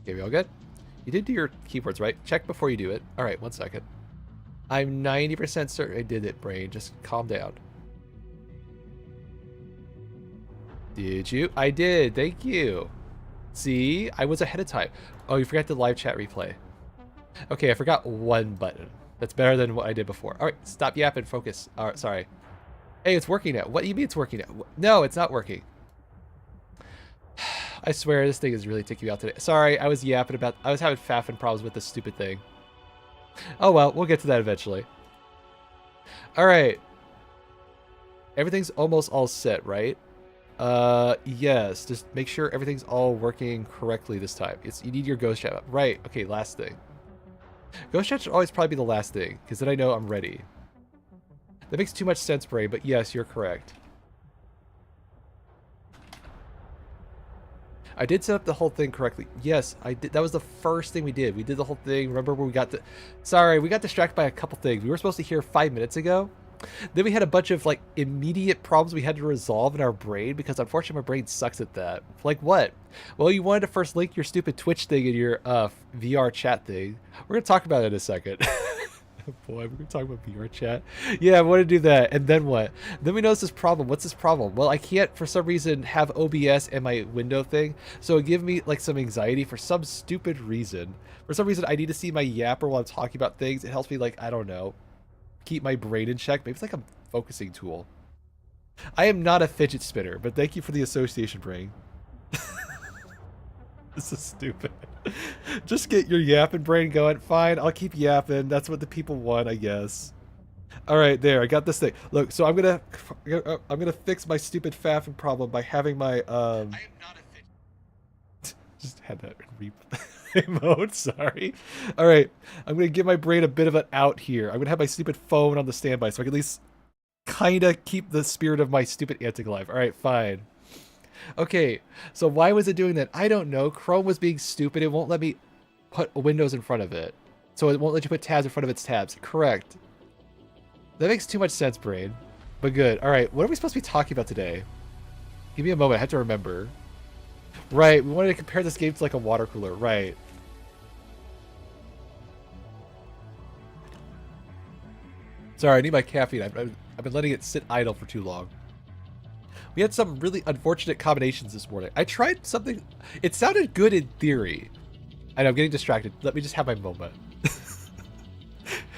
Okay, we all good? You did do your keyboards, right? Check before you do it. All right, 1 second. I'm 90% certain I did it, brain. Just calm down. Did you? I did. Thank you. See? I was ahead of time. Oh, you forgot the live chat replay. Okay, I forgot one button. That's better than what I did before. All right, stop yapping. Focus. All right, sorry. Hey, it's working now. What do you mean it's working now? No, it's not working. I swear this thing is really taking me out today. Sorry, I was yapping about... I was having faffing problems with this stupid thing. Oh well, we'll get to that eventually. All right. Everything's almost all set, right? Yes. Just make sure everything's all working correctly this time. You need your ghost chat up. Right. Okay, last thing. Ghost chat should always probably be the last thing, because then I know I'm ready. That makes too much sense, Bray, but yes, you're correct. I did set up the whole thing correctly. Yes, I did. That was the first thing we did. We did the whole thing. Remember when we got Sorry, we got distracted by a couple things. We were supposed to hear 5 minutes ago. Then we had a bunch of like immediate problems we had to resolve in our brain because unfortunately my brain sucks at that. Like what? Well, you wanted to first link your stupid Twitch thing in your VR chat thing. We're gonna talk about it in a second. Boy, we're gonna talk about VR chat. Yeah, I want to do that. And then what? Then we notice this problem. What's this problem? Well, I can't for some reason have OBS and my window thing, so it gives me like some anxiety for some stupid reason. For some reason, I need to see my yapper while I'm talking about things. It helps me, like, I don't know, keep my brain in check. Maybe it's like a focusing tool. I am not a fidget spinner, but thank you for the association, brain. This is stupid. Just get your yapping brain going. Fine, I'll keep yapping. That's what the people want, I guess. All right, there. I got this thing. Look, so I'm gonna fix my stupid faffing problem by having my I am not a fidget. Just had that in replay mode. Sorry. All right, I'm gonna give my brain a bit of an out here. I'm gonna have my stupid phone on the standby so I can at least kind of keep the spirit of my stupid antic alive. All right, fine. Okay, so why was it doing that? I don't know. Chrome was being stupid. It won't let me put windows in front of it. So it won't let you put tabs in front of its tabs. Correct. That makes too much sense, brain. But good. All right, what are we supposed to be talking about today? Give me a moment. I have to remember. Right, we wanted to compare this game to like a water cooler. Right. Sorry, I need my caffeine. I've been letting it sit idle for too long. We had some really unfortunate combinations this morning. I tried something. It sounded good in theory. And I'm getting distracted. Let me just have my moment.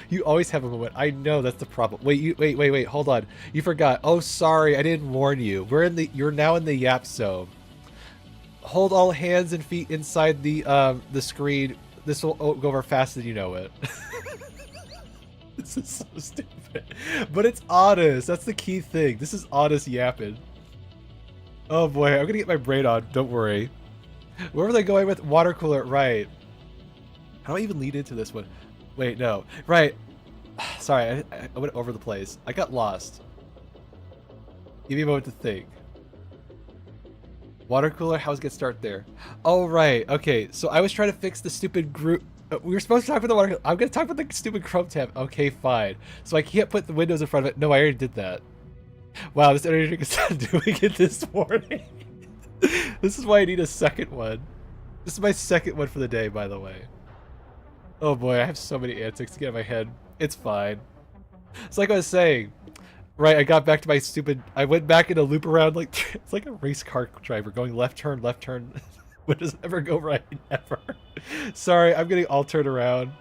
You always have a moment. I know that's the problem. Wait, wait. Hold on. You forgot. Oh, sorry. I didn't warn you. You're now in the yap zone. Hold all hands and feet inside the screen. This will go over faster than you know it. This is so stupid. But it's honest. That's the key thing. This is honest yapping. Oh boy, I'm gonna get my brain on. Don't worry. Where was I going with water cooler? Right. How do I even lead into this one? Wait, no. Right. Sorry, I went over the place. I got lost. Give me a moment to think. Water cooler, how's it get started there? Oh, right. Okay, so I was trying to fix the stupid group. We were supposed to talk about the water cooler. I'm gonna talk about the stupid Chrome tab. Okay, fine. So I can't put the windows in front of it. No, I already did that. Wow, this energy drink is not doing it this morning. This is why I need a second one. This is my second one for the day, by the way. Oh boy, I have so many antics to get in my head. It's fine. It's like I was saying. Right, I got back to my stupid... I went back in a loop around like... It's like a race car driver going left turn, left turn. What does ever go right? Ever. Sorry, I'm getting all turned around.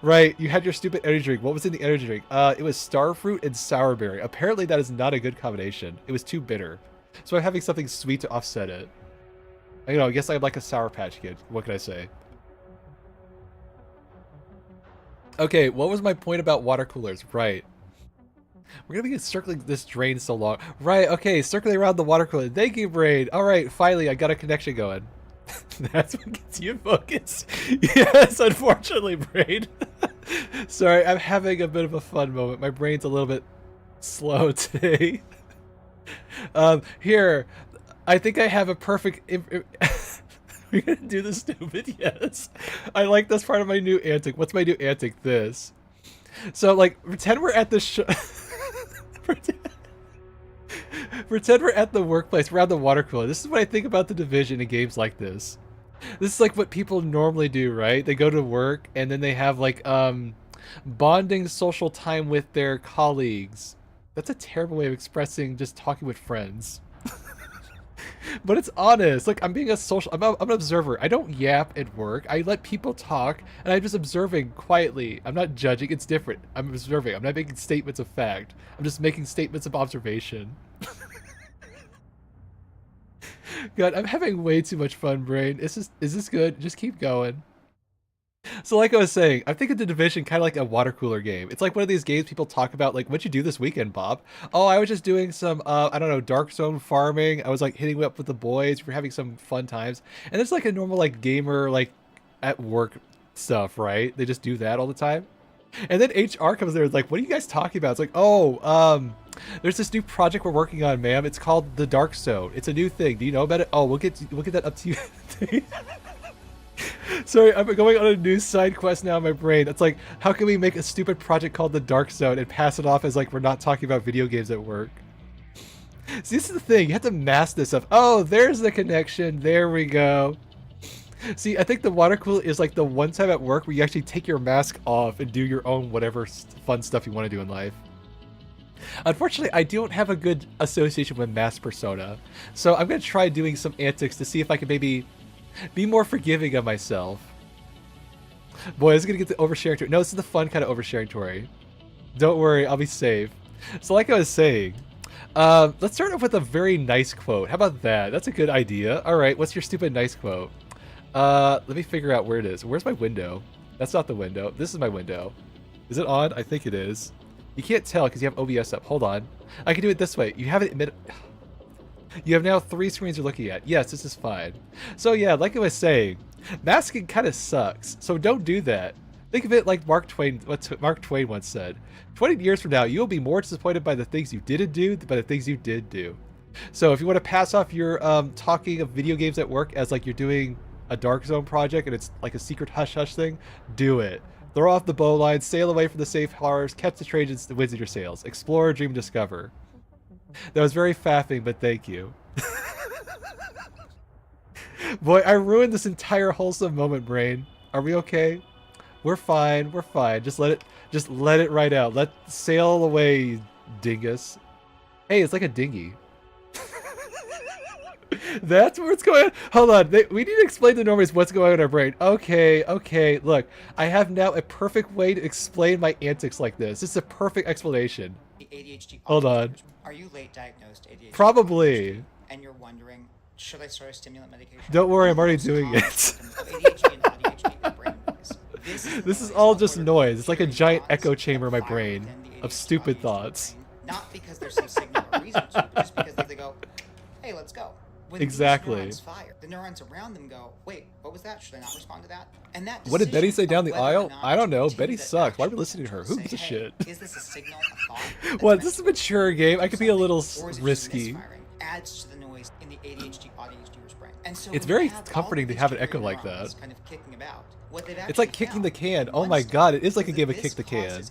Right, you had your stupid energy drink. What was in the energy drink? It was starfruit and sourberry. Apparently that is not a good combination. It was too bitter. So I'm having something sweet to offset it. You know, I guess I'm like a Sour Patch Kid. What can I say? Okay, what was my point about water coolers? Right. We're gonna be circling this drain so long. Right, okay, circling around the water cooler. Thank you, brain. Alright, finally, I got a connection going. That's what gets you focused. Yes, unfortunately, brain. Sorry, I'm having a bit of a fun moment. My brain's a little bit slow today. Here, I think I have a perfect... We're gonna do this stupid, yes. I like this part of my new antic. What's my new antic? This. So, like, pretend we're at the pretend we're at the workplace, we're at the water cooler. This is what I think about the Division in games like this. This is like what people normally do, right? They go to work and then they have like bonding social time with their colleagues. That's a terrible way of expressing just talking with friends. But it's honest. Like, I'm being a social. I'm an observer. I don't yap at work. I let people talk, and I'm just observing quietly. I'm not judging. It's different. I'm observing. I'm not making statements of fact. I'm just making statements of observation. God, I'm having way too much fun, brain. Is this good? Just keep going. So like I was saying, I think of the Division kind of like a water cooler game. It's like one of these games people talk about, like, what'd you do this weekend, Bob? Oh, I was just doing some, I don't know, Dark Zone farming. I was like hitting up with the boys. We're having some fun times. And it's like a normal like gamer, like at work stuff, right? They just do that all the time. And then HR comes there and is like, what are you guys talking about? It's like, oh, there's this new project we're working on, ma'am. It's called the Dark Zone. It's a new thing. Do you know about it? Oh, we'll get that up to you. Sorry, I'm going on a new side quest now in my brain. It's like, how can we make a stupid project called the Dark Zone and pass it off as like we're not talking about video games at work? See, this is the thing. You have to mask this up. Oh, there's the connection. There we go. See, I think the water cooler is like the one time at work where you actually take your mask off and do your own whatever fun stuff you want to do in life. Unfortunately, I don't have a good association with mask persona, so I'm going to try doing some antics to see if I can maybe be more forgiving of myself. Boy, this is going to get the oversharing tour. No, this is the fun kind of oversharing tour. Don't worry, I'll be safe. So like I was saying, let's start off with a very nice quote. How about that? That's a good idea. All right, what's your stupid nice quote? Let me figure out where it is. Where's my window? That's not the window. This is my window. Is it on? I think it is. You can't tell because you have OBS up. Hold on. I can do it this way. You have it admitted. You have now 3 screens you're looking at. Yes, this is fine. So yeah, like I was saying, masking kind of sucks. So don't do that. Think of it like Mark Twain once said. 20 years from now, you'll be more disappointed by the things you didn't do than by the things you did do. So if you want to pass off your talking of video games at work as like you're doing a Dark Zone project and it's like a secret hush-hush thing, do it. Throw off the bowline, sail away from the safe harbors, catch the trades and winds of your sails. Explore, dream, discover. That was very faffing, but thank you. Boy, I ruined this entire wholesome moment, brain. Are we okay? We're fine. We're fine. Just let it ride out. Let sail away, you dingus. Hey, it's like a dinghy. That's where it's going on. Hold on. We need to explain to normies what's going on in our brain. Okay, okay. Look, I have now a perfect way to explain my antics like this. This is a perfect explanation. ADHD. Hold on. Are you late diagnosed ADHD? Probably. And you're wondering, should I start a stimulant medication? Don't worry, I'm already doing it. ADHD and ADHD are brain noise. This is all just noise. It's like a giant echo chamber in my brain of stupid thoughts. Not because there's some signal or reason to, but just because they go, hey, let's go. When exactly. Neurons fire, the neurons around them go, wait, what was that? Should I not respond to that? And that what did Betty say down the aisle? I don't know. Betty sucks. Why are we listening to her? Who gives a shit? Is this a signal, a thought? What? This is a mature game. I could be a little risky. Adds to the noise in the ADHD audience's brain. And so it's very comforting to have an echo like that. Kind of kicking about. It's like kicking the can. Oh my god, it is like a game of kick the can.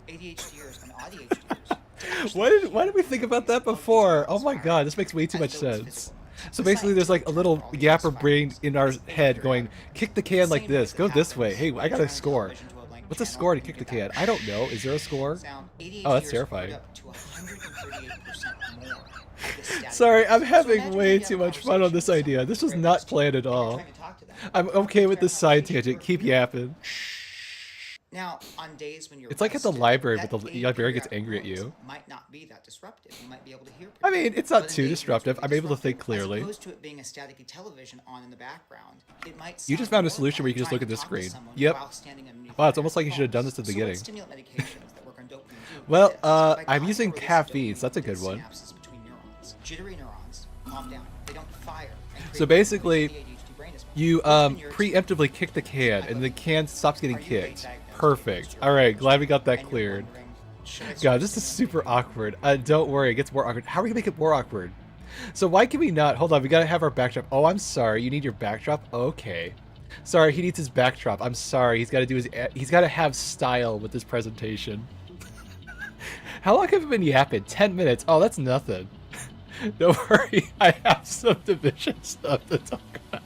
Why did we think about that before? Oh my god, this makes way too much sense. So basically there's like a little yapper brain in our head going, kick the can like this, go this way. Hey, I got a score. What's a score to kick the can? I don't know. Is there a score? Oh, that's terrifying. Sorry, I'm having way too much fun on this idea. This was not planned at all. I'm okay with this side tangent. Keep yapping. Now, on days when you're it's like at the library, but the librarian gets angry at you. Might not be that disruptive. You might be able to hear. I mean, it's not too disruptive. I'm able to think clearly. As opposed to it being a staticky television on in the background, it might. You just found a solution where you can just look at this screen. Yep. Wow, it's almost like you should have done this at the beginning. Well, I'm using caffeine, so that's a good one. Jittery neurons calm down. They don't fire. So basically, you preemptively kick the can, and the can stops getting kicked. Perfect. All right, glad we got that cleared. God, this is super awkward. Don't worry, it gets more awkward. How are we gonna make it more awkward? So why can we not? Hold on, we gotta have our backdrop. Oh, I'm sorry. You need your backdrop. Okay. Sorry, he needs his backdrop. I'm sorry. He's got to do his. He's got to have style with this presentation. How long have we been yapping? 10 minutes. Oh, that's nothing. Don't worry, I have some division stuff to talk about.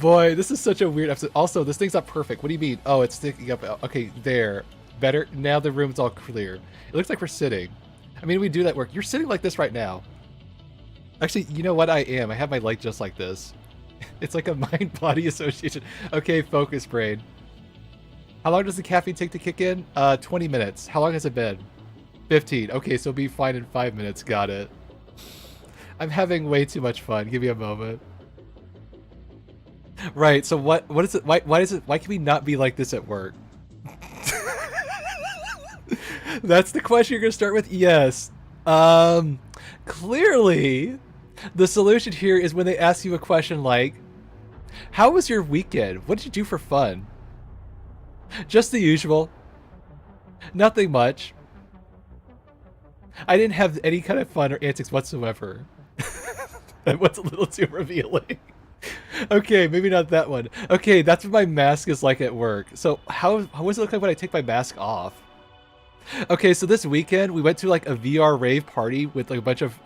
Boy, this is such a weird episode. Also, this thing's not perfect. What do you mean? Oh, it's sticking up. Okay, there. Better. Now the room's all clear. It looks like we're sitting. I mean, we do that work. You're sitting like this right now. Actually, you know what? I am. I have my light just like this. It's like a mind-body association. Okay, focus, brain. How long does the caffeine take to kick in? 20 minutes. How long has it been? 15. Okay, so be fine in 5 minutes. Got it. I'm having way too much fun. Give me a moment. Right, so what is it? Why can we not be like this at work? That's the question you're gonna start with? Yes. Clearly the solution here is when they ask you a question like, how was your weekend? What did you do for fun? Just the usual. Nothing much. I didn't have any kind of fun or antics whatsoever. That was a little too revealing. Okay, maybe not that one. Okay, that's what my mask is like at work. So how does it look like when I take my mask off? Okay, so this weekend we went to like a VR rave party with like a bunch of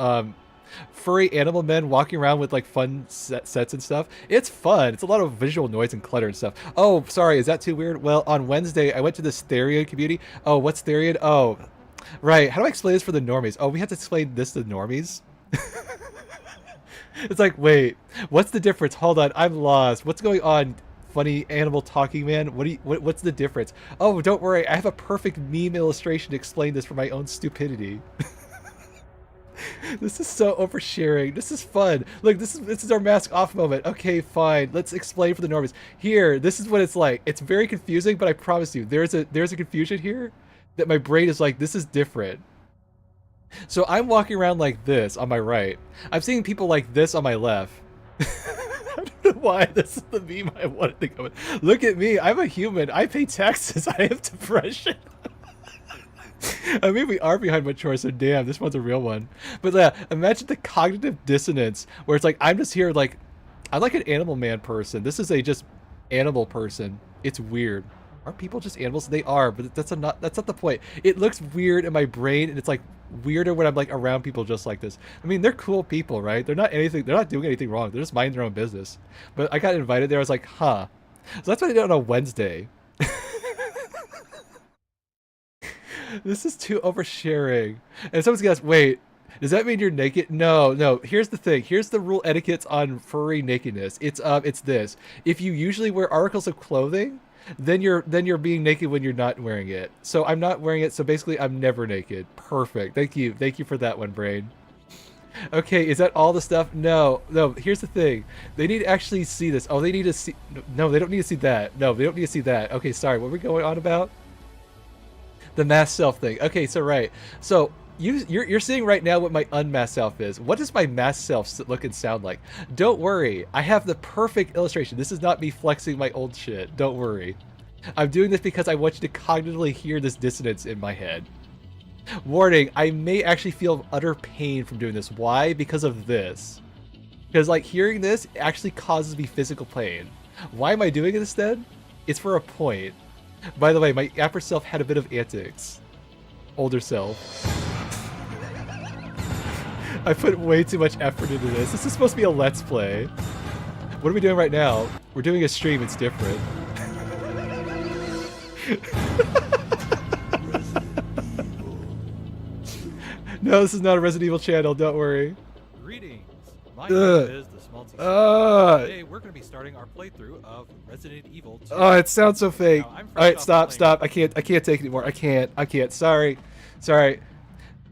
furry animal men walking around with like fun sets and stuff. It's fun. It's a lot of visual noise and clutter and stuff. Oh, sorry, is that too weird? Well, on Wednesday I went to this Therian community. Oh, what's Therian? Oh, right. How do I explain this for the normies? Oh, we have to explain this to the normies? It's like, wait, what's the difference? Hold on, I'm lost. What's going on? Funny animal talking man. What's the difference? Oh, don't worry, I have a perfect meme illustration to explain this for my own stupidity. This is so oversharing. This is fun. Look, this is our mask off moment. Okay, fine. Let's explain for the normies. Here, this is what it's like. It's very confusing, but I promise you, there's a confusion here that my brain is like, this is different. So I'm walking around like this on my right. I'm seeing people like this on my left. I don't know why this is the meme I wanted to go with. Look at me. I'm a human. I pay taxes. I have depression. I mean, we are behind mature, so damn, this one's a real one. But yeah, imagine the cognitive dissonance where it's like, I'm just here like, I'm like an animal man person. This is a just animal person. It's weird. Aren't people just animals? They are, but that's not the point. It looks weird in my brain, and it's like weirder when I'm like around people just like this. I mean, they're cool people, right? They're not doing anything wrong. They're just minding their own business. But I got invited there. I was like, huh. So that's what I did on a Wednesday. This is too oversharing. And someone's gonna ask, wait, does that mean you're naked? No. Here's the thing. Here's the rule etiquettes on furry nakedness. It's this. If you usually wear articles of clothing, then you're being naked when you're not wearing it. So I'm not wearing it, so basically I'm never naked. Perfect. Thank you for that one, brain. Okay, is that all the stuff? No, here's the thing. They need to actually see this. Oh, they need to see. No, they don't need to see that. No, they don't need to see that. Okay, sorry, what were we going on about? The masked self thing. Okay, so right. So you're seeing right now what my unmasked self is. What does my masked self look and sound like? Don't worry, I have the perfect illustration. This is not me flexing my old shit. Don't worry. I'm doing this because I want you to cognitively hear this dissonance in my head. Warning, I may actually feel utter pain from doing this. Why? Because of this. Because like hearing this actually causes me physical pain. Why am I doing it instead? It's for a point. By the way, my upper self had a bit of antics. Older self. I put way too much effort into this. This is supposed to be a let's play. What are we doing right now? We're doing a stream, it's different. No, this is not a Resident Evil channel, don't worry. Greetings. My name is the Smalty. Today we're going to be starting our playthrough of Resident Evil 2. Oh, it sounds so fake. Now, Alright, stop. I can't take it anymore. I can't. Sorry.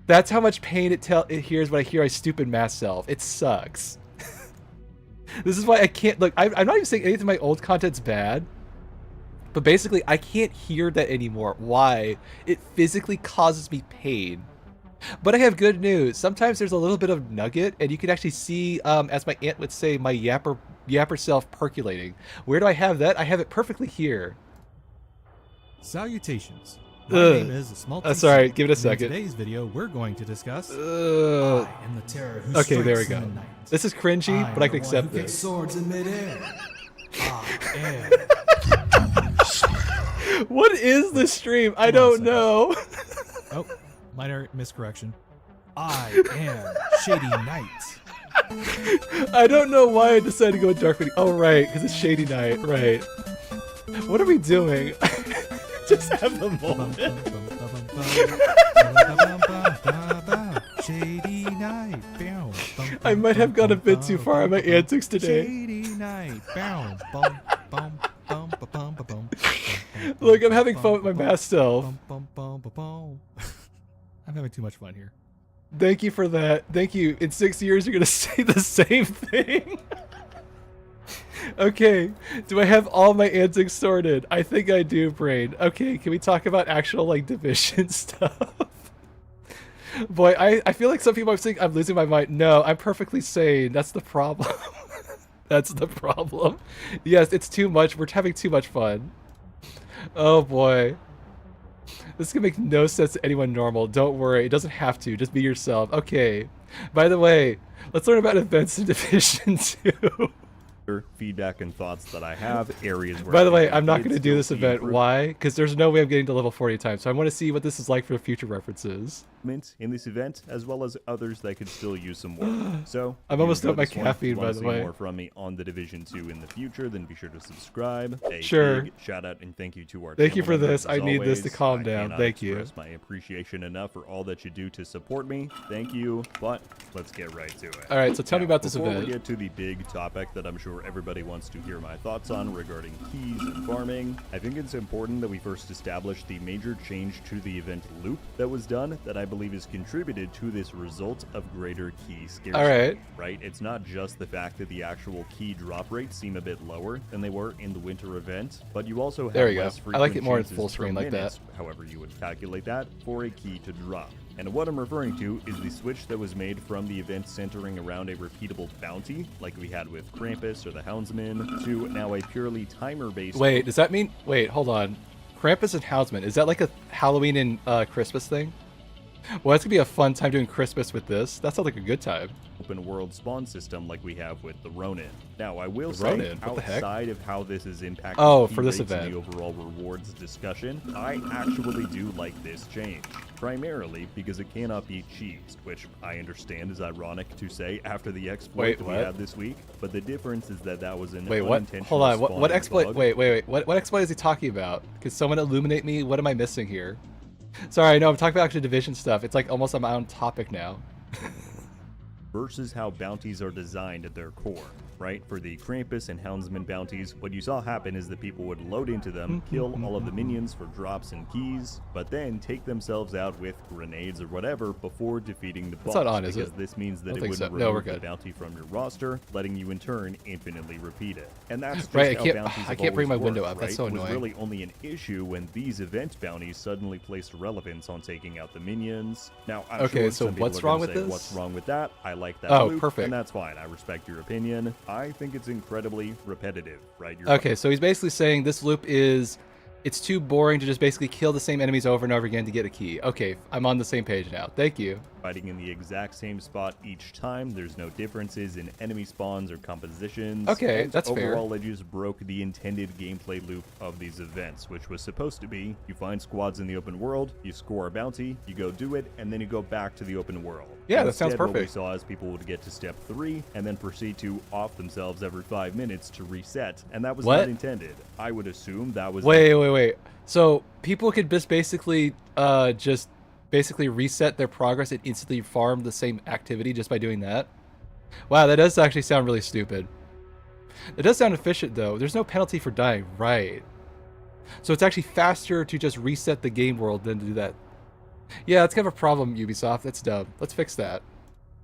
That's how much pain it hears when I hear my stupid masked self. It sucks. This is why I can't look. I'm not even saying anything in my old content's bad, but basically I can't hear that anymore. Why? It physically causes me pain. But I have good news. Sometimes there's a little bit of nugget, and you can actually see, as my aunt would say, my yapper self percolating. Where do I have that? I have it perfectly here. Salutations. My name is the Smalty. Sorry, give it a second. In today's video, we're going to discuss I am the terror who okay, there we strikes go. in the night. This is cringy, but I can accept this. this. Swords in midair. I am. What is this stream? I don't know. Oh, minor miscorrection. I am Shady Knight. I don't know why I decided to go with dark. Oh right, because it's shady night. Right. What are we doing? Just have a moment. Shady night. I might have gone a bit too far on my antics today. Shady night. Look, I'm having fun with my masked self. I'm having too much fun here. Thank you for that. Thank you. In 6 years, you're gonna say the same thing. Okay, do I have all my antics sorted? I think I do, Brain. Okay, can we talk about actual, like, division stuff? Boy, I feel like some people are saying I'm losing my mind. No, I'm perfectly sane. That's the problem. That's the problem. Yes, it's too much. We're having too much fun. Oh, boy. This can make no sense to anyone normal. Don't worry. It doesn't have to. Just be yourself. Okay. By the way, let's learn about events in Division 2. Feedback and thoughts that I have, areas where By the way, I'm not going to do this event. Why? Because there's no way I'm getting to level 40 times. So I want to see what this is like for future references. In this event, as well as others that could still use some work. So I'm almost done my caffeine, by the way. If you want to see more from me on the Division 2 in the future, then be sure to subscribe. A sure. Big shout out and thank you to our Thank you for members, this. I need this to calm down. Thank you. I cannot express my appreciation enough for all that you do to support me. Thank you. But let's get right to it. All right. So tell me about this event. Before we get to the big topic that I'm sure everybody wants to hear my thoughts on regarding keys and farming, I think it's important that we first establish the major change to the event loop that was done that I believe is contributed to this result of greater key scarcity. All right. Right? It's not just the fact that the actual key drop rates seem a bit lower than they were in the winter event, but you also have less frequent I like it more in chances full per screen like minute, that. however you would calculate that, for a key to drop. And what I'm referring to is the switch that was made from the event centering around a repeatable bounty, like we had with Krampus or the Houndsman, to now a purely timer-based... Wait, does that mean... Wait, hold on. Krampus and Houndsman, is that like a Halloween and Christmas thing? Well, it's going to be a fun time doing Christmas with this. That sounds like a good time. Open world spawn system like we have with the Ronin. Now, I will say, Ronin? What the heck? outside of how this is impacting for this rates event. and the overall rewards discussion, I actually do like this change. Primarily because it cannot be cheesed, which I understand is ironic to say after the exploit that we had this week, but the difference is that that was an unintentional Hold on, what exploit? bug. Wait. What exploit is he talking about? Could someone illuminate me? What am I missing here? Sorry, no, I'm talking about actual division stuff. It's like almost on my own topic now. Versus how bounties are designed at their core, right? For the Krampus and Houndsman bounties, what you saw happen is that people would load into them, kill all of the minions for drops and keys, but then take themselves out with grenades or whatever before defeating the boss. That's not on, is because it? this means that I it don't wouldn't think so. No, we're remove the good. bounty from your roster, letting you in turn infinitely repeat it. And that's just Right, how bounties I can't bring always my window worked, up. That's right? so It was annoying. really only an issue when these event bounties suddenly placed relevance on taking out the minions. Now, I'm Okay, sure so some people what's are gonna wrong with say, this? What's wrong with that? I like that Oh, loop, perfect. and that's fine. I respect your opinion. I think it's incredibly repetitive, right? Okay, so he's basically saying this loop is... It's too boring to just basically kill the same enemies over and over again to get a key. Okay, I'm on the same page now. Thank you. Fighting in the exact same spot each time. There's no differences in enemy spawns or compositions. Okay, and that's fair. overall, it just broke the intended gameplay loop of these events, which was supposed to be, you find squads in the open world, you score a bounty, you go do it, and then you go back to the open world. Yeah, that sounds Instead, what we perfect. saw is people would get to step 3 and then proceed to off themselves every 5 minutes to reset, and that was What? not intended. I would assume that was... Wait. So people could just basically reset their progress and instantly farm the same activity just by doing that? Wow, that does actually sound really stupid. It does sound efficient though. There's no penalty for dying, right? So it's actually faster to just reset the game world than to do that. Yeah, that's kind of a problem, Ubisoft. That's dumb. Let's fix that.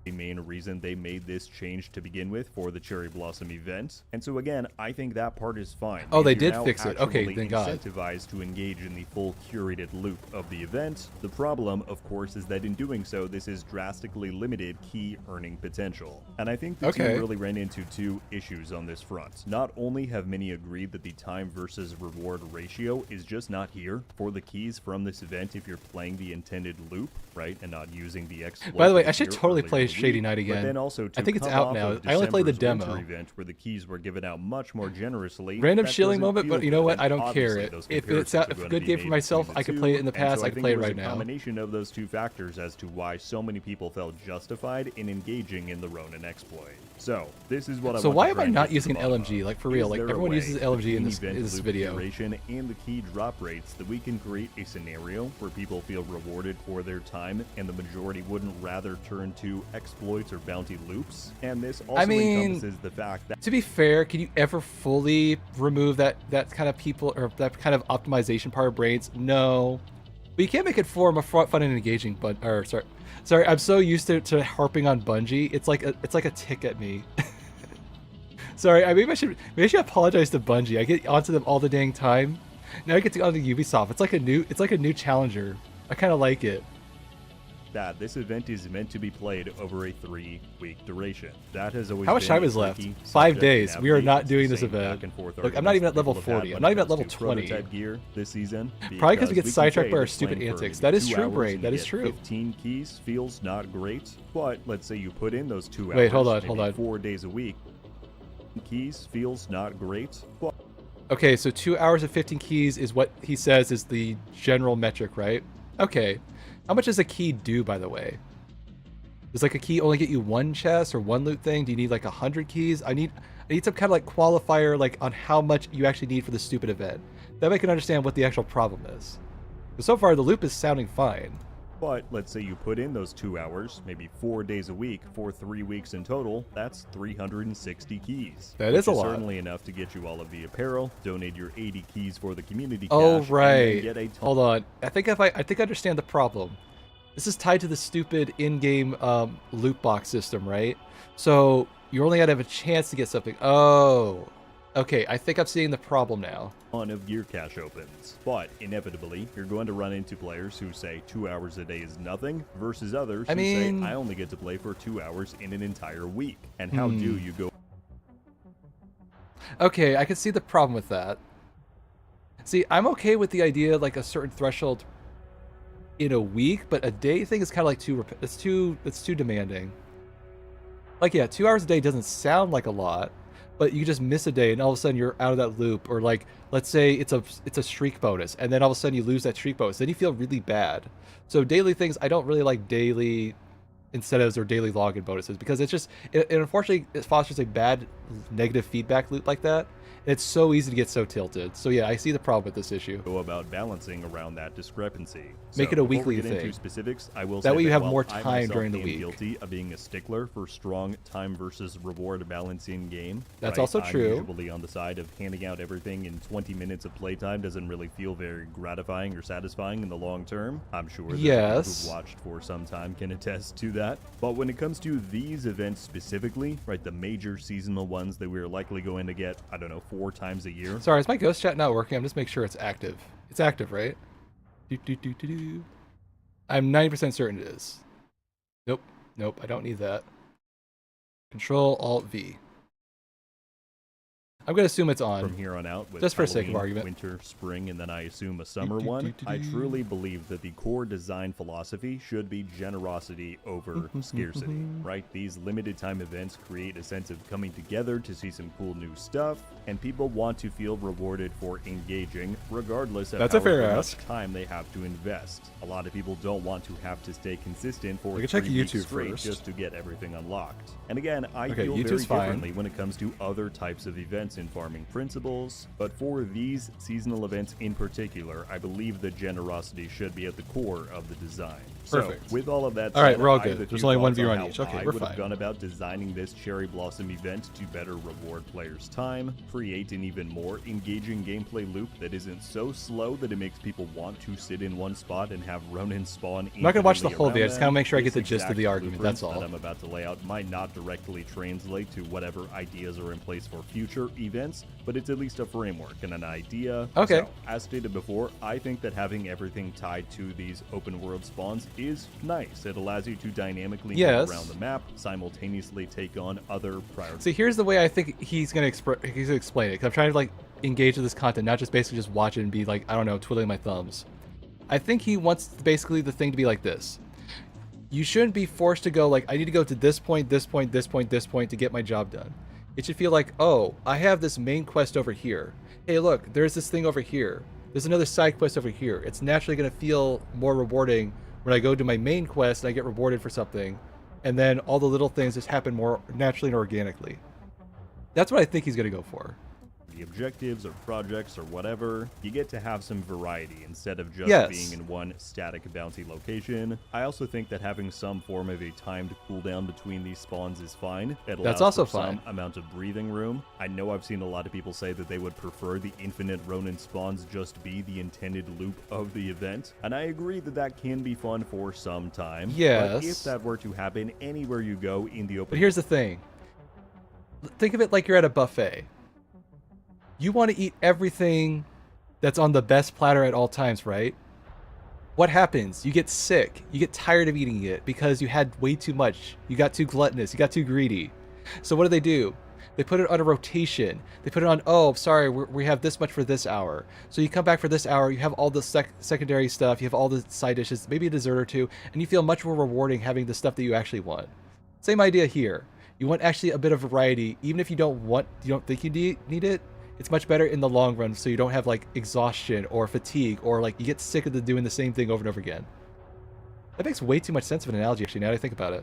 The main reason they made this change to begin with for the Cherry Blossom event. And so again, I think that part is fine. Oh, they You're did now fix it. Okay, actually thank God. incentivized to engage in the full curated loop of the event. The problem, of course, is that in doing so, this is drastically limited key earning potential. And I think the team really ran into two issues on this front. Not only have many agreed that the time versus reward ratio is just not here for the keys from this event if you're playing the intended loop, right, and not using the exploit. By the way, I here should totally earlier play is Shady Night again. But then also I think it's out now. I only played the demo. Event where the keys were given out much more generously. Random shilling moment, but you know what? I don't care. If it's a good game for myself, I could play it in the past. I can play it right now. A combination of those two factors as to why so many people felt justified in engaging in the Ronin exploit. So this is what I want So why to am I not using an LMG? Like for real, like everyone uses LMG in this video. And the key drop rates that we can create a scenario where people feel rewarded for their time and the majority wouldn't rather turn to exploits or bounty loops. And this also encompasses the fact that, to be fair, can you ever fully remove that kind of people or that kind of optimization part of brains? No, but you can't make it form a fun and engaging. But sorry, I'm so used to harping on Bungie. It's like a tick at me. Sorry, maybe I should apologize to Bungie. I get onto them all the dang time. Now I get to onto Ubisoft. It's like a new challenger. I kind of like it. That this event is meant to be played over a 3-week duration. That has always How much time is left? 5 days. We are not doing this event. Look, I'm not even at level 40. I'm not even at level 20. Gear this season. Probably because we get sidetracked by our stupid antics. That is true, Brain. That is true. 15 keys feels not great, but let's say you put in those 2 hours. Wait, hold on. 4 days a week. Keys feels not great. But okay, so 2 hours of 15 keys is what he says is the general metric, right? Okay. How much does a key do, by the way? Does like a key only get you 1 chest or 1 loot thing? Do you need like 100 keys? I need some kind of like qualifier like on how much you actually need for the stupid event. That way I can understand what the actual problem is. But so far the loop is sounding fine. But let's say you put in those 2 hours, maybe 4 days a week for 3 weeks in total, that's 360 keys. That is a lot. Certainly enough to get you all of the apparel, donate your 80 keys for the community cash, oh, right. And get a hold on. I think I understand the problem. This is tied to the stupid in-game loot box system, right? So you only gotta have a chance to get something. Oh. Okay, I think I'm seeing the problem now. Ton of gear cache opens, but inevitably you're going to run into players who say 2 hours a day is nothing versus others who say I only get to play for 2 hours in an entire week. And how do you go? Okay, I can see the problem with that. See, I'm okay with the idea like a certain threshold in a week, but a day thing is kind of like it's too demanding. Like yeah, 2 hours a day doesn't sound like a lot. But you just miss a day and all of a sudden you're out of that loop. Or like, let's say it's a streak bonus and then all of a sudden you lose that streak bonus. Then you feel really bad. So daily things, I don't really like daily incentives or daily login bonuses because it's just, it unfortunately it fosters a bad negative feedback loop like that. And it's so easy to get so tilted. So yeah, I see the problem with this issue. Go about balancing around that discrepancy. Make it a weekly thing. Into specifics, I will that say way you have while more time during the week. Guilty of being a stickler for strong time versus reward balancing game. That's right? also true. I'm usually on the side of handing out everything in 20 minutes of playtime doesn't really feel very gratifying or satisfying in the long term. I'm sure that people who've watched for some time can attest to that. But when it comes to these events specifically, right, the major seasonal ones that we're likely going to get, I don't know, 4 times a year. Sorry, is my ghost chat not working? I'm just making sure it's active. It's active, right? I'm 90% certain it is. Nope, I don't need that. Control Alt V. I'm gonna assume it's on from here on out, with just for Halloween, sake of argument. winter, spring, and then I assume a summer one. I truly believe that the core design philosophy should be generosity over scarcity, right? These limited time events create a sense of coming together to see some cool new stuff, and people want to feel rewarded for engaging, regardless of how much time they have to invest. A lot of people don't want to have to stay consistent for 3 weeks straight just to get everything unlocked. And again, I feel very differently when it comes to other types of events in farming principles, but for these seasonal events in particular, I believe that generosity should be at the core of the design. Perfect. So, with all of that said, all right, we're all good. There's There's only one viewer on each. Okay, we're fine. I would have fine. gone about designing this Cherry Blossom event to better reward players' time, create an even more engaging gameplay loop that isn't so slow that it makes people want to sit in one spot and have Ronin spawn. I'm not gonna watch the whole video. I just kind of make sure I get the gist of the argument. That's all. That I'm about to lay out might not directly translate to whatever ideas are in place for future events, but it's at least a framework and an idea. Okay. So, as stated before, I think that having everything tied to these open world spawns is nice. It allows you to dynamically move around the map, simultaneously take on other priorities. See, here's the way I think he's gonna explain it. Cause I'm trying to like engage with this content, not just basically just watch it and be like, I don't know, twiddling my thumbs. I think he wants basically the thing to be like this. you shouldn't be forced to go like, I need to go to this point, this point, this point, this point to get my job done. It should feel like, oh, I have this main quest over here. Hey, look, there's this thing over here. There's another side quest over here. It's naturally going to feel more rewarding when I go to my main quest and I get rewarded for something. And then all the little things just happen more naturally and organically. That's what I think he's going to go for. The objectives or projects or whatever, you get to have some variety instead of just being in one static bounty location. I also think that having some form of a timed cooldown between these spawns is fine. It allows That's also for some fine. amount of breathing room. I know I've seen a lot of people say that they would prefer the infinite Ronin spawns just be the intended loop of the event, and I agree that that can be fun for some time. Yes. But if that were to happen anywhere you go in the open... But here's the thing. Think of it like you're at a buffet. You want to eat everything that's on the best platter at all times, right? What happens? You get sick. You get tired of eating it because you had way too much. You got too gluttonous. You got too greedy. So what do? They put it on a rotation. They put it on, oh, sorry, we have this much for this hour. So you come back for this hour, you have all the secondary stuff, you have all the side dishes, maybe a dessert or two, and you feel much more rewarding having the stuff that you actually want. Same idea here. You want actually a bit of variety, even if you don't think you need it. It's much better in the long run, so you don't have like exhaustion or fatigue, or like you get sick of doing the same thing over and over again. That makes way too much sense of an analogy, actually, now that I think about it.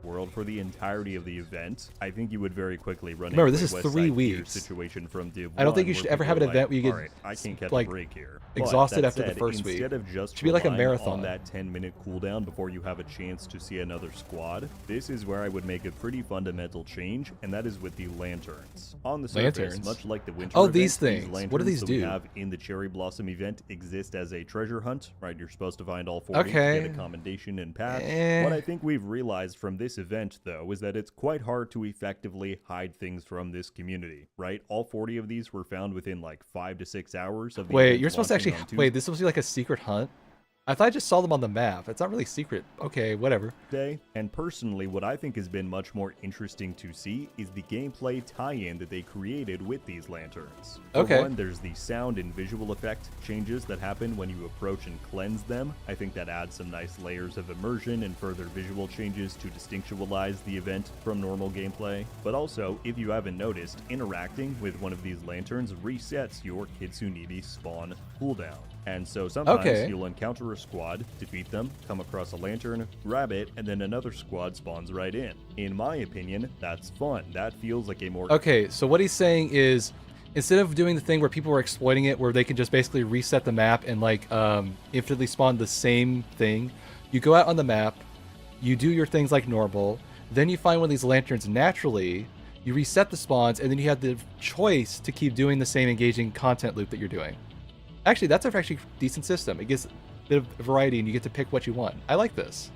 World for the entirety of the event, I think you would very quickly run Remember, into this a is West 3 Side Gear weeks. situation from Div I don't think 1 you should where ever have people an are event where you get "Alright, I can't catch like, a break here." exhausted But after that the first week. Instead of just Should be like a relying marathon. on that 10-minute cooldown before you have a chance to see another squad, this is where I would make a pretty fundamental change, and that is with the lanterns. On the surface, Lanterns? much like the winter Oh, event, these things. lanterns What do these that we do? have in the Cherry Blossom event exist as a treasure hunt, right? You're supposed to find all 40 Okay. to get a commendation and patch. Eh. What I think we've realized from this event, though, is that it's quite hard to effectively hide things from this community, right? All 40 of these were found within like 5 to 6 hours of the Wait, event you're supposed to launching actually... on Wait, this is supposed to be like a secret hunt? I thought I just saw them on the map. It's not really secret. Okay, whatever. Tuesday. And personally, what I think has been much more interesting to see is the gameplay tie-in that they created with these lanterns. For Okay. one, there's the sound and visual effect changes that happen when you approach and cleanse them. I think that adds some nice layers of immersion and further visual changes to distinctualize the event from normal gameplay. But also, if you haven't noticed, interacting with one of these lanterns resets your Kitsunibi spawn cooldown. And so sometimes you'll encounter a squad, defeat them, come across a lantern, grab it, and then another squad spawns right in. In my opinion, that's fun. That feels like a more... Okay, so what he's saying is, instead of doing the thing where people were exploiting it, where they can just basically reset the map and like infinitely spawn the same thing, you go out on the map, you do your things like normal, then you find one of these lanterns naturally, you reset the spawns, and then you have the choice to keep doing the same engaging content loop that you're doing. Actually, that's actually a decent system. It gives a bit of variety and you get to pick what you want. I like this.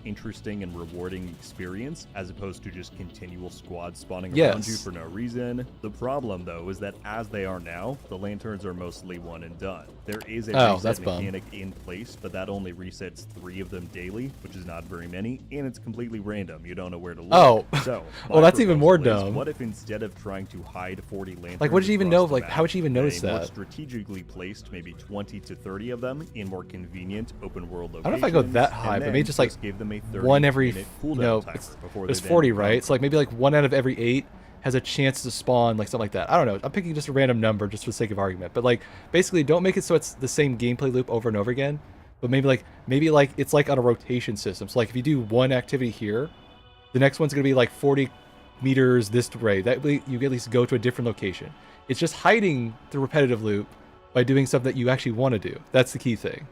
Interesting and rewarding experience as opposed to just continual squad spawning Yes. around you for no reason. The problem though is that as they are now, the lanterns are mostly one and done. There is a Oh, reset that's bum. mechanic in place, but that only resets 3 of them daily, which is not very many, and it's completely random. You don't know where to look. Oh. So, Well, my that's even more proposal is, dumb. What if instead of trying to hide 40 lanterns, Like, what did you even across know? the Like, map, how would you even notice they more that? strategically placed maybe 20 to 30 of them in more convenient open world locations? I don't know if I go that high, and but maybe then just like give them a 30 one every, minute you cooldown know, timer before there's they then 40, become right? So like maybe like 1 out of every 8 has a chance to spawn, like something like that. I don't know. I'm picking just a random number just for the sake of argument. But like, basically don't make it so it's the same gameplay loop over and over again. But maybe like it's like on a rotation system. So like if you do one activity here, the next one's gonna be like 40 meters this way. That way you at least go to a different location. It's just hiding the repetitive loop by doing something that you actually want to do. That's the key thing.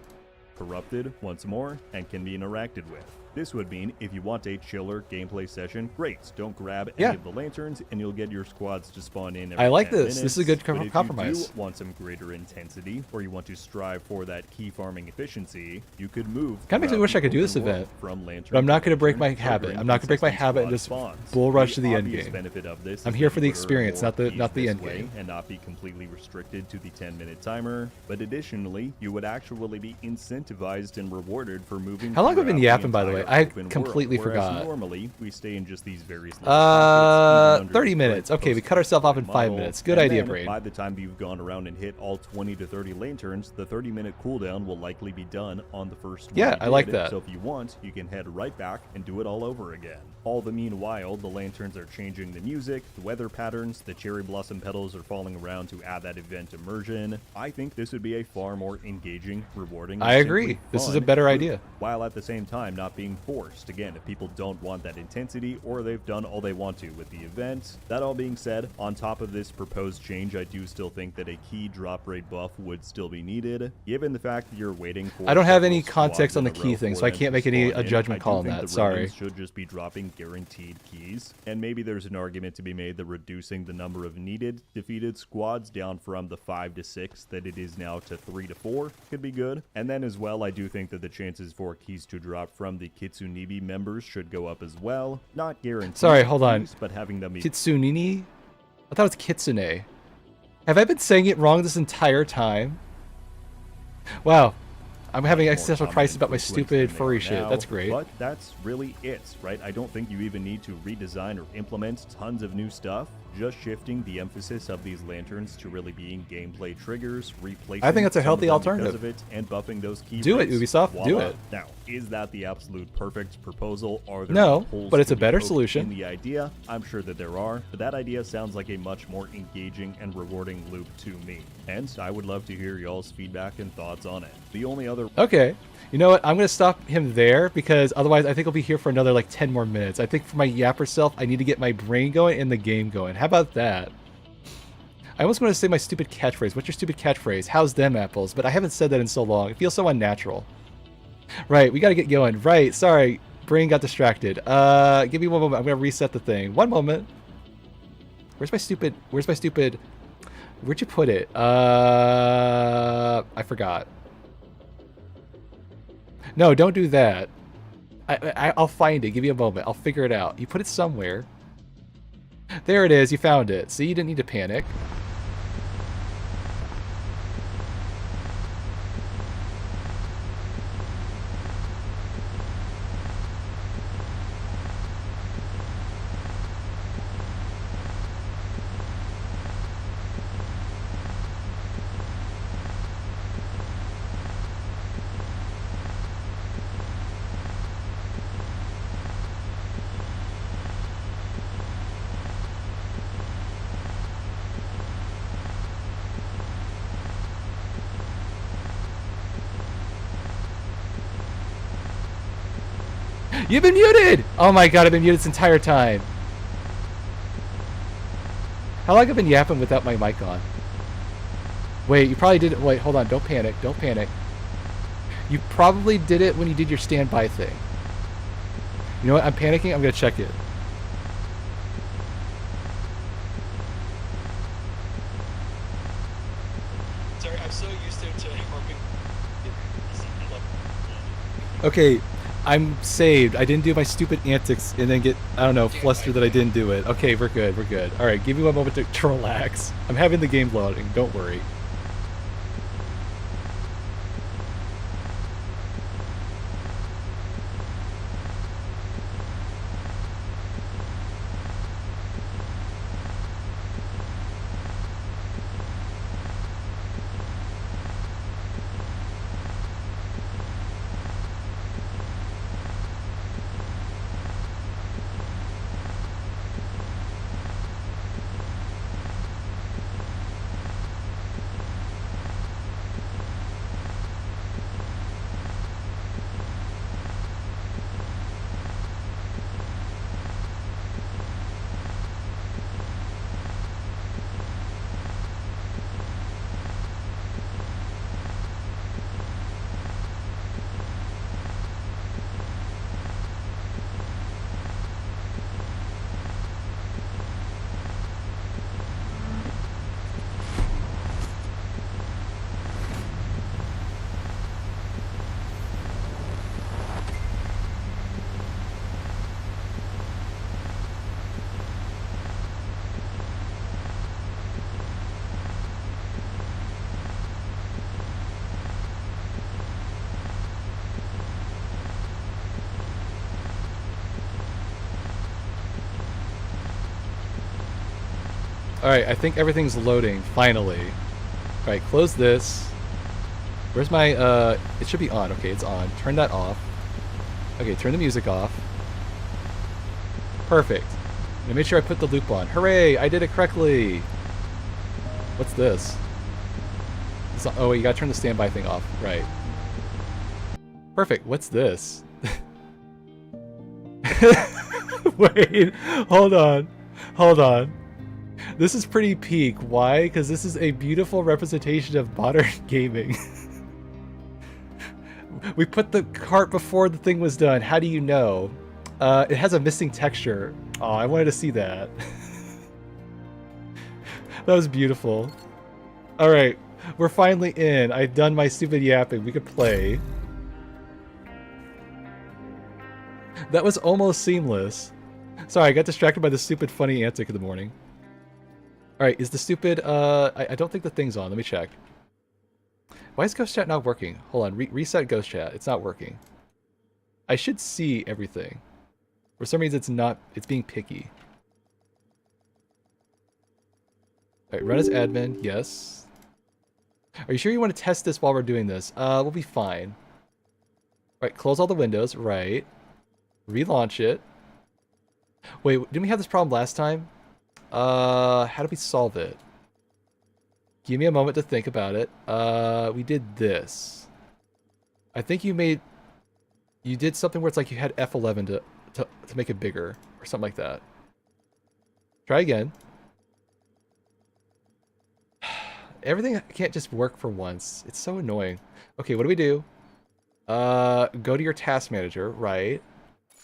corrupted once more and can be interacted with. This would mean if you want a chiller gameplay session, great. Don't grab any of the lanterns and you'll get your squads to spawn in every I like 10 this. This is a good minutes. But compromise. If you do want some greater intensity or you want to strive for that key farming efficiency, you could move. Kind of makes me throughout wish I the could do this open world event. from lantern But I'm not to going to break my lantern, habit. triggering I'm not going to break my consistent habit and squad just spawns. bull rush to the end obvious game. benefit of this I'm is here that for the you could earn experience, more not the keys end this game. way and not be completely restricted to the 10-minute timer. But additionally, you would actually be incentivized and rewarded for moving. How long have I been throughout yapping, the by the way? entire I open completely world, whereas forgot. Normally, we stay in just these various little pockets, even under 30 the minutes. current Okay, we cut ourselves off in 5 model, minutes. Good and idea, then, Brain. By the time you've gone around and hit all 20 to 30 lanterns, the 30-minute cooldown will likely be done on the first one. Yeah, you I like did. that. So if you want, you can head right back and do it all over again. All the meanwhile, the lanterns are changing the music, the weather patterns, the cherry blossom petals are falling around to add that event immersion. I think this would be a far more engaging, rewarding, and I agree. simply This is fun a better loop, idea. while at the same time not being forced. Again, if people don't want that intensity or they've done all they want to with the event. That all being said, on top of this proposed change, I do still think that a key drop rate buff would still be needed, given the fact that you're waiting for. I don't have several any context squads on the in a key row thing, for so I them can't to make any spawn a in. judgment I do call on think that. the Sorry. Rians should just be dropping guaranteed keys, and maybe there's an argument to be made that reducing the number of needed defeated squads down from the 5 to 6 that it is now to 3 to 4 could be good. And then as well, I do think that the chances for keys to drop from the Kitsunibi members should go up as well. Not guaranteed. Sorry, hold on. keys, but having them be Kitsunini? I thought it was Kitsune. Have I been saying it wrong this entire time? Wow. I'm having more existential common crisis and about my frequent stupid than they furry are shit. now, That's great. But that's really it, right? I don't think you even need to redesign or implement tons of new stuff. Just shifting the emphasis of these lanterns to really being gameplay triggers, replacing I think that's a some healthy of them because alternative. of it, and buffing those key Do it, rates. Ubisoft, do Voila. it. Now, is that the absolute perfect proposal? Are there No, holes but it's to a be better poked solution. in the idea? I'm sure that there are, but that idea sounds like a much more engaging and rewarding loop to me. Hence, I would love to hear y'all's feedback and thoughts on it. The only other Okay. You know what? I'm going to stop him there because otherwise I think I'll be here for another like 10 more minutes. I think for my yapper self, I need to get my brain going and the game going. How about that? I almost want to say my stupid catchphrase. What's your stupid catchphrase? How's them apples? But I haven't said that in so long. It feels so unnatural. Right, we got to get going. Right, sorry. Brain got distracted. Give me one moment. I'm going to reset the thing. One moment. Where's my stupid... Where'd you put it? I forgot. No, don't do that. I'll find it. Give me a moment. I'll figure it out. You put it somewhere. There it is. You found it. See, you didn't need to panic. You've been muted! Oh my god, I've been muted this entire time. How long have I been yapping without my mic on? Wait, you probably did it. Wait, hold on. Don't panic. Don't panic. You probably did it when you did your standby thing. You know what? I'm panicking. I'm going to check it. Sorry, I'm so used to harping. Okay, I'm saved. I didn't do my stupid antics and then get, I don't know, flustered that I didn't do it. Okay, we're good. We're good. All right, give me one moment to relax. I'm having the game loading. Don't worry. Alright, I think everything's loading, finally. Alright, close this. Where's my, it should be on. Okay, it's on. Turn that off. Okay, turn the music off. Perfect. Now make sure I put the loop on. Hooray! I did it correctly! What's this? Oh, you gotta turn the standby thing off. Right. Perfect. What's this? Wait, hold on. Hold on. This is pretty peak. Why? Because this is a beautiful representation of modern gaming. We put the cart before the thing was done. How do you know? It has a missing texture. Oh, I wanted to see that. That was beautiful. Alright, we're finally in. I've done my stupid yapping. We could play. That was almost seamless. Sorry, I got distracted by the stupid funny antic in the morning. Alright, is the stupid, I don't think the thing's on. Let me check. Why is Ghost Chat not working? Hold on, reset Ghost Chat. It's not working. I should see everything. For some reason it's not, it's being picky. Alright, run as admin, yes. Are you sure you want to test this while we're doing this? We'll be fine. Alright, close all the windows, right. Relaunch it. Wait, didn't we have this problem last time? How do we solve it? Give me a moment to think about it. We did this. I think you did something where it's like you had F11 to make it bigger, or something like that. Try again. Everything can't just work for once. It's so annoying. Okay, what do we do? Go to your task manager, right?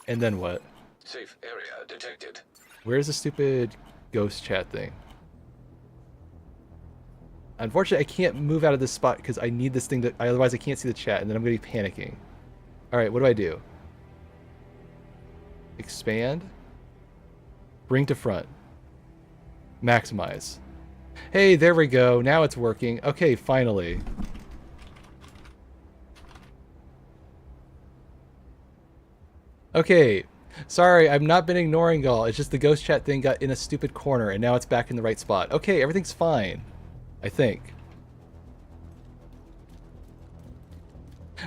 And then what? Safe area detected. Where's the stupid ghost chat thing? Unfortunately, I can't move out of this spot because I need this thing to... Otherwise, I can't see the chat, and then I'm going to be panicking. Alright, what do I do? Expand. Bring to front. Maximize. Hey, there we go. Now it's working. Okay, finally. Okay. Sorry, I've not been ignoring y'all. It's just the ghost chat thing got in a stupid corner, and now it's back in the right spot. Okay, everything's fine. I think.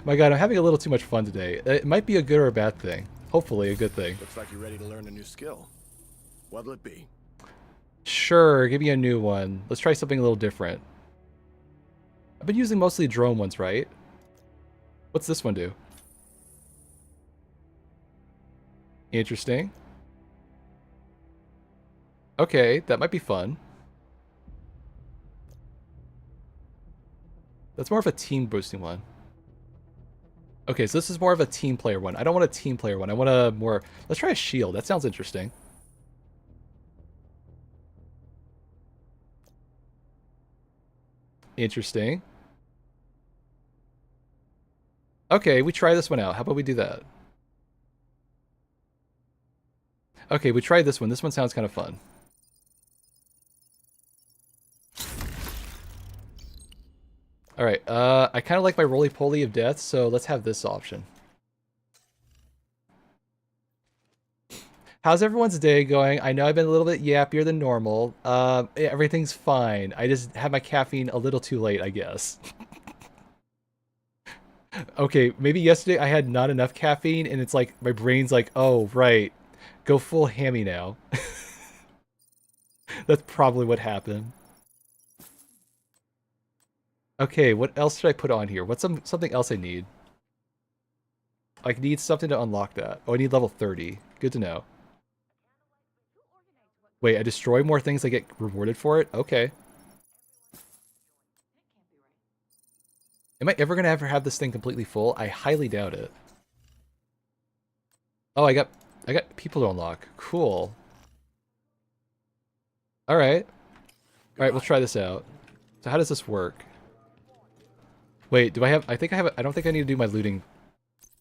My god, I'm having a little too much fun today. It might be a good or a bad thing. Hopefully a good thing. Looks like you're ready to learn a new skill. What'll it be? Sure, give me a new one. Let's try something a little different. I've been using mostly drone ones, right? What's this one do? Interesting. Okay, that might be fun. That's more of a team boosting one. Okay, so this is more of a team player one. I don't want a team player one. I want a more... Let's try a shield. That sounds interesting. Interesting. Okay, we try this one out. How about we do that? Okay, we try this one. This one sounds kind of fun. Alright, I kind of like my roly-poly of death, so let's have this option. How's everyone's day going? I know I've been a little bit yappier than normal. Everything's fine. I just had my caffeine a little too late, I guess. Okay, maybe yesterday I had not enough caffeine, and it's like, my brain's like, oh, right. Go full hammy now. That's probably what happened. Okay, what else should I put on here? What's something else I need? I need something to unlock that. Oh, I need level 30. Good to know. Wait, I destroy more things, I get rewarded for it? Okay. Am I ever gonna ever have this thing completely full? I highly doubt it. Oh, I got people to unlock. Cool. Alright. Alright, we'll try this out. So how does this work? Wait, do I have... I think I have... I don't think I need to do my looting.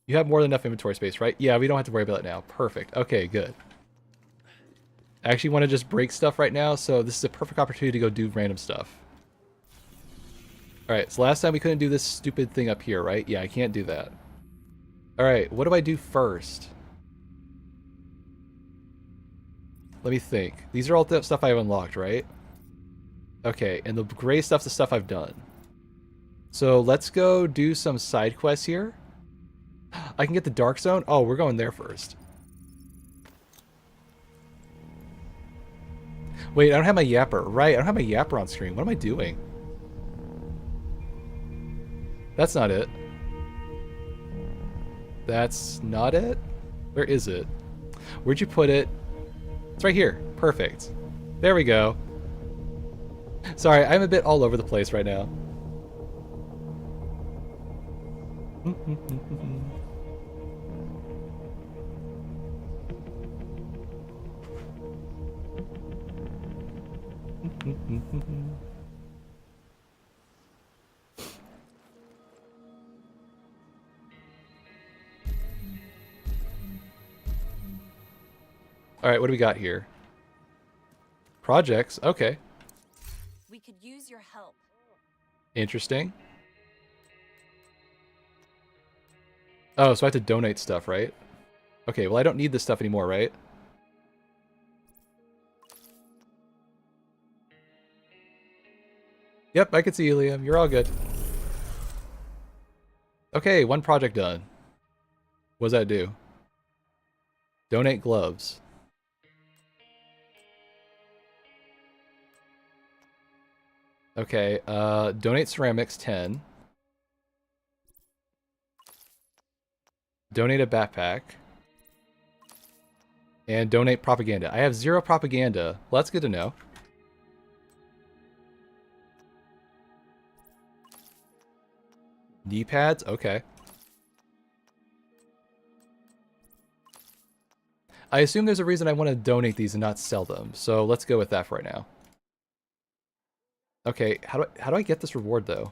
You have more than enough inventory space, right? Yeah, we don't have to worry about it now. Perfect. Okay, good. I actually want to just break stuff right now, so this is a perfect opportunity to go do random stuff. Alright, so last time we couldn't do this stupid thing up here, right? Yeah, I can't do that. Alright, what do I do first? Let me think. These are all the stuff I have unlocked, right? Okay, and the gray stuff's the stuff I've done. So let's go do some side quests here. I can get the dark zone. Oh, we're going there first. Wait, I don't have my yapper. Right, I don't have my yapper on screen. What am I doing? That's not it. That's not it? Where is it? Where'd you put it? It's right here. Perfect. There we go. Sorry, I'm a bit all over the place right now. All right, what do we got here? Projects. Okay. We could use your help. Interesting. Oh, so I have to donate stuff, right? Okay, well I don't need this stuff anymore, right? Yep, I can see you, Liam. You're all good. Okay, one project done. What does that do? Donate gloves. Okay, donate ceramics, 10. Donate a backpack. And donate propaganda. I have 0 propaganda. Well, that's good to know. Knee pads? Okay. I assume there's a reason I want to donate these and not sell them. So let's go with that for right now. Okay, how do I get this reward though?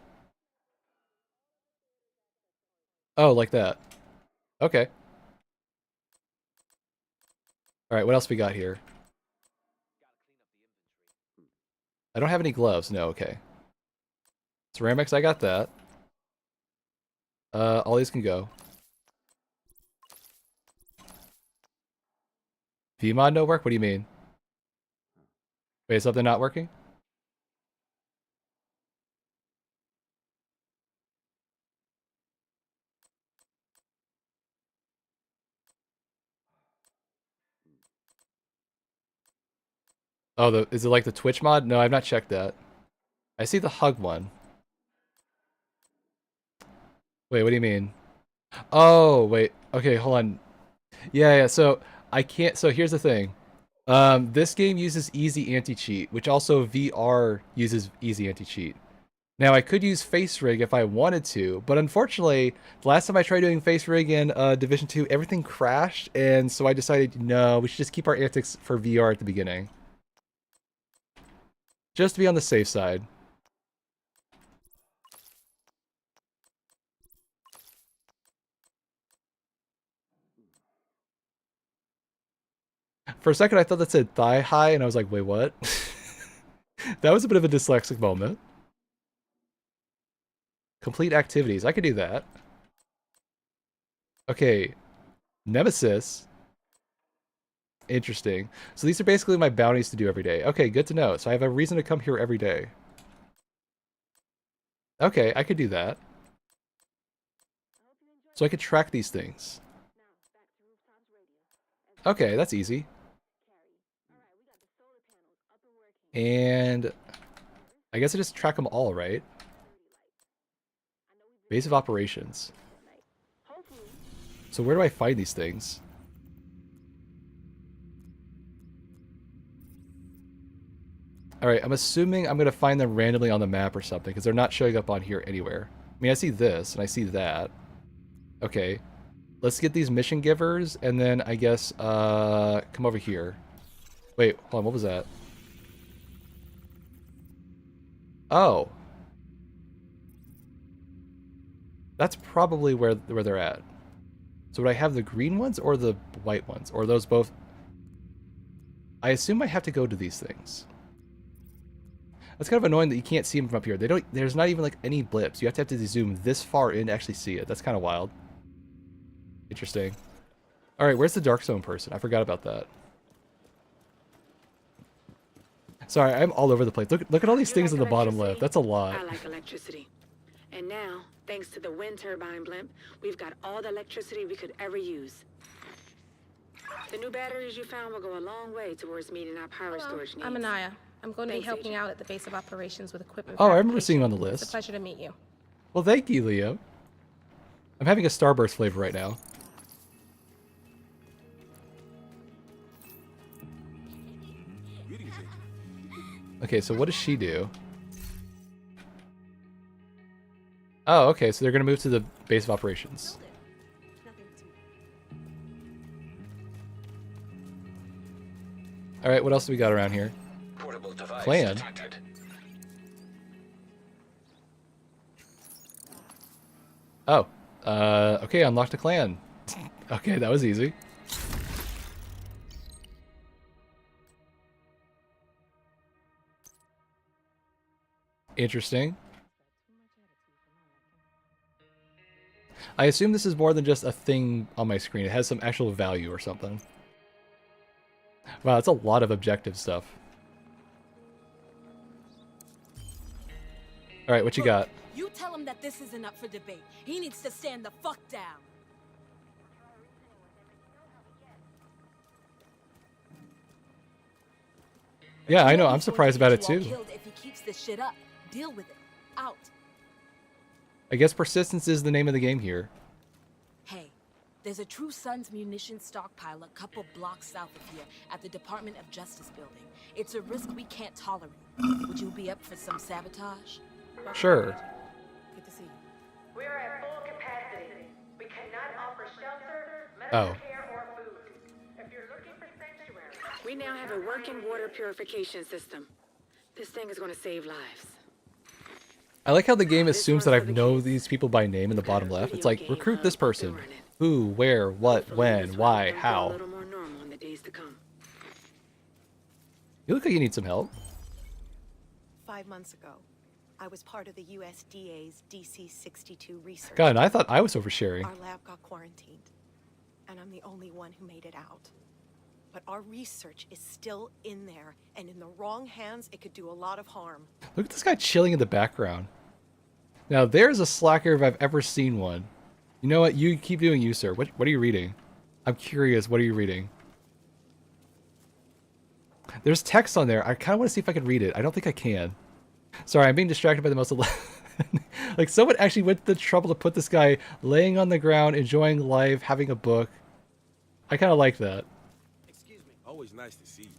Oh, like that. Okay. All right, what else we got here? I don't have any gloves. No, okay. Ceramics, I got that. All these can go. VMod no work? What do you mean? Wait, is something not working? Oh, is it like the Twitch mod? No, I've not checked that. I see the hug one. Wait, what do you mean? Oh, wait. Okay, hold on. Yeah, so I can't. So here's the thing. This game uses easy anti-cheat, which also VR uses easy anti-cheat. Now I could use face rig if I wanted to, but unfortunately, the last time I tried doing face rig in Division 2, everything crashed, and so I decided no, we should just keep our antics for VR at the beginning. Just to be on the safe side. For a second, I thought that said thigh high, and I was like, wait, what? That was a bit of a dyslexic moment. Complete activities. I could do that. Okay. Nemesis. Interesting. So these are basically my bounties to do every day. Okay, good to know. So I have a reason to come here every day. Okay, I could do that. So I could track these things. Okay, that's easy. And I guess I just track them all, right? Base of operations. So where do I find these things? Alright, I'm assuming I'm going to find them randomly on the map or something, because they're not showing up on here anywhere. I mean, I see this, and I see that. Okay. Let's get these mission givers, and then I guess, come over here. Wait, hold on, what was that? Oh. That's probably where they're at. So would I have the green ones or the white ones? Or are those both? I assume I have to go to these things. That's kind of annoying that you can't see them from up here. There's not even like any blips. You have to zoom this far in to actually see it. That's kind of wild. Interesting. Alright, where's the Dark Zone person? I forgot about that. Sorry, I'm all over the place. Look at all these things in the bottom left. That's a lot. I like electricity. And now, thanks to the wind turbine blimp, we've got all the electricity we could ever use. The new batteries you found will go a long way towards meeting our power storage needs. I'm Anaya. I'm going to be Thanks, helping Agent. out at the base of operations with equipment. Oh, I remember fabrication. seeing you on the It's a list. pleasure to meet you. Well, thank you, Leo. I'm having a Starburst flavor right now. Okay, so what does she do? Oh, okay, so they're going to move to the base of operations. Alright, what else do we got around here? Portable device Clan? detected. Oh, okay, unlocked a clan. Okay, that was easy. Interesting. I assume this is more than just a thing on my screen. It has some actual value or something. Wow, that's a lot of objective stuff. Alright, what you got? You tell him that this isn't up for debate. He needs to stand the fuck down. Yeah, I know. I'm surprised about it too. If he keeps this shit up, deal with it. Out. I guess persistence is the name of the game here. Hey, there's a True Sons munition stockpile a couple blocks south of here at the Department of Justice building. It's a risk we can't tolerate. Would you be up for some sabotage? Sure. Good to see you. We're at full capacity. We cannot offer shelter, Oh. care, or food. If you're looking for sanctuary, we now have a working water purification system. This thing is going to save lives. I like how the game assumes that I know these people by name in the bottom left. It's like, recruit this person. Who, where, what, when, why, A how. little more normal in the days to come. You look like you need some help. 5 months ago, I was part of the USDA's DC-62 research. God, and I thought I was oversharing. Our lab got quarantined, and I'm the only one who made it out. But our research is still in there, and in the wrong hands, it could do a lot of harm. Look at this guy chilling in the background. Now, there's a slacker if I've ever seen one. You know what? You keep doing you, sir. What are you reading? I'm curious. What are you reading? There's text on there. I kind of want to see if I can read it. I don't think I can. Sorry, I'm being distracted by the most... like, someone actually went to the trouble to put this guy laying on the ground, enjoying life, having a book. I kind of like that. Excuse me. Always nice to see you.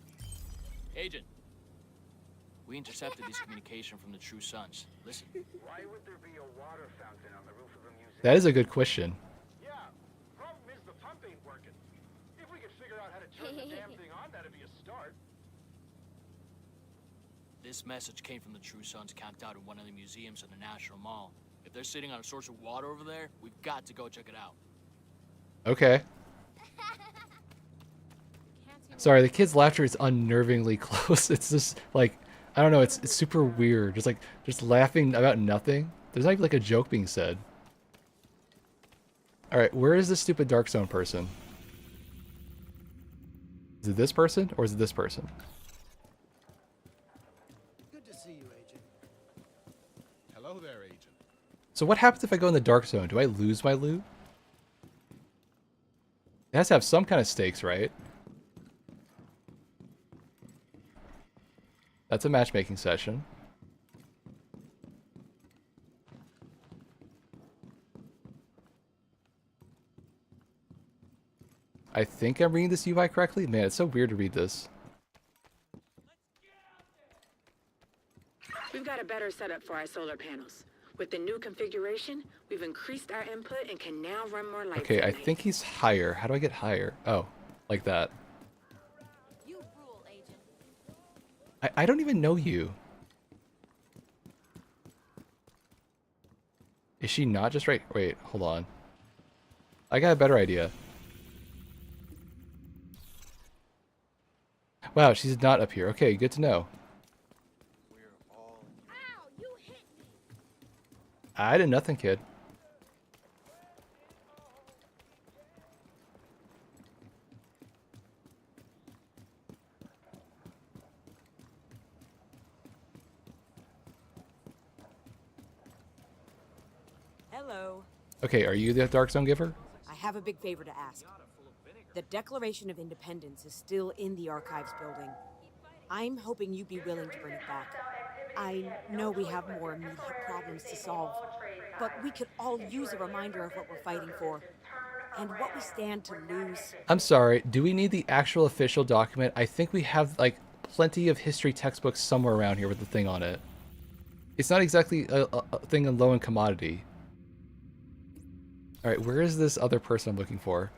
Agent, we intercepted this communication from the True Sons. Listen. Why would there be a water fountain on the roof of a museum? That is a good question. Yeah, problem is the pump ain't working. If we could figure out how to turn the damn thing on, that'd be a start. This message came from the True Sons camped out in one of the museums in the National Mall. If they're sitting on a source of water over there, we've got to go check it out. Okay. Sorry, the kid's laughter is unnervingly close. It's just like, I don't know, it's super weird. Just laughing about nothing. There's not even like a joke being said. Alright, where is this stupid Dark Zone person? Is it this person or is it this person? Good to see you, Agent. Hello there, Agent. So what happens if I go in the Dark Zone? Do I lose my loot? It has to have some kind of stakes, right? That's a matchmaking session. I think I'm reading this UI correctly. Man, it's so weird to read this. We've got a better setup for our solar panels. With the new configuration, we've increased our input and can now run more lights. Okay, I think he's higher. How do I get higher? Oh, like that. You rule, Agent. I don't even know you. Is she not just right? Wait, hold on. I got a better idea. Wow, she's not up here. Okay, good to know. I did nothing, kid. Hello. Okay, are you the Dark Zone giver? I have a big favor to ask. The Declaration of Independence is still in the archives building. I'm hoping you'd be willing to bring it back. I know we have more immediate problems to solve, but we could all use a reminder of what we're fighting for, and what we stand to lose. I'm sorry, do we need the actual official document? I think we have, like, plenty of history textbooks somewhere around here with the thing on it. It's not exactly a thing low in commodity. Alright, where is this other person I'm looking for?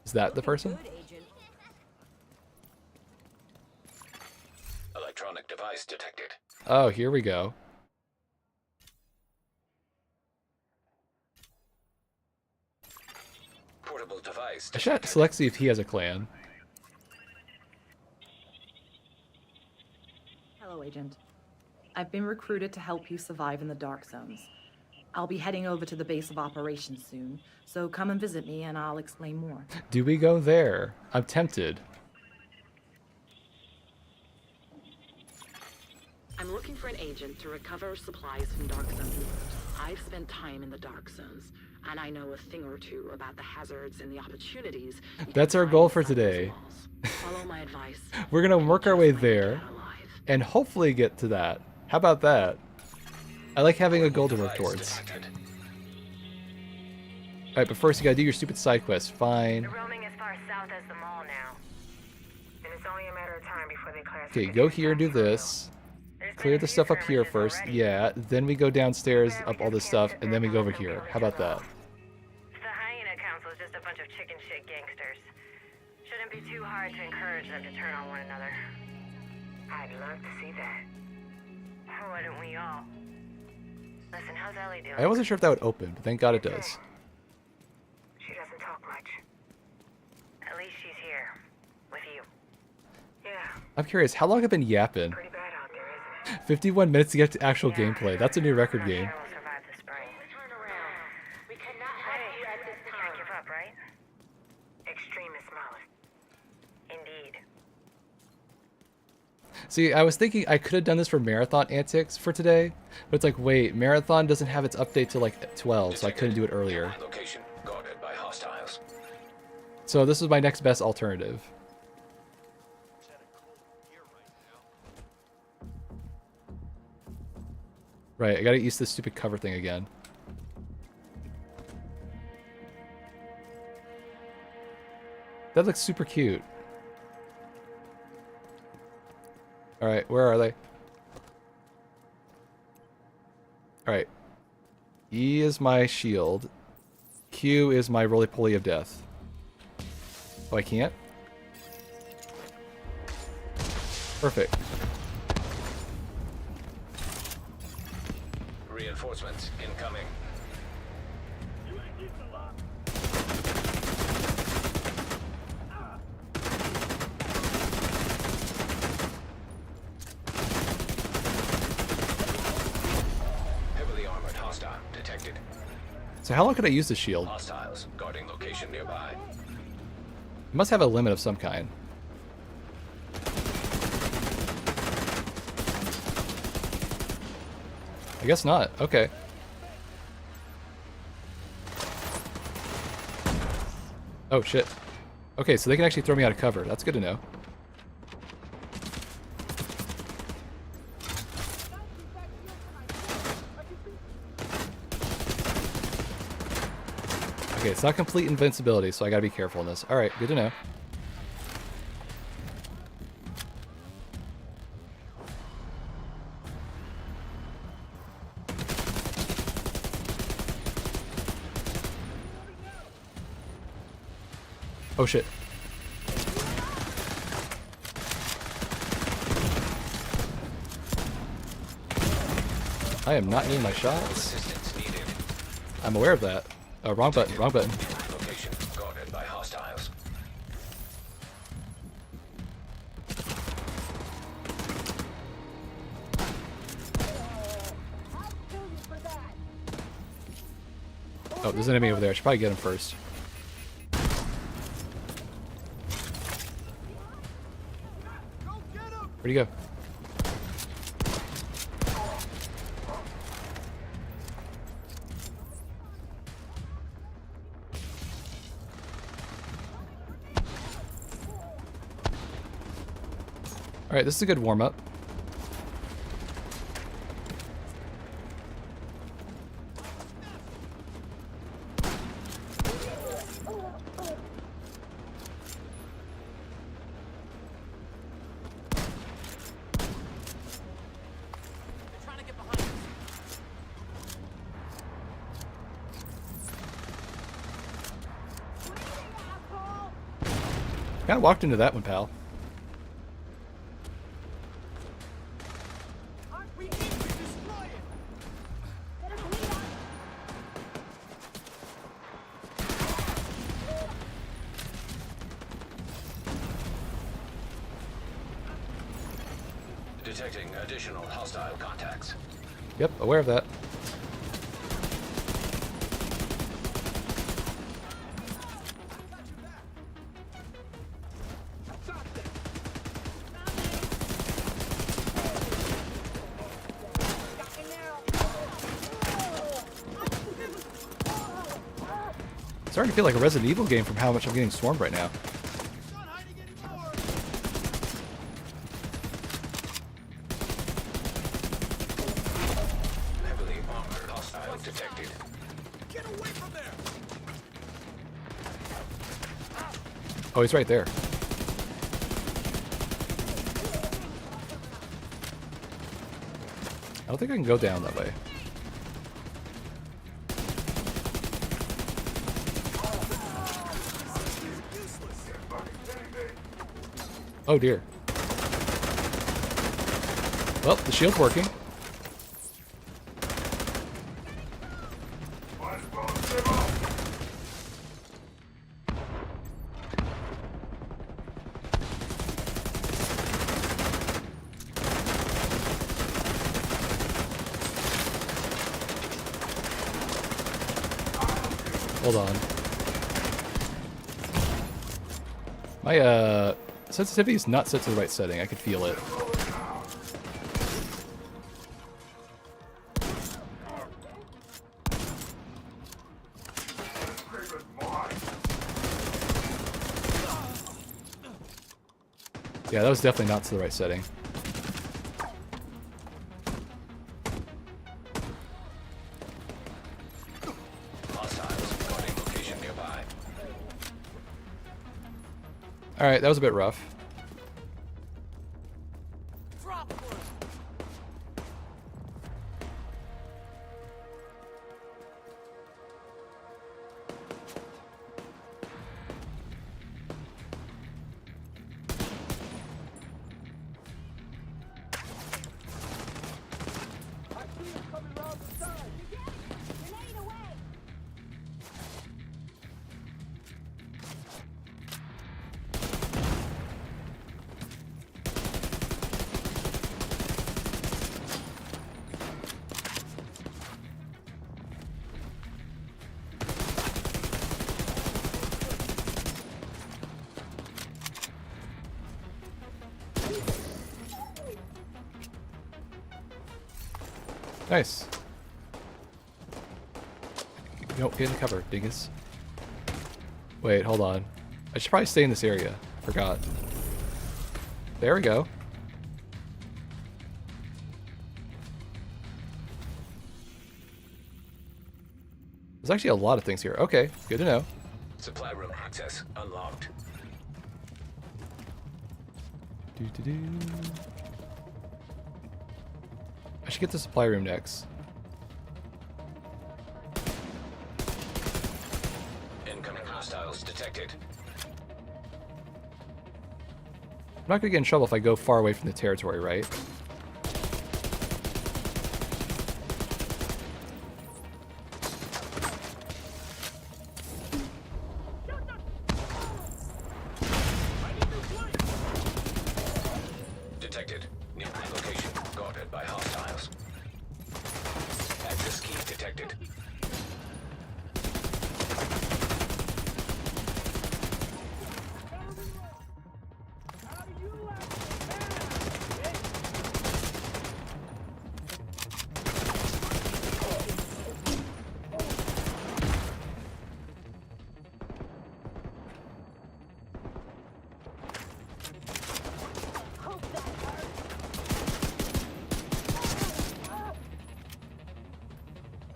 Is that the person? Electronic device detected. Oh, here we go. Portable device. I should select see if he has a clan. Hello, Agent. I've been recruited to help you survive in the Dark Zones. I'll be heading over to the base of operations soon, so come and visit me and I'll explain more. Do we go there? I'm tempted. I'm looking for an agent to recover supplies from Dark Zones. I've spent time in the Dark Zones, and I know a thing or two about the hazards and the opportunities. That's our goal for today. Follow my advice. We're gonna work our way there, and hopefully get to that. How about that? I like having a goal to work towards. Alright, but first you gotta do your stupid side quest. Fine. They're roaming as far south as the mall now. And it's only a matter of time before they classify. Okay, go here and do this. Clear the stuff up here first. Yeah, then we go downstairs, up all this stuff, and then we go over here. How about that? The Hyena Council is just a bunch of chicken shit gangsters. Shouldn't be too hard to encourage them to turn on one another. I'd love to see that. Why don't we all? Listen, how's Ellie doing? I wasn't sure if that would open, but thank God it does. She doesn't talk much. At least she's here. With you. Yeah. I'm curious, how long have I been yapping? Pretty bad out there, isn't it? 51 minutes to get to actual gameplay. That's a new record game. We'll survive the spring. Turn around. We cannot have you at this time. Can't give up, right? Extremist mode. Indeed. See, I was thinking I could have done this for Marathon Antics for today, but it's like, wait, Marathon doesn't have its update till like 12, so I couldn't do it earlier. Location guarded by hostiles. So this is my next best alternative. Right, I gotta use this stupid cover thing again. That looks super cute. Alright, where are they? Alright. E is my shield. Q is my roly-poly of death. Oh, I can't? Perfect. Reinforcements incoming. Heavily armored hostile detected. So how long could I use the shield? Hostiles guarding location nearby. It must have a limit of some kind. I guess not. Okay. Oh, shit. Okay, so they can actually throw me out of cover. That's good to know. Okay, it's not complete invincibility, so I gotta be careful in this. Alright, good to know. Oh shit. I am not needing my shots. I'm aware of that. Oh, wrong button, wrong button. Location guarded by hostiles. Oh, there's an enemy over there. I should probably get him first. Where'd he go? Alright, this is a good warm-up. Kinda walked into that one, pal. Detecting additional hostile contacts. Yep, aware of that. It's starting to feel like a Resident Evil game from how much I'm getting swarmed right now. Heavily armored hostiles detected. Get away from there! Oh, he's right there. I don't think I can go down that way. Oh dear. Well, the shield's working. Hold on. My sensitivity is not set to the right setting. I can feel it. Yeah, that was definitely not to the right setting. Alright, that was a bit rough. Nice. Nope, get in the cover, dingus. Wait, hold on. I should probably stay in this area. Forgot. There we go. There's actually a lot of things here. Okay, good to know. Supply room access unlocked. Doo-doo-doo. I should get the supply room next. Incoming hostiles detected. I'm not gonna get in trouble if I go far away from the territory, right? Detected. Nearby location guarded by hostiles. Access key detected.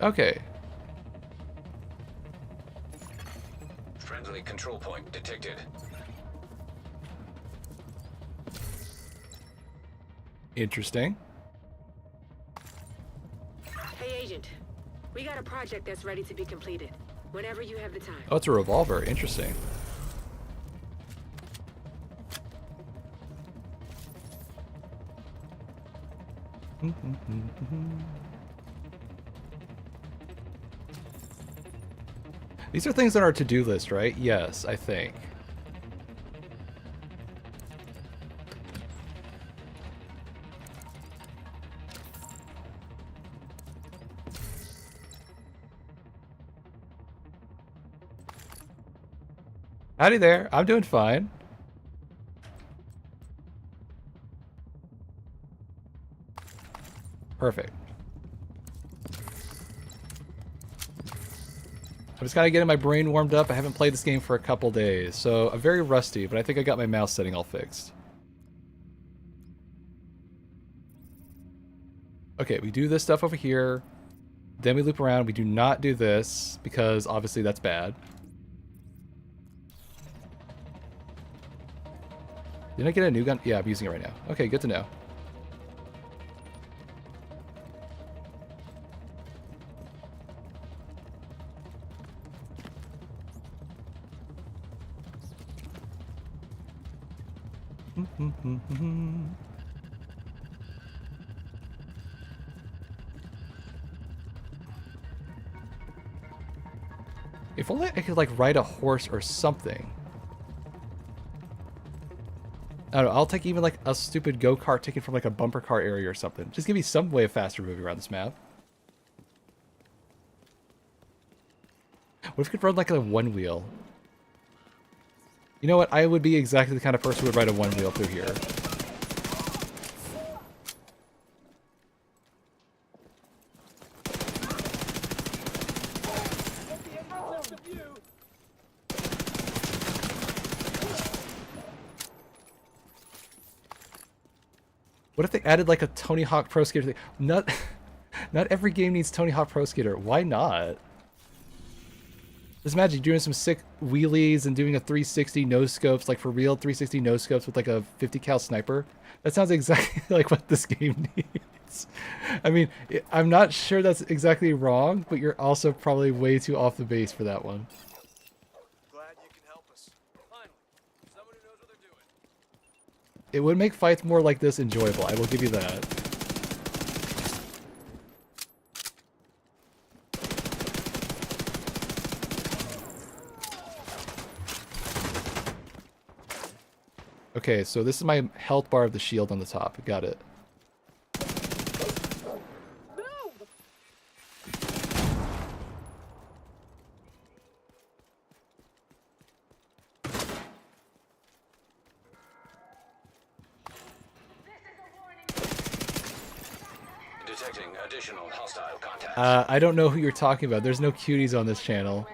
Okay. Friendly control point detected. Interesting. Hey, Agent. We got a project that's ready to be completed. Whenever you have the time. Oh, it's a revolver. Interesting. These are things on our to-do list, right? Yes, I think. Howdy there. I'm doing fine. Perfect. I'm just kind of getting my brain warmed up. I haven't played this game for a couple days, so I'm very rusty, but I think I got my mouse setting all fixed. Okay, we do this stuff over here. Then we loop around. We do not do this, because obviously that's bad. Did I get a new gun? Yeah, I'm using it right now. Okay, good to know. If only I could like ride a horse or something. I don't know, I'll take even like a stupid go-kart taken from like a bumper car area or something. Just give me some way of faster moving around this map. What if we could run like a one wheel? You know what? I would be exactly the kind of person who would ride a one wheel through here. What if they added like a Tony Hawk Pro Skater thing? Not every game needs Tony Hawk Pro Skater. Why not? Just imagine doing some sick wheelies and doing a 360 no scopes, like for real 360 no scopes with like a 50 cal sniper. That sounds exactly like what this game needs. I mean, I'm not sure that's exactly wrong, but you're also probably way too off the base for that one. It would make fights more like this enjoyable, I will give you that. Okay, so this is my health bar of the shield on the top. Got it. Detecting additional hostile contacts. I don't know who you're talking about. There's no cuties on this channel.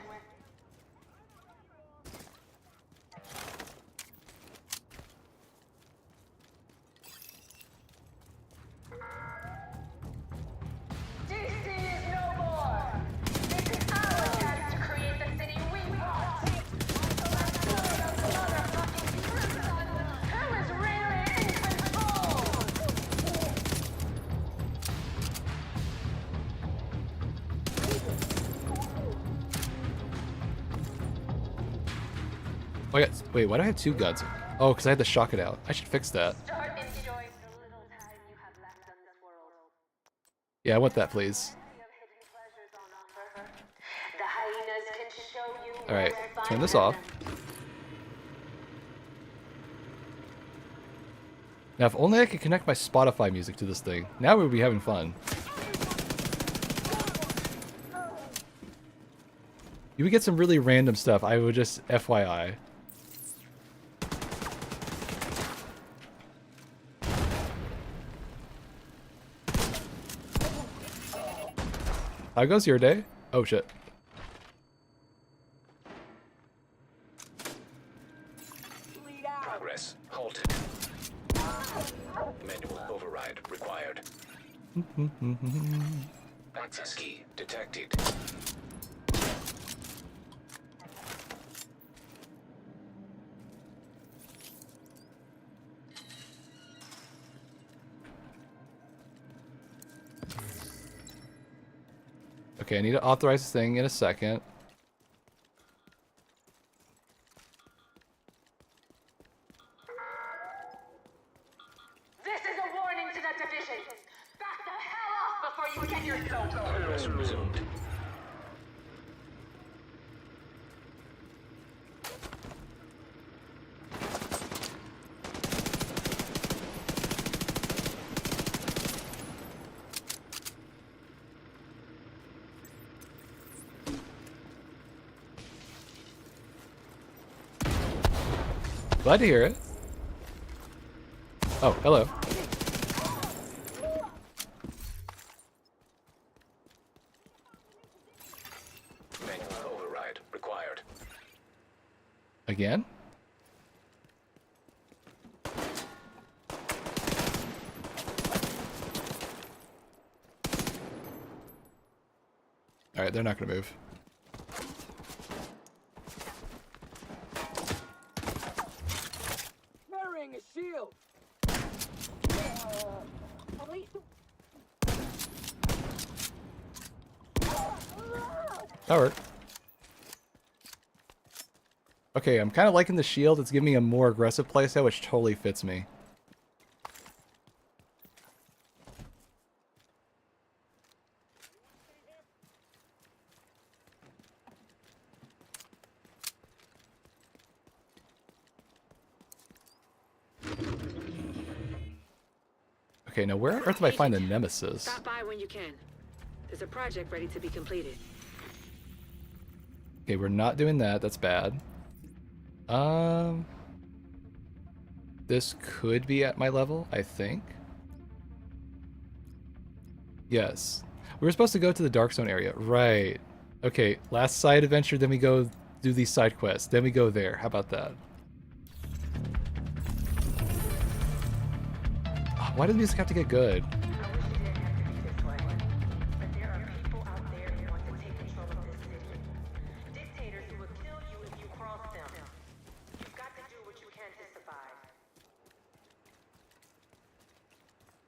Oh, yeah. Wait, why do I have two guns? Oh, because I had to shock it out. I should fix that. Yeah, I want that, please. Alright, turn this off. Now, if only I could connect my Spotify music to this thing. Now we would be having fun. You would get some really random stuff. I would just FYI. How goes your day? Oh shit. Progress halted. Manual override required. access key detected. Okay, I need to authorize this thing in a second. This is a warning to the division. Back the hell off before you get yourself. Progress resumed. Glad to hear it. Oh, hello. Manual override required. Again? Alright, they're not gonna move. Carrying a shield. That worked. Okay, I'm kind of liking the shield. It's giving me a more aggressive playstyle, which totally fits me. Okay, now where on earth do I find the nemesis? Stop by when you can. There's a project ready to be completed. Okay, we're not doing that. That's bad. This could be at my level, I think. Yes. We were supposed to go to the Dark Zone area. Right. Okay, last side adventure, then we go do these side quests. Then we go there. How about that? Oh, why does the music have to get good?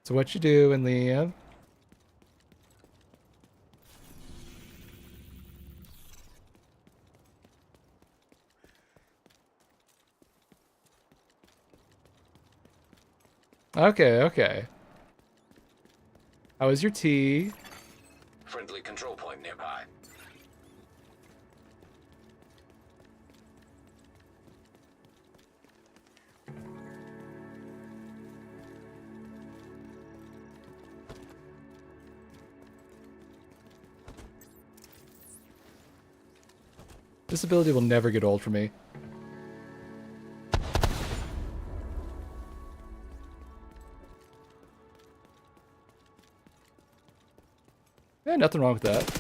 So what you doing, Liam? Okay, okay. How was your tea? Friendly control point nearby. This ability will never get old for me. Yeah, nothing wrong with that.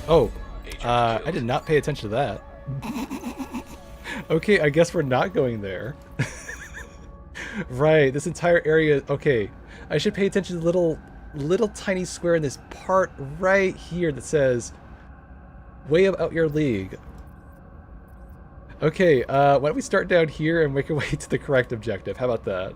Oh, I did not pay attention to that. Okay, I guess we're not going there. Right, this entire area, okay. I should pay attention to the little tiny square in this part right here that says, way out your league. Okay, why don't we start down here and make our way to the correct objective? How about that?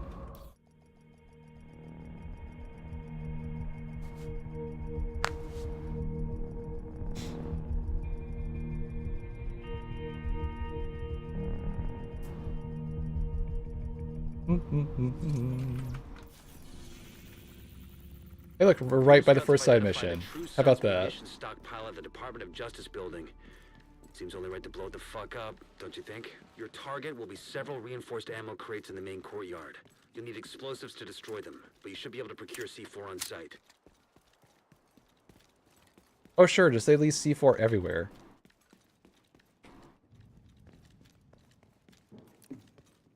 Hey, look, we're right by the first side mission. How about that? Stockpile at the Department of Justice building. Seems only right to blow it the fuck up, don't you think? Your target will be several reinforced ammo crates in the main courtyard. You'll need explosives to destroy them, but you should be able to procure C4 on site. Oh sure, just at least C4 everywhere.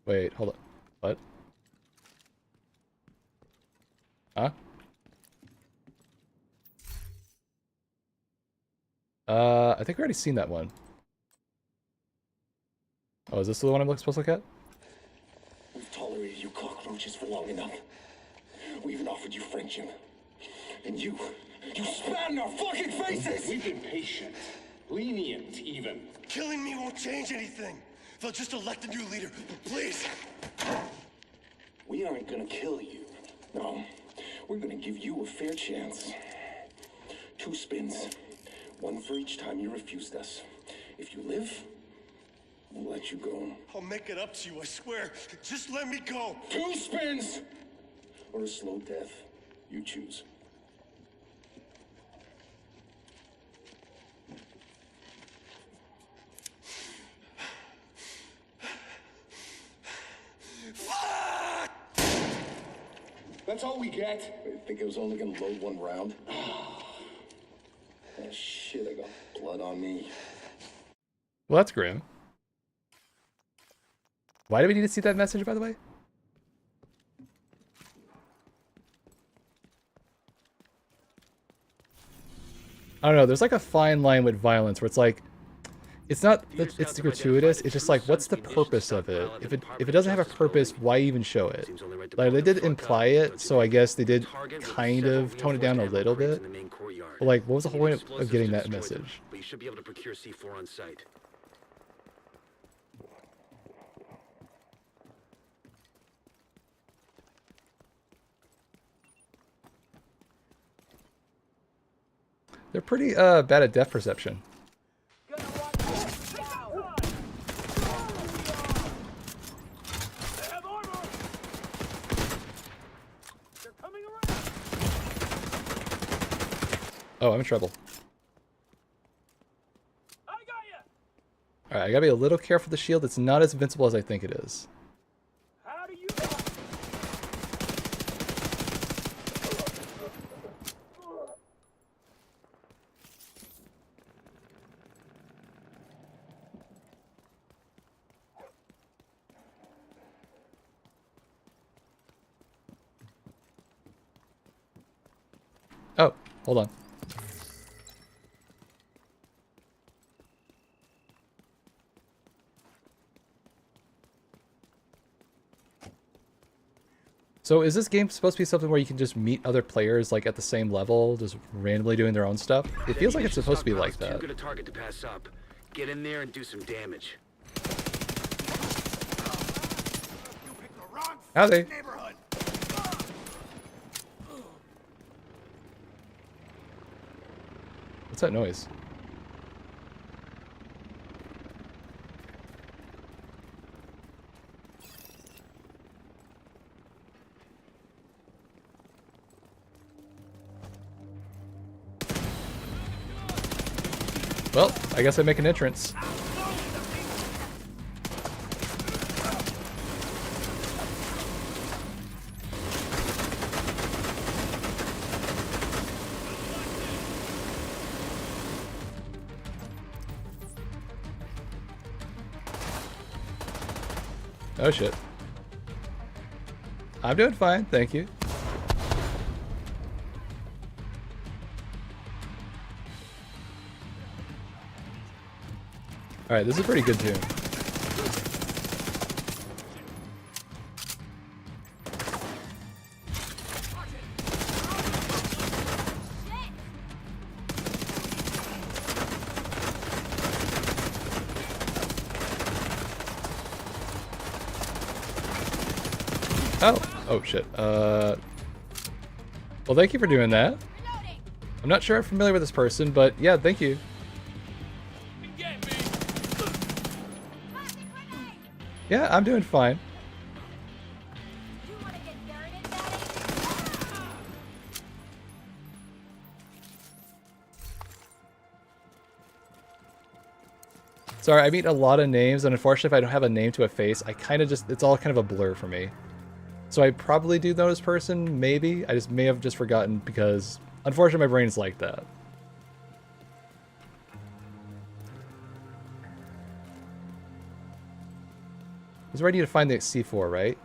Wait, hold on. What? Huh? I think we already seen that one. Oh, is this the one I'm supposed to look at? We've tolerated you cockroaches for long enough. We even offered you friendship. And you spat in our fucking faces! We've been patient. Lenient, even. Killing me won't change anything. They'll just elect a new leader. Please! We aren't gonna kill you. No. We're gonna give you a fair chance. 2 spins. 1 for each time you refused us. If you live, we'll let you go. I'll make it up to you, I swear. Just let me go. 2 spins! Or a slow death. You choose. Fuck! That's all we get? I think I was only gonna load 1 round. Oh shit, I got blood on me. Well, that's grim. Why do we need to see that message, by the way? I don't know, there's like a fine line with violence where it's like, it's not that it's gratuitous, it's just like, what's the purpose of it? If it doesn't have a purpose, why even show it? Like, they did imply it, so I guess they did kind of tone it down a little bit. But like, what was the whole point of getting that message? But you should be able to procure C4 on site. They're pretty bad at depth perception. Oh, I'm in trouble. Alright, I gotta be a little careful with the shield. It's not as invincible as I think it is. Oh, hold on. So is this game supposed to be something where you can just meet other players like at the same level, just randomly doing their own stuff? It feels like it's supposed to be like that. Too good a target to pass up. Get in there and do some damage. Howdy. What's that noise? Well, I guess I make an entrance. Oh shit. I'm doing fine, thank you. Alright, this is a pretty good tune. Oh shit. Well, thank you for doing that. I'm not sure I'm familiar with this person, but yeah, thank you. Yeah, I'm doing fine. Sorry, I meet a lot of names, and unfortunately if I don't have a name to a face, I kind of just, it's all kind of a blur for me. So I probably do know this person, maybe. I just may have just forgotten because, unfortunately, my brain is like that. This is where I need to find the C4, right?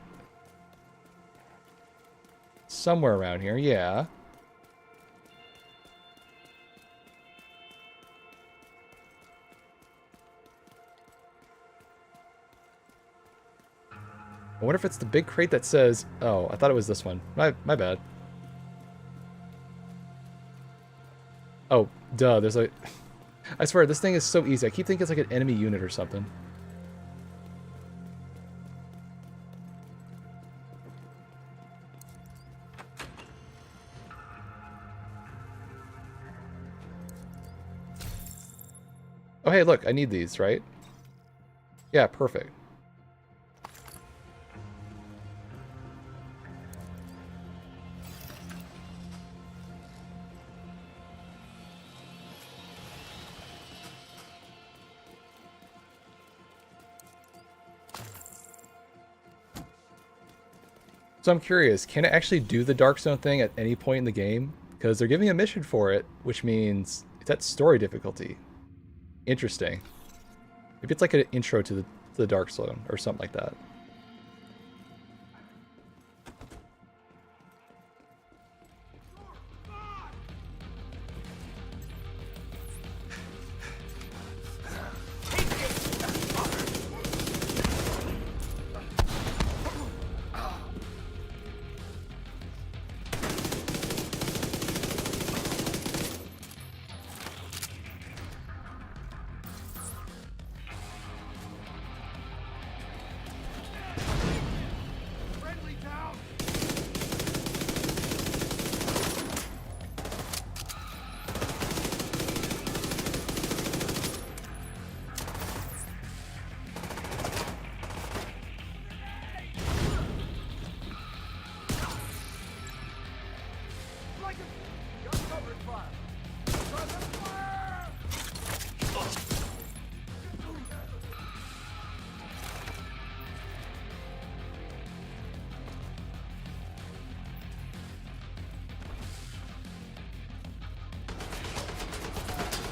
Somewhere around here, yeah. I wonder if it's the big crate that says... Oh, I thought it was this one. My bad. Oh, duh, there's a... I swear, this thing is so easy. I keep thinking it's like an enemy unit or something. Oh, hey, look, I need these, right? Yeah, perfect. So I'm curious, can it actually do the Dark Zone thing at any point in the game? Because they're giving a mission for it, which means it's at story difficulty. Interesting. Maybe it's like an intro to the Dark Zone or something like that.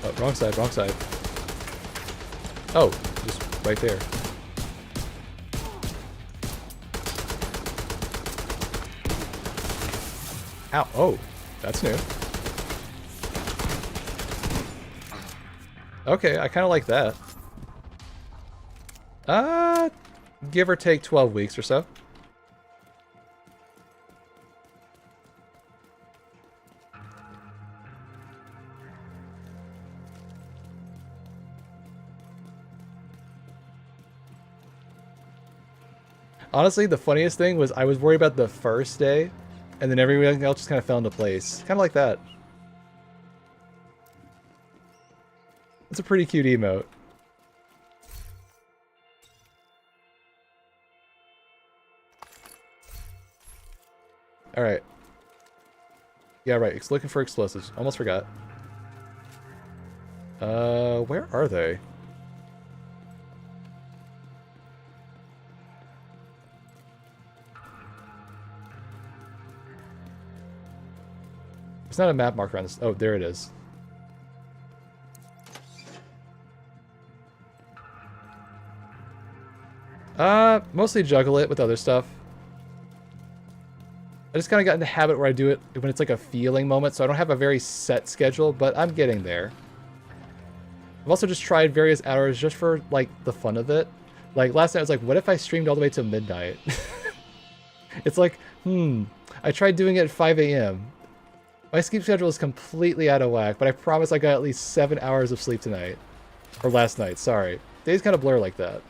Oh, wrong side, wrong side. Oh, just right there. Ow, oh, that's new. Okay, I kind of like that. Give or take 12 weeks or so. Honestly, the funniest thing was I was worried about the first day, and then everything else just kind of fell into place. Kind of like that. It's a pretty cute emote. Alright. Yeah, right. It's looking for explosives. Almost forgot. Where are they? It's not a map marker on this. Oh, there it is. Mostly juggle it with other stuff. I just kind of got in the habit where I do it when it's like a feeling moment, so I don't have a very set schedule, but I'm getting there. I've also just tried various hours just for, like, the fun of it. Like, last night I was like, what if I streamed all the way till midnight? It's like, I tried doing it at 5 a.m. My sleep schedule is completely out of whack, but I promise I got at least 7 hours of sleep tonight. Or last night, sorry. Days kind of blur like that.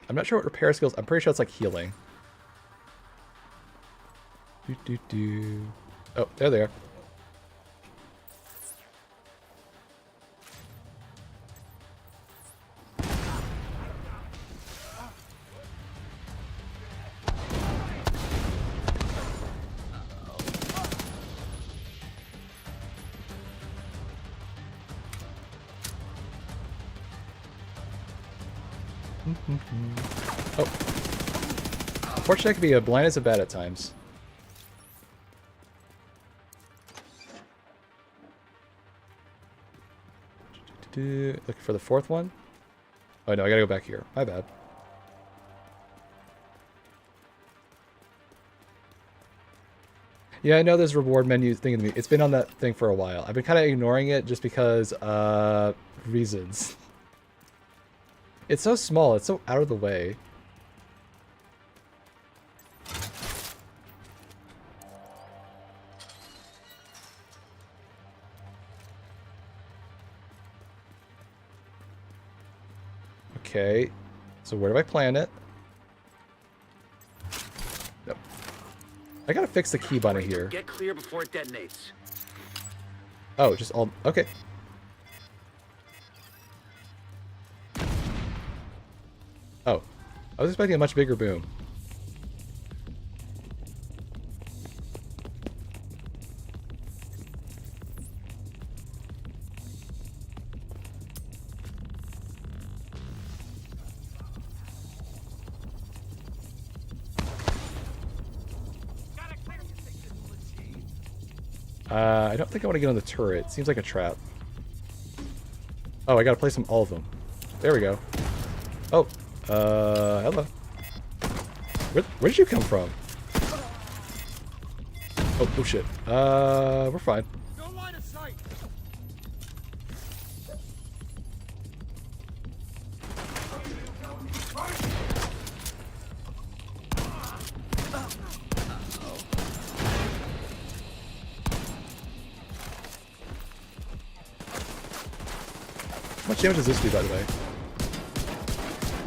I'm not sure what repair skills. I'm pretty sure it's like healing. Oh, there they are. Oh. Unfortunately, I can be blind as a bat at times. Looking for the fourth one. Oh no, I gotta go back here. My bad. Yeah, I know there's reward menu thing in me. It's been on that thing for a while. I've been kind of ignoring it just because, reasons. It's so small. It's so out of the way. Okay, so where do I plant it? Nope. I gotta fix the key bunny here. Get clear before it detonates. Oh, just all... Okay. Oh. I was expecting a much bigger boom. I don't think I want to get on the turret. Seems like a trap. Oh, I gotta place them, all of them. There we go. Oh, hello. Where did you come from? Oh shit. We're fine. No line of sight. How much damage does this do, by the way?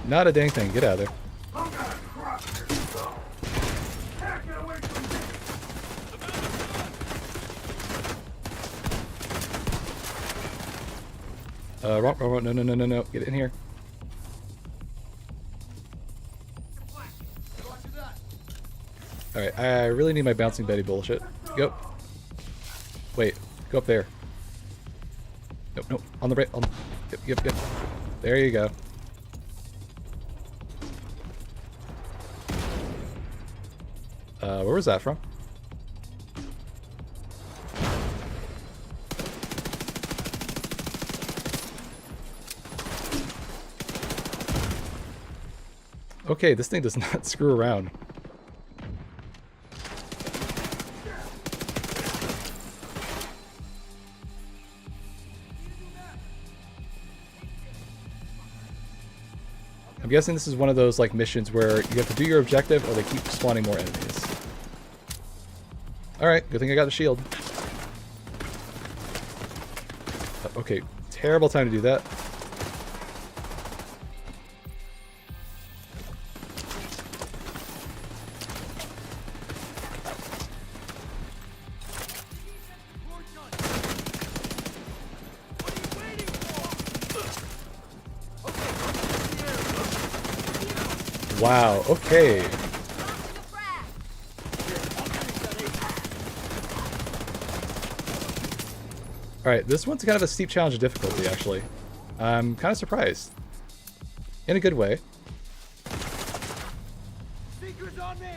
Not a dang thing. Get out of there. Wrong, no. Get in here. Alright, I really need my bouncing Betty bullshit. Go. Wait, go up there. Nope. On the right. Yep. There you go. Where was that from? Okay, this thing does not screw around. I'm guessing this is one of those like missions where you have to do your objective or they keep spawning more enemies. Alright, good thing I got the shield. Okay, terrible time to do that. Wow, okay. Alright, this one's kind of a steep challenge of difficulty, actually. I'm kind of surprised. In a good way. Seekers on me.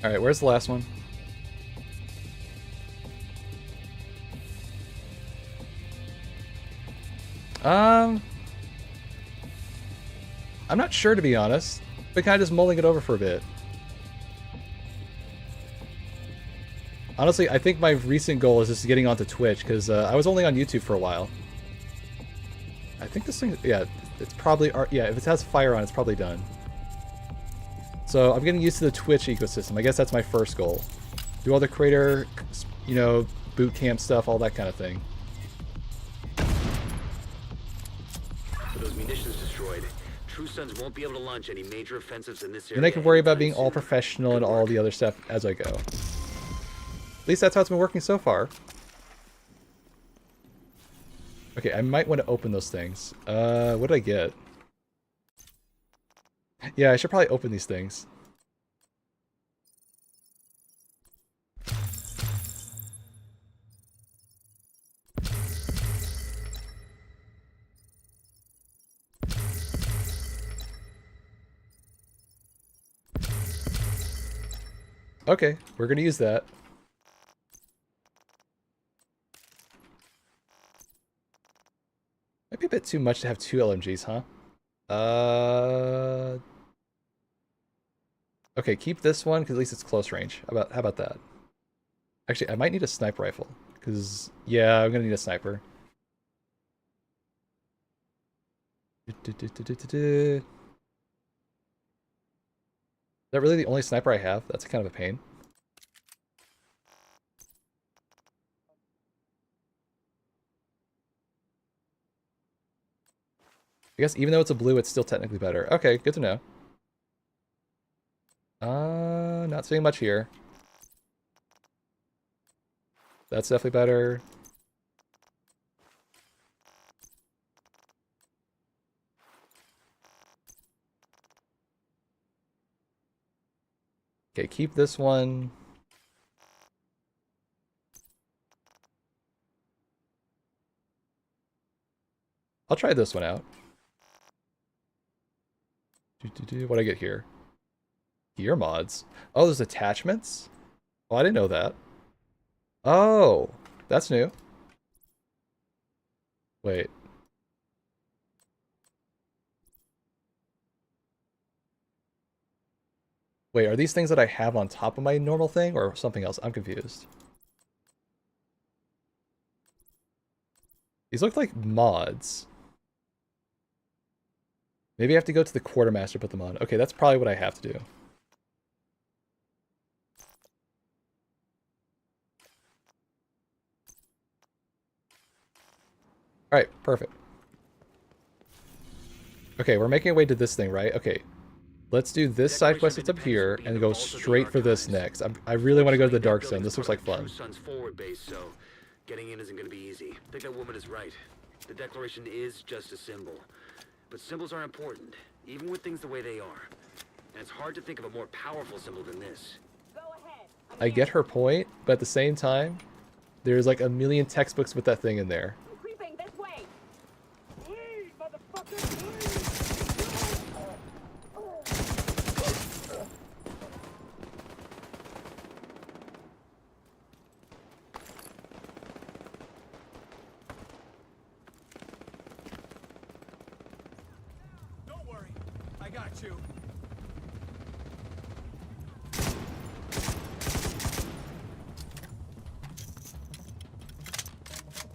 Alright, where's the last one? I'm not sure, to be honest. Been kind of just mulling it over for a bit. Honestly, I think my recent goal is just getting onto Twitch, because I was only on YouTube for a while. I think this thing, yeah, it's probably, yeah, if it has fire on, it's probably done. So I'm getting used to the Twitch ecosystem. I guess that's my first goal. Do all the creator, you know, boot camp stuff, all that kind of thing. With those munitions destroyed, True Sons won't be able to launch any major offensives in this area. And I can worry about being all professional and all the other stuff as I go. At least that's how it's been working so far. Okay, I might want to open those things. What did I get? Yeah, I should probably open these things. Okay, we're gonna use that. Might be a bit too much to have 2 LMGs, huh? Okay, keep this one, because at least it's close range. How about that? Actually, I might need a sniper rifle. Because, yeah, I'm gonna need a sniper. Is that really the only sniper I have? That's kind of a pain. I guess even though it's a blue, it's still technically better. Okay, good to know. Not seeing much here. That's definitely better. Okay, keep this one. I'll try this one out. What do I get here? Gear mods. Oh, there's attachments? Oh, I didn't know that. Oh, that's new. Wait. Wait, are these things that I have on top of my normal thing or something else? I'm confused. These look like mods. Maybe I have to go to the quartermaster to put them on. Okay, that's probably what I have to do. Alright, perfect. Okay, we're making our way to this thing, right? Okay. Let's do this side quest that's up here and go straight for this next. I really want to go to the Dark Zone. This looks like fun. Sun's forward base, so getting in isn't going to be easy. I think that woman is right. The Declaration is just a symbol. But symbols are important, even with things the way they are. And it's hard to think of a more powerful symbol than this. I get her point, but at the same time, there's like a million textbooks with that thing in there. Creeping this way. Please, motherfucker, please. Don't worry, I got you.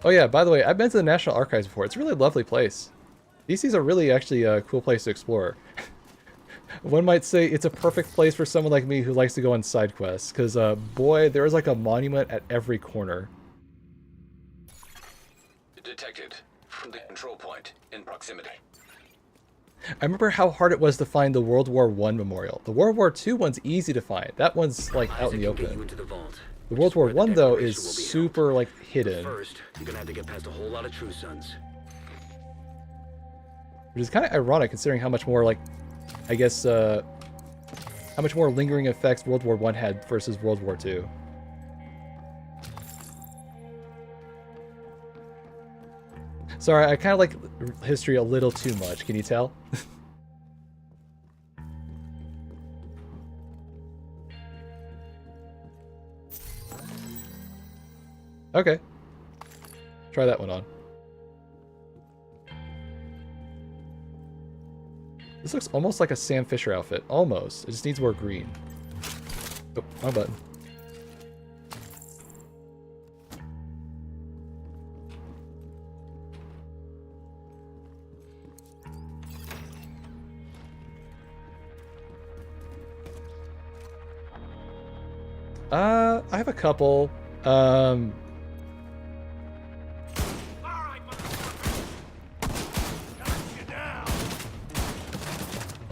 Oh yeah, by the way, I've been to the National Archives before. It's a really lovely place. DC's a really actually a cool place to explore. One might say it's a perfect place for someone like me who likes to go on side quests, because boy, there is like a monument at every corner. Detected from the control point in proximity. I remember how hard it was to find the World War I memorial. The World War II one's easy to find. That one's like out in the open. The World War I though is super like hidden. First, you're gonna have to get past a whole lot of True Sons. Which is kind of ironic considering how much more like, I guess, how much more lingering effects World War I had versus World War II. Sorry, I kind of like history a little too much, can you tell? Okay. Try that one on. This looks almost like a Sam Fisher outfit. Almost. It just needs more green. Oh, wrong button. I have a couple. One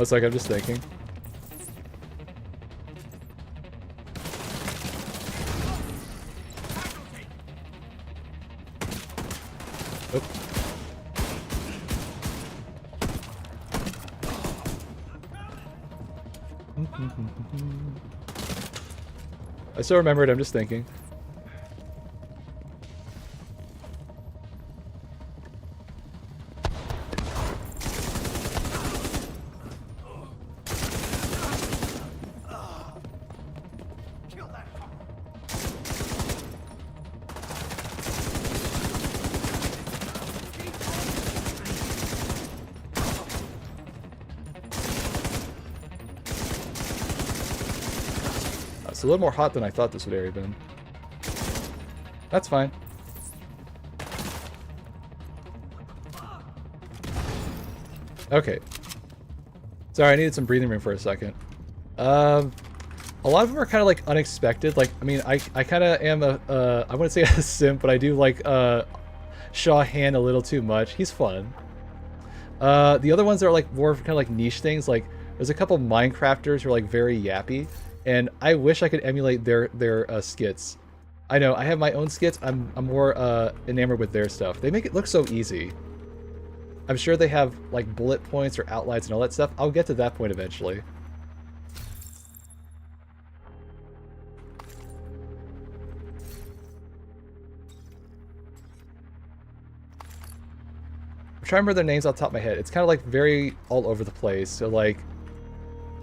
sec, I'm just thinking. Oh. I still remembered, I'm just thinking. It's a little more hot than I thought this would area been. That's fine. Okay. Sorry, I needed some breathing room for a second. A lot of them are kind of like unexpected. Like, I mean, I kind of am I wouldn't say a simp, but I do like Shaw Han a little too much. He's fun. The other ones are like more kind of like niche things. Like, there's a couple Minecrafters who are like very yappy, and I wish I could emulate their skits. I know I have my own skits. I'm more enamored with their stuff. They make it look so easy. I'm sure they have like bullet points or outlines and all that stuff. I'll get to that point eventually. I'm trying to remember their names off the top of my head. It's kind of like very all over the place. So like,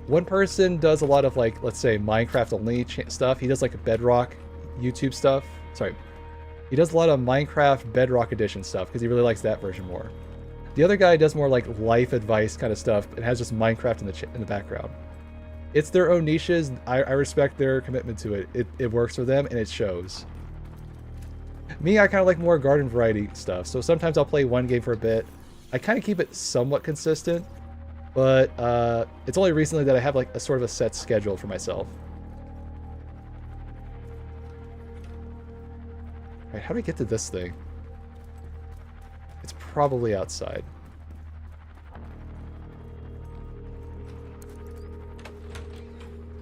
one person does a lot of like, let's say Minecraft only stuff. He does like a Bedrock YouTube stuff. Sorry. He does a lot of Minecraft Bedrock Edition stuff because he really likes that version more. The other guy does more like life advice kind of stuff and has just Minecraft in the background. It's their own niches. I respect their commitment to it. It works for them and it shows. Me, I kind of like more garden variety stuff. So sometimes I'll play one game for a bit. I kind of keep it somewhat consistent, but it's only recently that I have like a sort of a set schedule for myself. All right, how do I get to this thing? It's probably outside.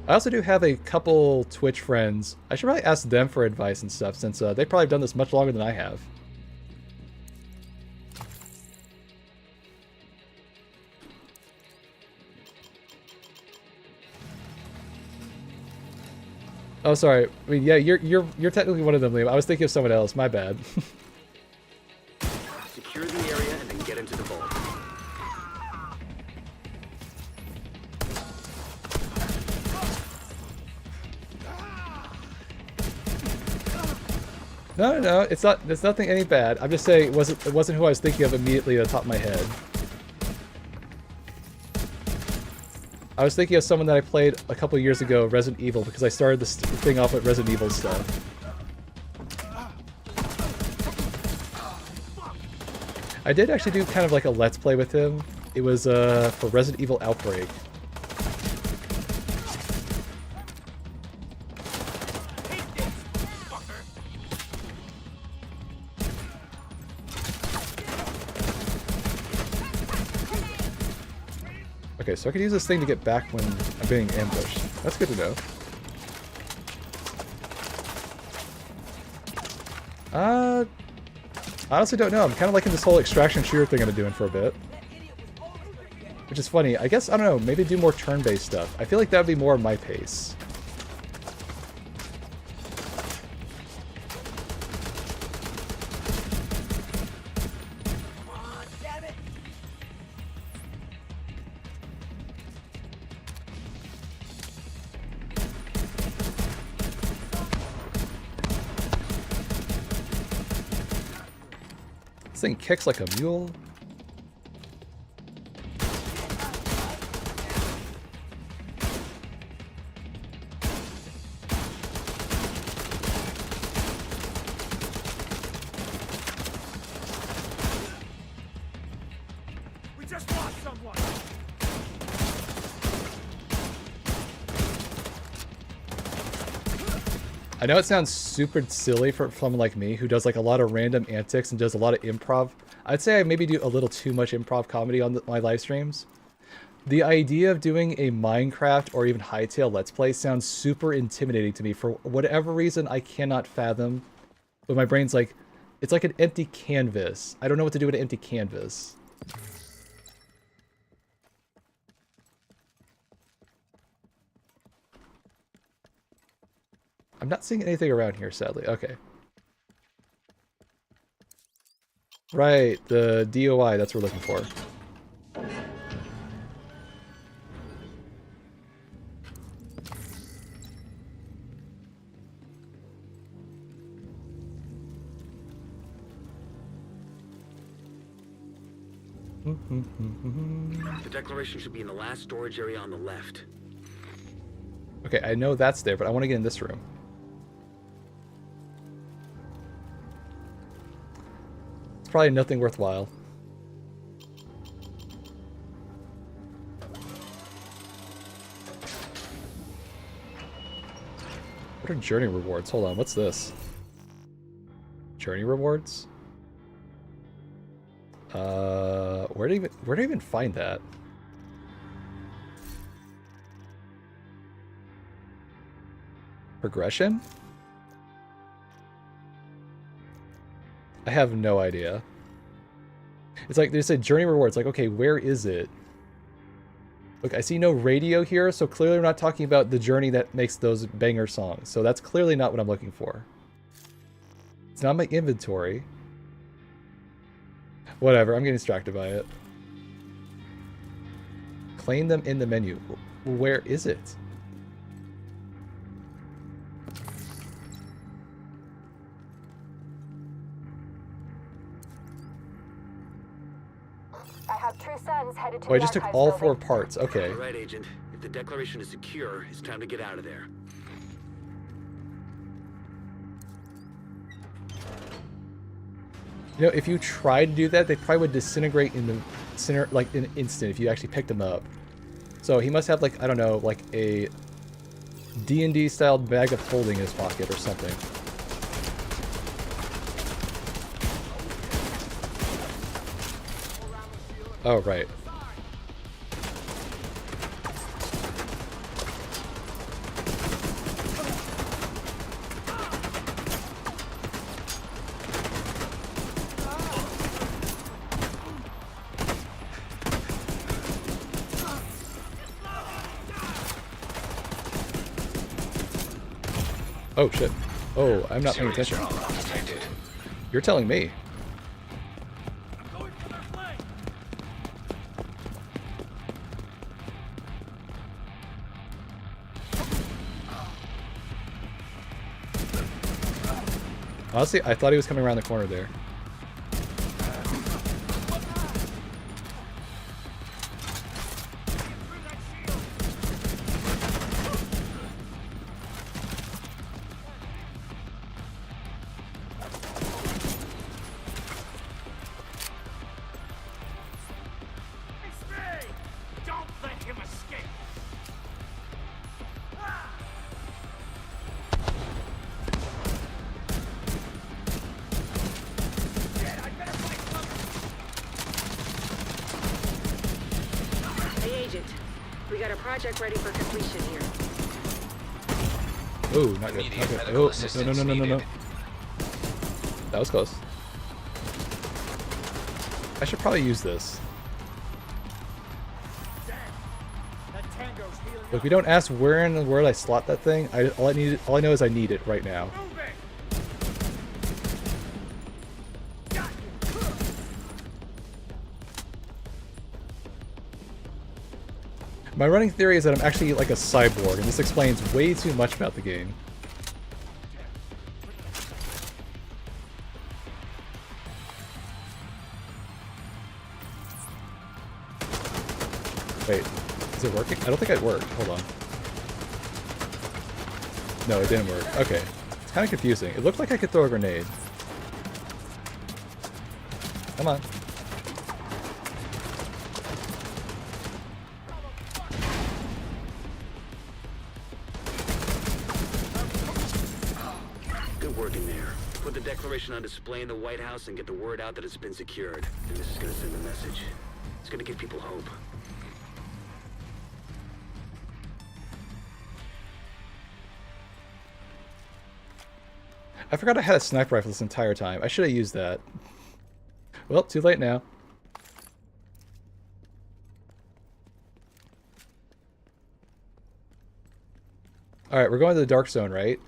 I also do have a couple Twitch friends. I should probably ask them for advice and stuff since they've probably done this much longer than I have. Oh, sorry. I mean, yeah, you're technically one of them, Liam. I was thinking of someone else. My bad. Secure the area and then get into the vault. No, it's not. It's nothing any bad. I'm just saying it wasn't who I was thinking of immediately at the top of my head. I was thinking of someone that I played a couple years ago, Resident Evil, because I started this thing off with Resident Evil stuff. I did actually do kind of like a Let's Play with him. It was for Resident Evil Outbreak. Okay, so I could use this thing to get back when I'm being ambushed. That's good to know. I honestly don't know. I'm kind of liking this whole extraction shooter thing I'm doing for a bit. Which is funny. I guess, I don't know, maybe do more turn-based stuff. I feel like that would be more my pace. This thing kicks like a mule. We just lost someone. I know it sounds super silly for someone like me who does like a lot of random antics and does a lot of improv. I'd say I maybe do a little too much improv comedy on my live streams. The idea of doing a Minecraft or even Hytale Let's Play sounds super intimidating to me for whatever reason I cannot fathom. But my brain's like, it's like an empty canvas. I don't know what to do with an empty canvas. I'm not seeing anything around here, sadly. Okay. Right, the DOI, that's what we're looking for. The declaration should be in the last storage area on the left. Okay, I know that's there, but I want to get in this room. It's probably nothing worthwhile. What are journey rewards? Hold on, what's this? Journey rewards? Where do I even find that? Progression? I have no idea. It's like they said journey rewards. Like, okay, where is it? Look, I see no radio here, so clearly we're not talking about the journey that makes those banger songs. So that's clearly not what I'm looking for. It's not my inventory. Whatever, I'm getting distracted by it. Claim them in the menu. Where is it? I have true sons headed to Oh, I just took all 4 parts. Okay. All right, Agent. If the declaration is secure, it's time to get out of there. You know, if you tried to do that, they probably would disintegrate in the center, like in an instant if you actually picked them up. So he must have, like, I don't know, like a D&D style bag of holding in his pocket or something. Oh, right. Oh, shit. Oh, I'm not paying attention. You're telling me. Honestly, I thought he was coming around the corner there. Don't let him escape! Hey, Agent. We got a project ready for completion here. Oh, not good. Not good. Oh, no. That was close. I should probably use this. Look, we don't ask where in the world I slot that thing. All I know is I need it right now. My running theory is that I'm actually like a cyborg, and this explains way too much about the game. Wait, is it working? I don't think it worked. Hold on. No, it didn't work. Okay. It's kind of confusing. It looked like I could throw a grenade. Come on. Good work in there. Put the declaration on display in the White House and get the word out that it's been secured. And this is gonna send a message. It's gonna give people hope. I forgot I had a sniper rifle this entire time. I should have used that. Well, too late now. Alright, we're going to the dark zone, right?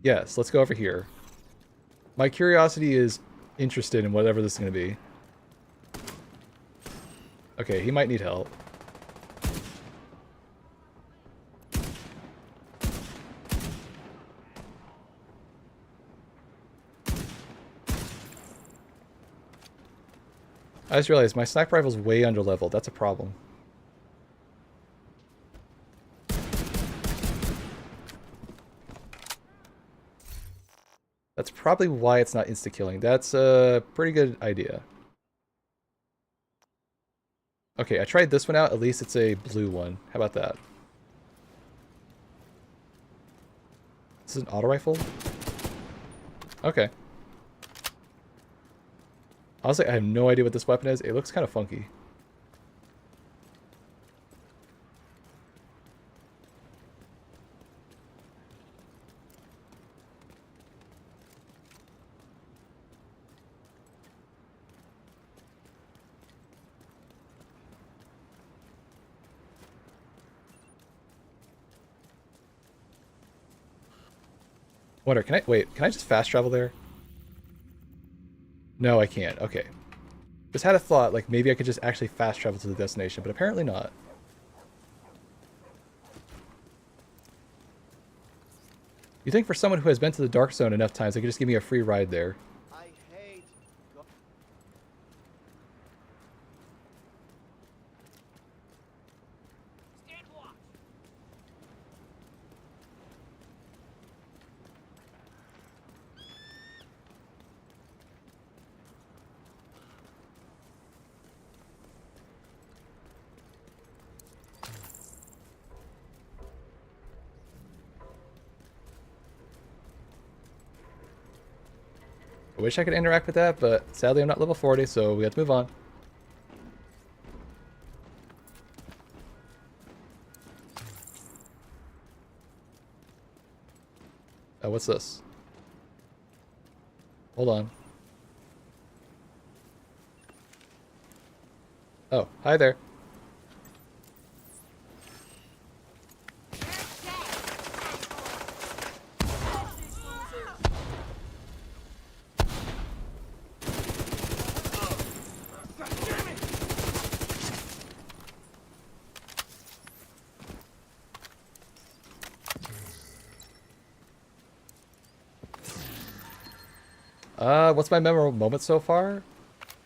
Yes, let's go over here. My curiosity is interested in whatever this is going to be. Okay, he might need help. I just realized my sniper rifle's way under leveled. That's a problem. That's probably why it's not insta-killing. That's a pretty good idea. Okay, I tried this one out. At least it's a blue one. How about that? This is an auto rifle? Okay. Honestly, I have no idea what this weapon is. It looks kind of funky. Wonder, can I just fast travel there? No, I can't. Okay. Just had a thought, like maybe I could just actually fast travel to the destination, but apparently not. You think for someone who has been to the Dark Zone enough times, they could just give me a free ride there. I wish I could interact with that, but sadly I'm not level 40, so we have to move on. Oh, what's this? Hold on. Oh, hi there. What's my memorable moment so far?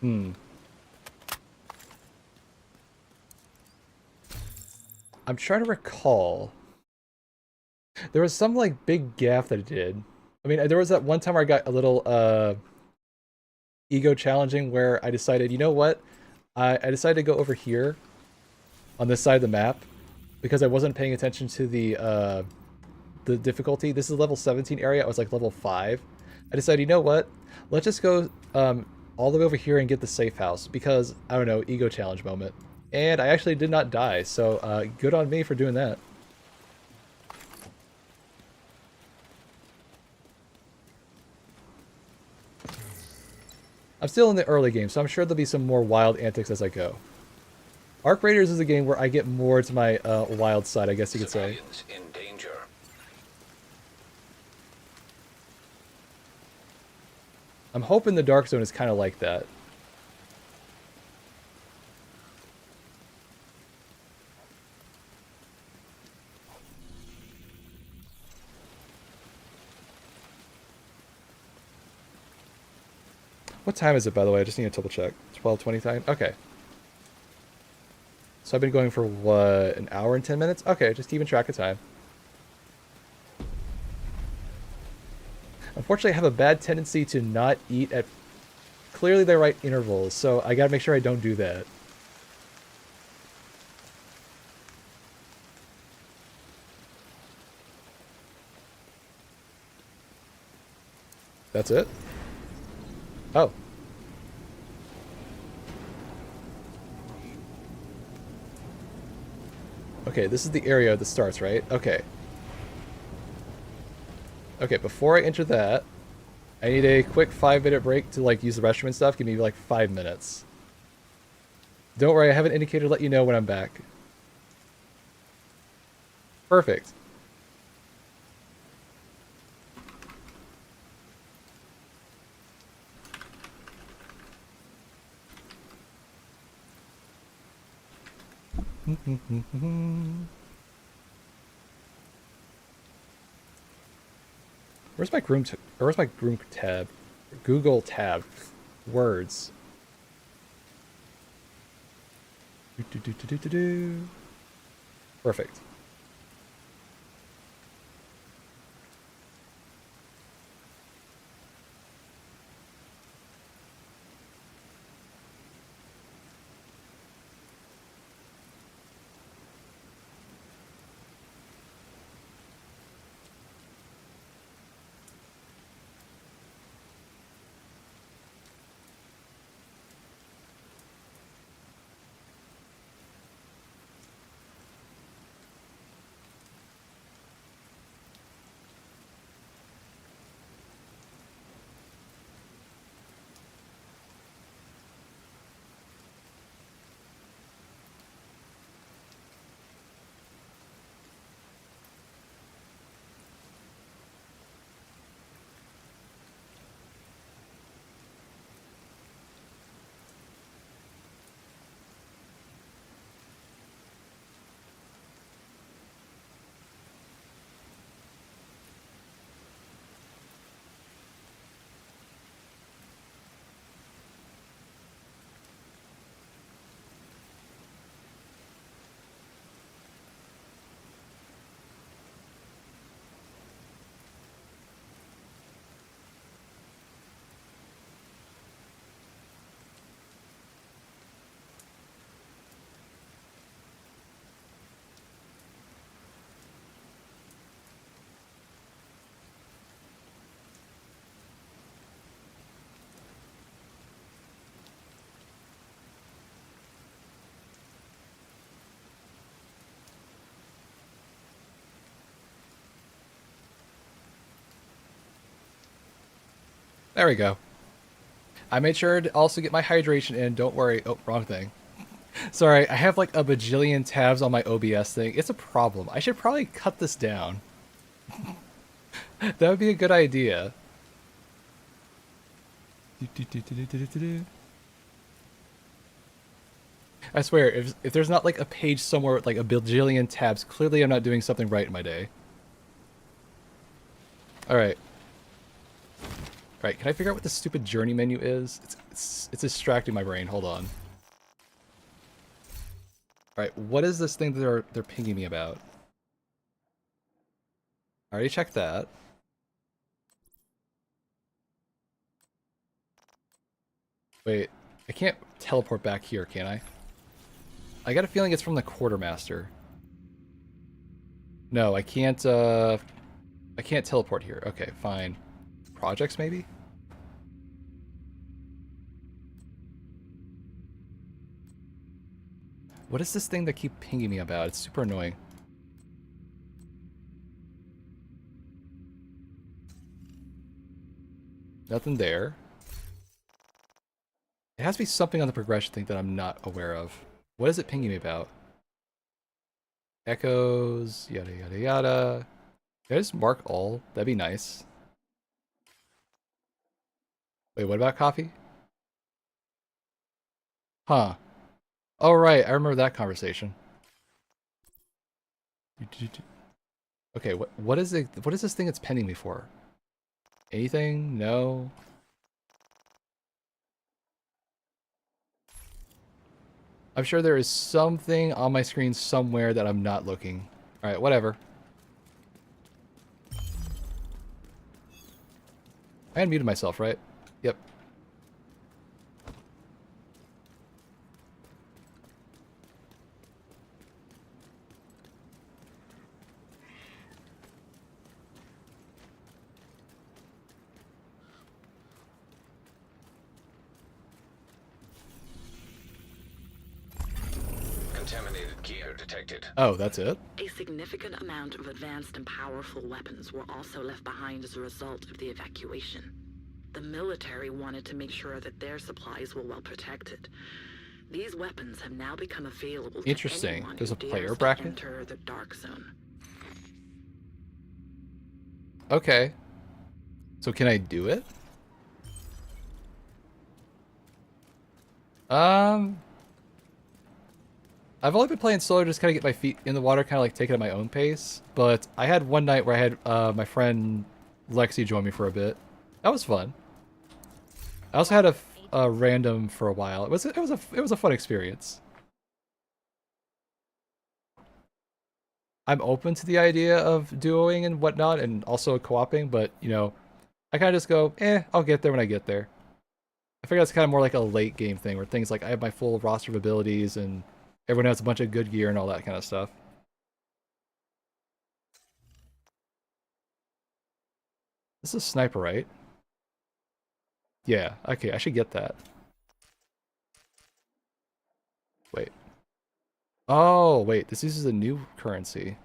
I'm trying to recall. There was some, like, big gaffe that I did. I mean, there was that one time where I got a little, ego challenging where I decided, you know what? I decided to go over here on this side of the map because I wasn't paying attention to the difficulty. This is level 17 area. I was, like, level 5. I decided, you know what? Let's just go all the way over here and get the safe house because, I don't know, ego challenge moment. And I actually did not die, so good on me for doing that. I'm still in the early game, so I'm sure there'll be some more wild antics as I go. Arc Raiders is a game where I get more to my wild side, I guess you could say. In danger. I'm hoping the Dark Zone is kind of like that. What time is it, by the way? I just need to double check. 12:20 time? Okay. So I've been going for, what, an hour and 10 minutes? Okay, just keeping track of time. Unfortunately, I have a bad tendency to not eat at clearly the right intervals, so I gotta make sure I don't do that. That's it? Oh. Okay, this is the area that starts, right? Okay. Okay, before I enter that, I need a quick 5-minute break to, like, use the restroom and stuff. Give me, like, 5 minutes. Don't worry, I have an indicator to let you know when I'm back. Perfect. Where's my groom tab? Google tab. Words. Perfect. There we go. I made sure to also get my hydration in. Don't worry. Oh, wrong thing. Sorry, I have like a bajillion tabs on my OBS thing. It's a problem. I should probably cut this down. That would be a good idea. I swear, if there's not like a page somewhere with like a bajillion tabs, clearly I'm not doing something right in my day. Alright. Alright, can I figure out what the stupid journey menu is? It's distracting my brain. Hold on. Alright, what is this thing that they're pinging me about? I already checked that. Wait, I can't teleport back here, can I? I got a feeling it's from the quartermaster. No, I can't teleport here. Okay, fine. Projects, maybe? What is this thing that keep pinging me about? It's super annoying. Nothing there. It has to be something on the progression thing that I'm not aware of. What is it pinging me about? Echoes, yada yada yada. Can I just mark all? That'd be nice. Wait, what about coffee? Huh. Oh right, I remember that conversation. Okay, what is it? What is this thing that's pending me for? Anything? No. I'm sure there is something on my screen somewhere that I'm not looking. Alright, whatever. I unmuted myself, right? Yep. Contaminated gear detected. Oh, that's it? A significant amount of advanced and powerful weapons were also left behind as a result of the evacuation. The military wanted to make sure that their supplies were well protected. These weapons have now become available to anyone There's a who player dares bracket? to enter the dark zone. Okay. So can I do it? I've only been playing solo just kind of get my feet in the water, kind of like taking it at my own pace. But I had one night where I had my friend Lexi join me for a bit. That was fun. I also had a random for a while. It was a fun experience. I'm open to the idea of duoing and whatnot, and also co-oping, but, you know, I kind of just go, I'll get there when I get there. I figure that's kind of more like a late game thing, where things like I have my full roster of abilities, and everyone has a bunch of good gear and all that kind of stuff. This is a sniper, right? Yeah, okay, I should get that. Wait. Oh, wait, this uses a new currency.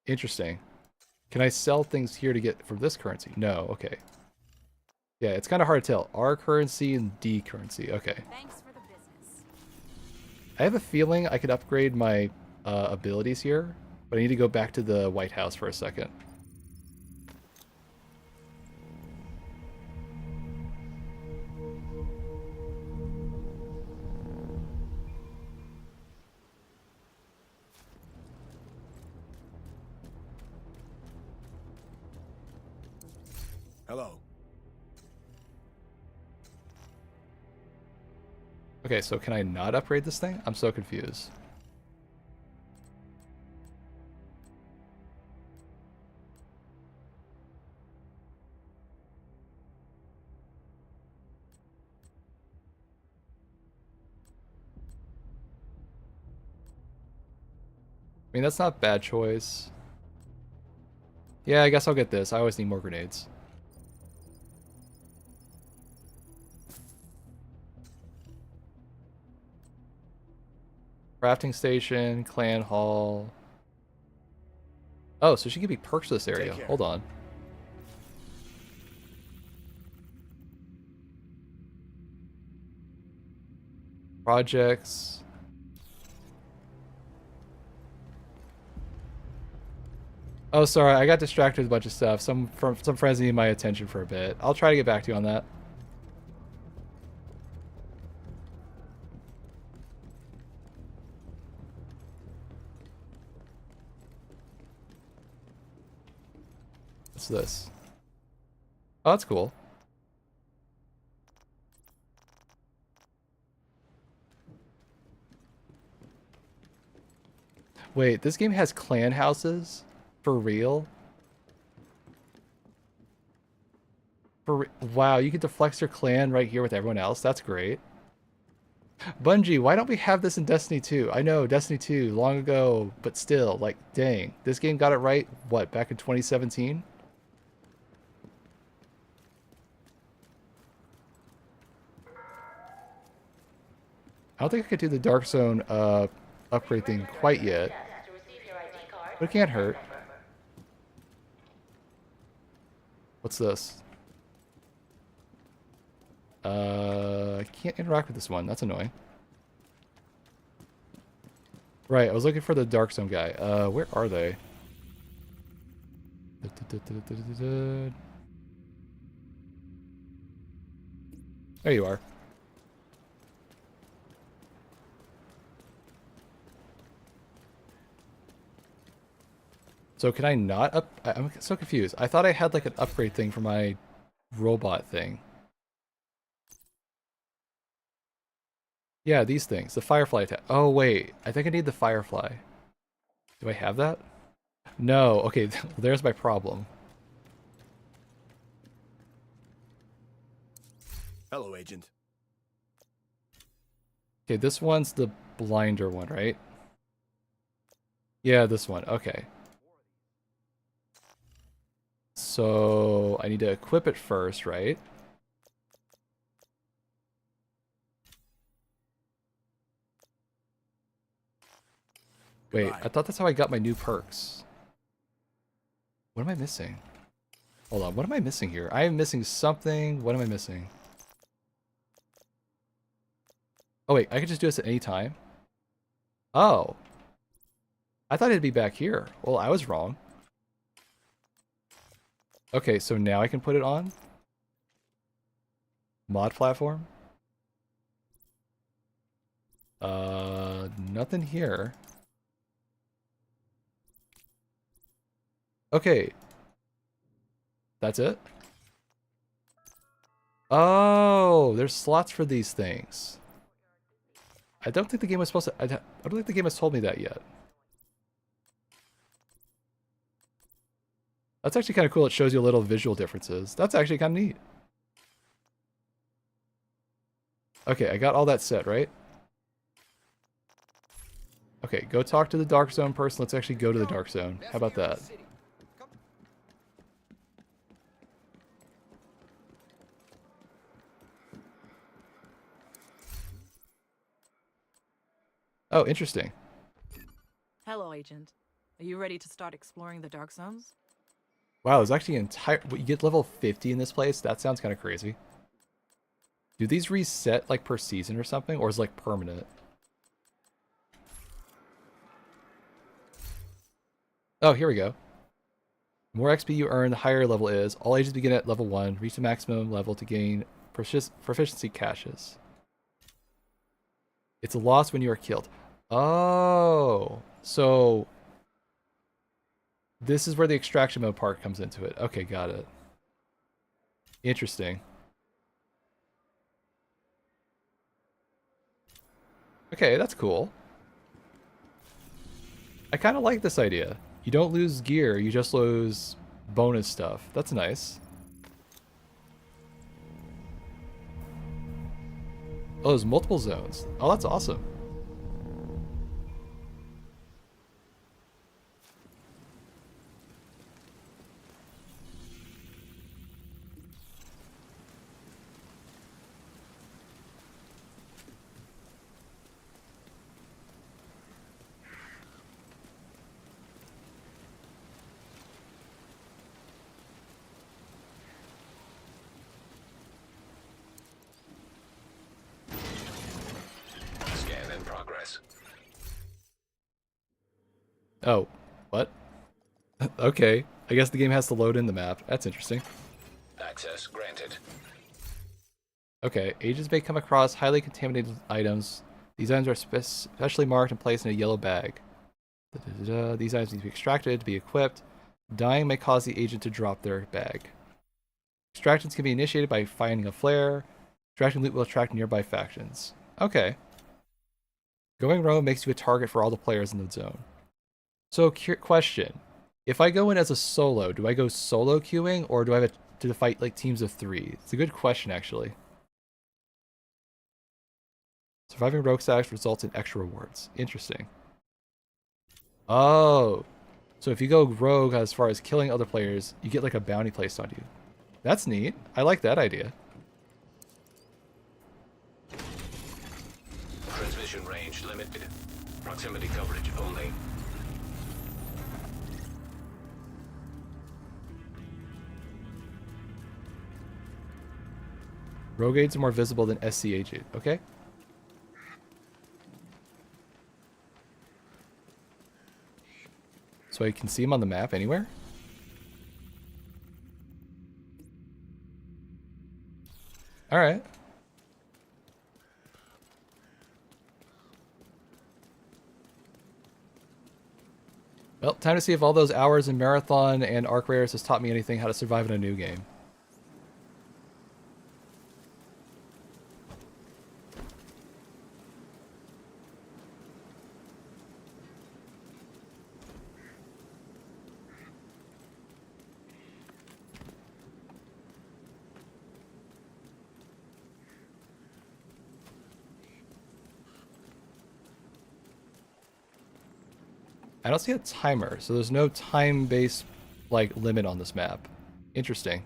Interesting. Can I sell things here to get from this currency? No, okay. Yeah, it's kind of hard to tell. R currency and D currency, okay. Thanks for the business. I have a feeling I could upgrade my abilities here, but I need to go back to the White House for a second. Hello. Okay, so can I not upgrade this thing? I'm so confused. I mean, that's not a bad choice. Yeah, I guess I'll get this. I always need more grenades. Crafting station, clan hall. Oh, so she can be perks to this area. Hold on. Projects. Oh, sorry, I got distracted with a bunch of stuff. Some friends need my attention for a bit. I'll try to get back to you on that. What's this? Oh, that's cool. Wait, this game has clan houses? For real? Wow, you get to flex your clan right here with everyone else. That's great. Bungie, why don't we have this in Destiny 2? I know, Destiny 2, long ago, but still, like, dang. This game got it right, what, back in 2017? I don't think I could do the Dark Zone upgrade thing quite yet. But it can't hurt. What's this? I can't interact with this one. That's annoying. Right, I was looking for the Dark Zone guy. Where are they? There you are. So can I not I'm so confused. I thought I had like an upgrade thing for my robot thing. Yeah, these things. The Firefly attack. Oh, wait. I think I need the Firefly. Do I have that? No. Okay, there's my problem. Hello, Agent. Okay, this one's the blinder one, right? Yeah, this one. Okay. So I need to equip it first, right? Wait, I thought that's how I got my new perks. What am I missing? Hold on, what am I missing here? I am missing something. What am I missing? Oh wait, I could just do this at any time? Oh. I thought it'd be back here. Well, I was wrong. Okay, so now I can put it on? Mod platform? Nothing here. Okay. That's it? Oh, there's slots for these things. I don't think the game was supposed to... I don't think the game has told me that yet. That's actually kind of cool. It shows you little visual differences. That's actually kind of neat. Okay, I got all that set, right? Okay, go talk to the Dark Zone person. Let's actually go to the Dark Zone. How about that? Oh, interesting. Hello, Agent. Are you ready to start exploring the Dark Zones? Wow, there's actually an entire... You get level 50 in this place? That sounds kind of crazy. Do these reset, like, per season or something? Or is it, like, permanent? Oh, here we go. The more XP you earn, the higher your level is. All agents begin at level 1. Reach the maximum level to gain proficiency caches. It's a loss when you are killed. Oh, so this is where the extraction mode part comes into it. Okay, got it. Interesting. Okay, that's cool. I kind of like this idea. You don't lose gear, you just lose bonus stuff. That's nice. Oh, there's multiple zones. Oh, that's awesome. Oh, what? Okay, I guess the game has to load in the map. That's interesting. Access granted. Okay, agents may come across highly contaminated items. These items are specially marked and placed in a yellow bag. These items need to be extracted to be equipped. Dying may cause the agent to drop their bag. Extractions can be initiated by finding a flare. Extracting loot will attract nearby factions. Okay. Going rogue makes you a target for all the players in the zone. So, question. If I go in as a solo, do I go solo queuing, or do I have to fight like teams of 3? It's a good question, actually. Surviving rogue stacks results in extra rewards. Interesting. Oh. So if you go rogue as far as killing other players, you get like a bounty placed on you. That's neat. I like that idea. Transmission range limited. Proximity coverage only. Rogue aids are more visible than SC agent. Okay. So I can see him on the map anywhere? Alright. Well, time to see if all those hours in Marathon and Arc Rares has taught me anything how to survive in a new game. I don't see a timer, so there's no time-based like limit on this map. Interesting.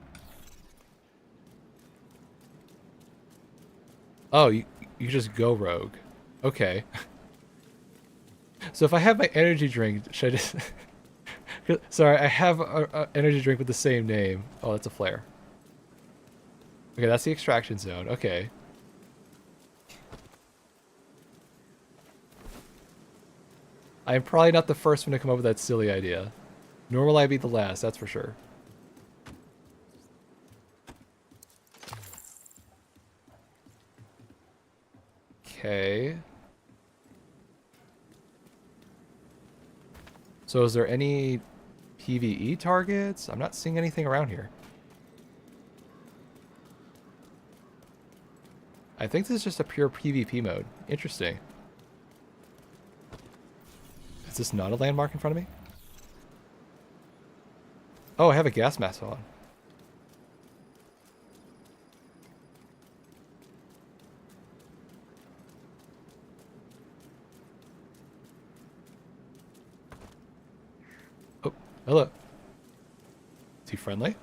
Oh, you just go rogue. Okay. So if I have my energy drink, should I just... Sorry, I have an energy drink with the same name. Oh, that's a flare. Okay, that's the extraction zone. Okay. I'm probably not the first one to come up with that silly idea. Nor will I be the last, that's for sure. Okay. So is there any PvE targets? I'm not seeing anything around here. I think this is just a pure PvP mode. Interesting. Is this not a landmark in front of me? Oh, I have a gas mask on. Oh, hello. Is he friendly?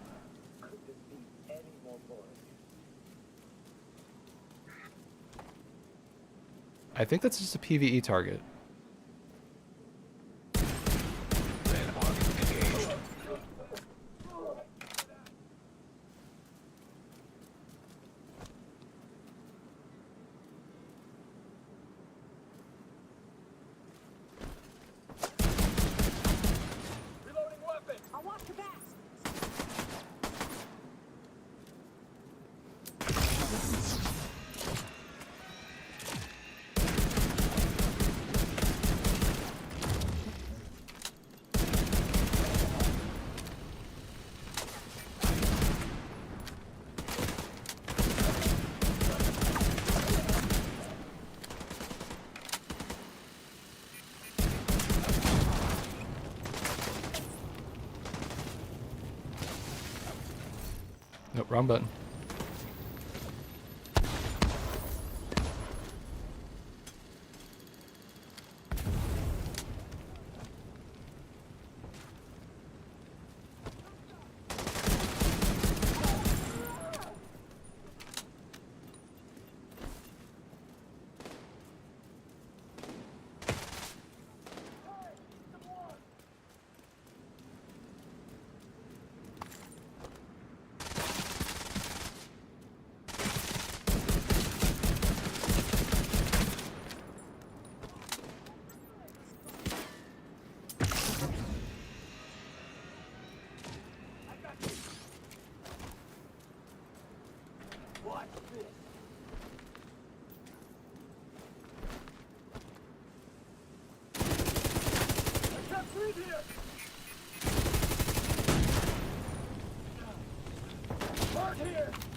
I think that's just a PvE target. Nope, wrong button.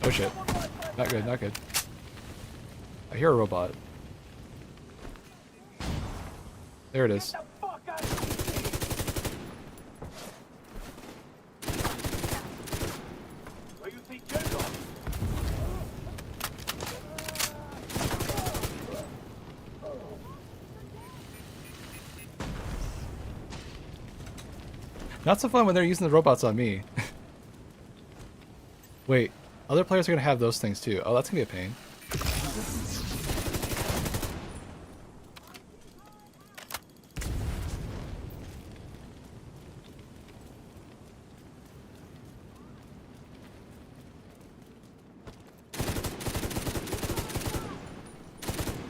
Oh shit. Not good, not good. I hear a robot. There it is. Not so fun when they're using the robots on me. Wait, other players are gonna have those things too. Oh, that's gonna be a pain.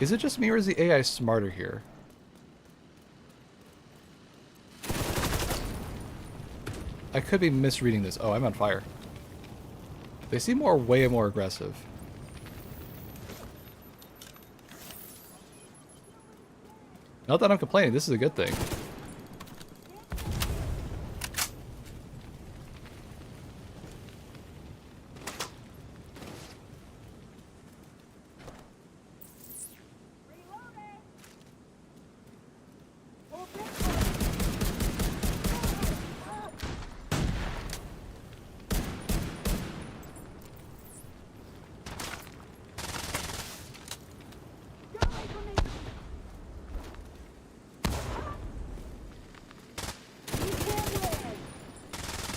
Is it just me or is the AI smarter here? I could be misreading this. Oh, I'm on fire. They seem way more aggressive. Not that I'm complaining, this is a good thing.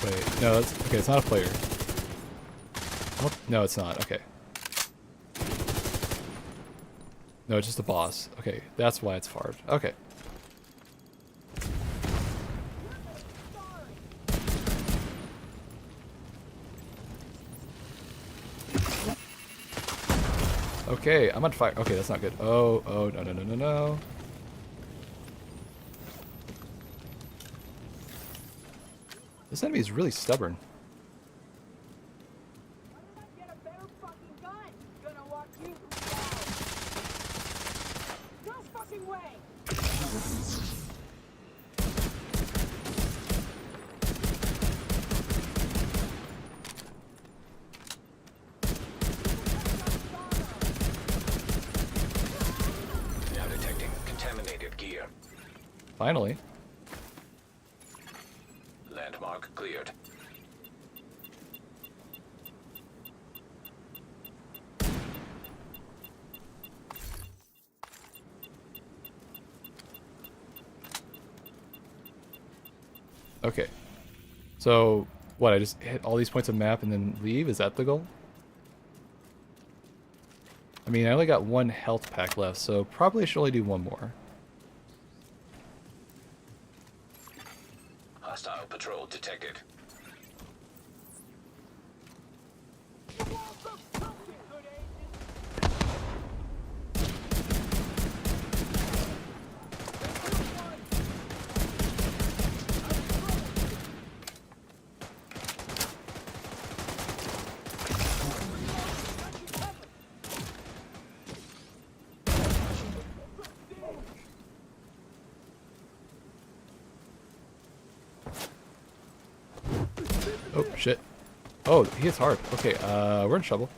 Wait, no, okay, it's not a player. Oh, no, it's not. Okay. No, it's just a boss. Okay, that's why it's farmed. Okay. Okay, I'm on fire. Okay, that's not good. Oh, no, no, no, no, no. This enemy is really stubborn. Now detecting contaminated gear. Finally. Arc cleared. Okay. So, what, I just hit all these points of map and then leave? Is that the goal? I mean, I only got one health pack left, so probably I should only do one more. Hostile patrol detected. Oh, shit. Oh, he hits hard. Okay, we're in trouble.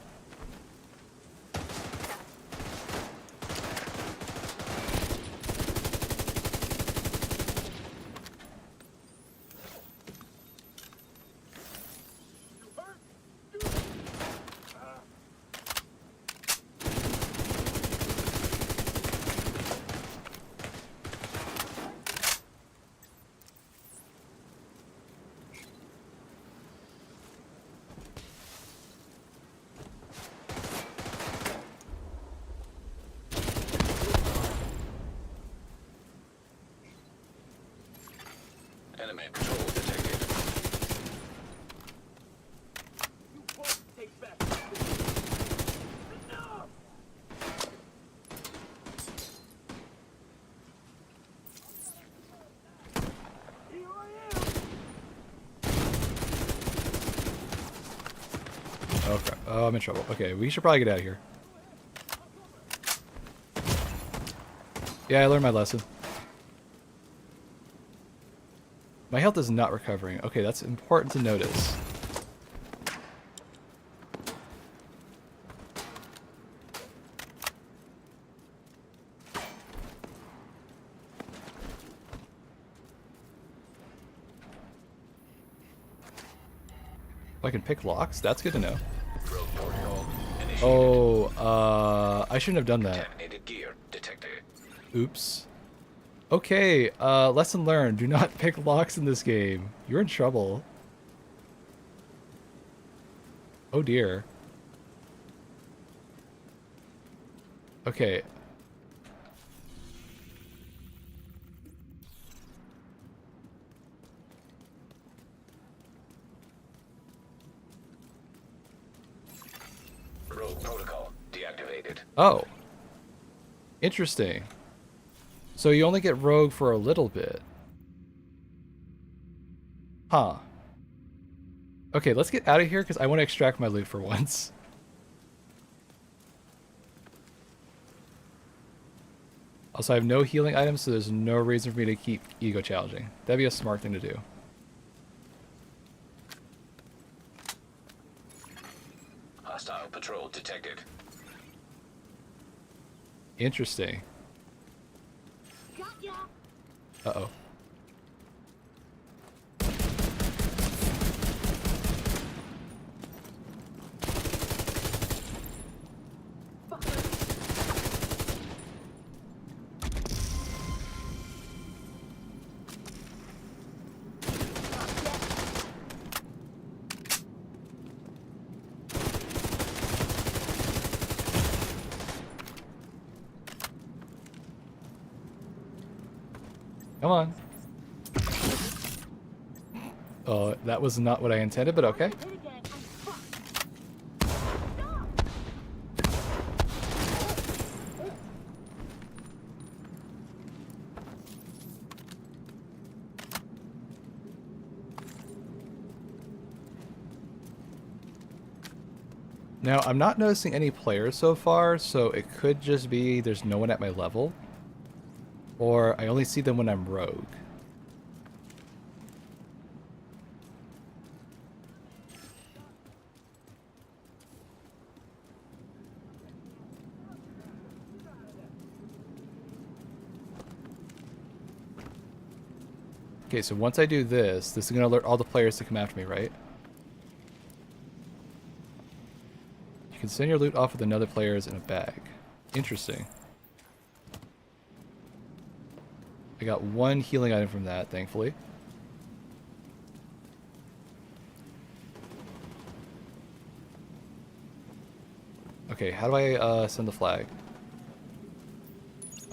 Enemy patrol detected. Oh crap. Oh, I'm in trouble. Okay, we should probably get out of here. Yeah, I learned my lesson. My health is not recovering. Okay, that's important to notice. I can pick locks? That's good to know. Oh, I shouldn't have done that. Gear detected. Oops. Okay, lesson learned. Do not pick locks in this game. You're in trouble. Oh dear. Okay. Rogue protocol deactivated. Oh. Interesting. So you only get rogue for a little bit. Huh. Okay, let's get out of here because I want to extract my loot for once. Also, I have no healing items, so there's no reason for me to keep ego challenging. That'd be a smart thing to do. Hostile patrol detected. Interesting. Uh-oh. Come on. Oh, that was not what I intended, but okay. Now, I'm not noticing any players so far, so it could just be there's no one at my level. Or I only see them when I'm rogue. Okay, so once I do this, this is going to alert all the players to come after me, right? You can send your loot off with another players in a bag. Interesting. I got one healing item from that, thankfully. Okay, how do I send the flag?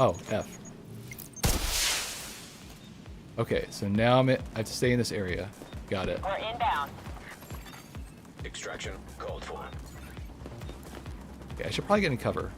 Oh, F. Okay, so now I have to stay in this area. Got it. We're inbound. Extraction called for. Okay, I should probably get in cover.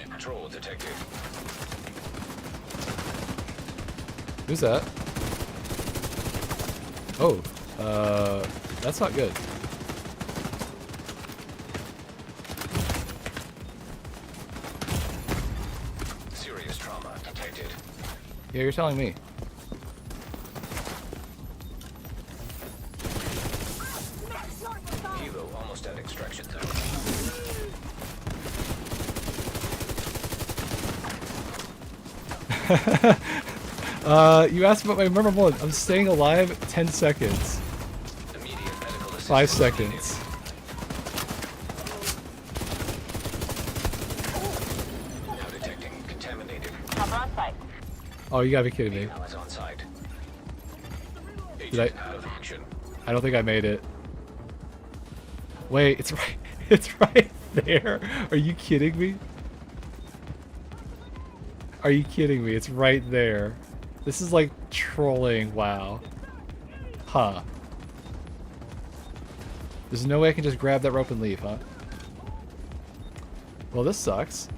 Patrol detected. Who's that? Oh, that's not good. Serious trauma detected. Yeah, you're telling me. Hilo almost at extraction zone. You asked about my memorable one. I'm staying alive 10 seconds. 5 seconds. Now detecting contaminated. Cover on site. Oh, you gotta be kidding me. Now is on site. Did I? Out of action. I don't think I made it. Wait, it's right. It's right there. Are you kidding me? Are you kidding me? It's right there. This is like trolling. Wow. Huh. There's no way I can just grab that rope and leave, huh? Well, this sucks.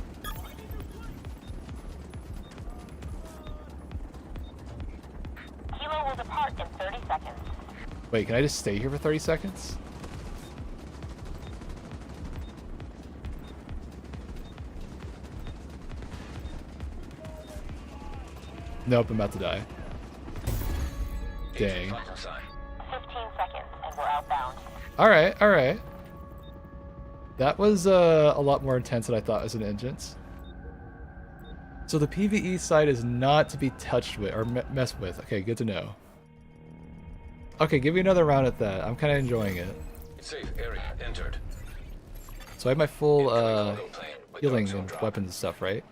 Kilo will depart in 30 seconds. Wait, can I just stay here for 30 seconds? Nope, I'm about to die. Dang. 15 seconds and we're outbound. Alright, alright. That was a lot more intense than I thought as an entrance. So the PvE side is not to be touched with or messed with. Okay, good to know. Okay, give me another round at that. I'm kind of enjoying it. Safe area entered. So I have my full healing and weapons and stuff, right?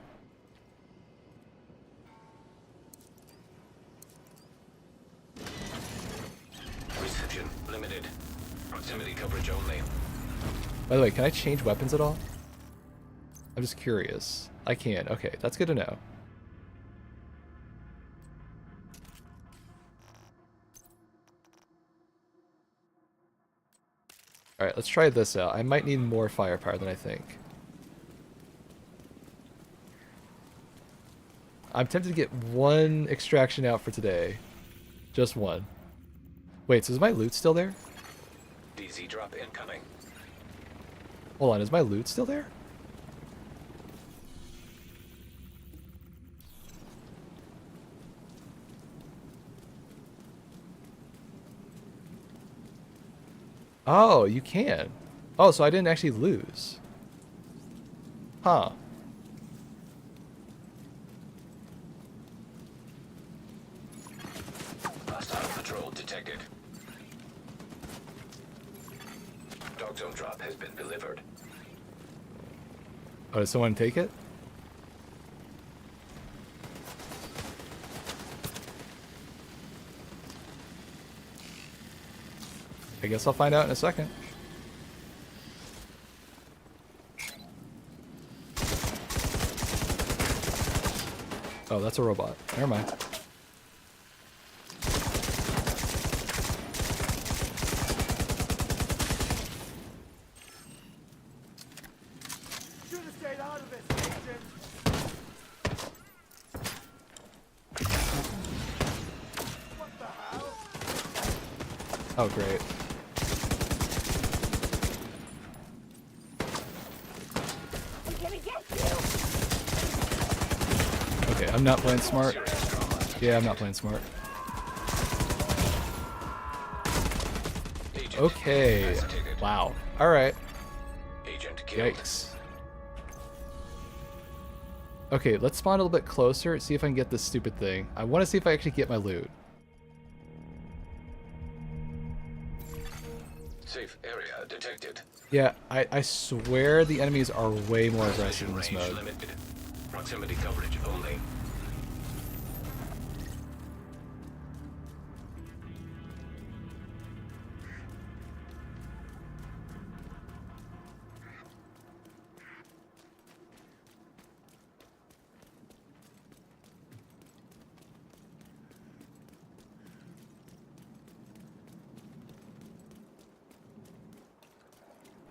Reception limited. Proximity coverage only. By the way, can I change weapons at all? I'm just curious. I can. Okay, that's good to know. Alright, let's try this out. I might need more firepower than I think. I'm tempted to get one extraction out for today. Just one. Wait, so is my loot still there? DZ drop incoming. Hold on, is my loot still there? Oh, you can. Oh, so I didn't actually lose. Huh. Hostile patrol detected. Dog zone drop has been delivered. Oh, did someone take it? I guess I'll find out in a second. Oh, that's a robot. Never mind. Should have stayed out of this, agent. Oh, great. Okay, I'm not playing smart. Yeah, I'm not playing smart. Okay. Wow. Alright. Yikes. Okay, let's spawn a little bit closer, see if I can get this stupid thing. I want to see if I actually get my loot. Safe area detected. Yeah, I swear the enemies are way more aggressive in this mode. Limited. Proximity coverage only.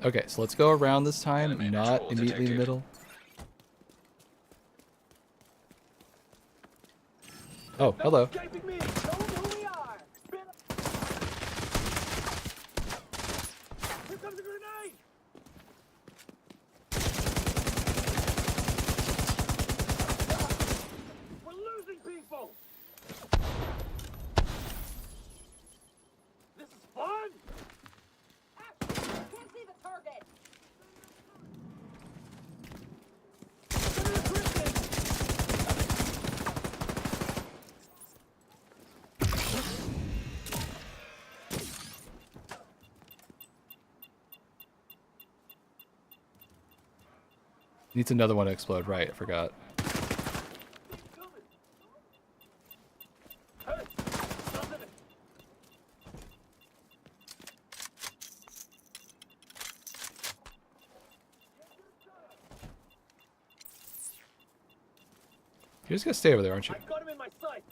Okay, so let's go around this time, not immediately in the middle. Oh, hello. We're losing people. This is fun. Can't see the target. Needs another one to explode, right, I forgot. You're just gonna stay over there, aren't you? I've got him in my sight.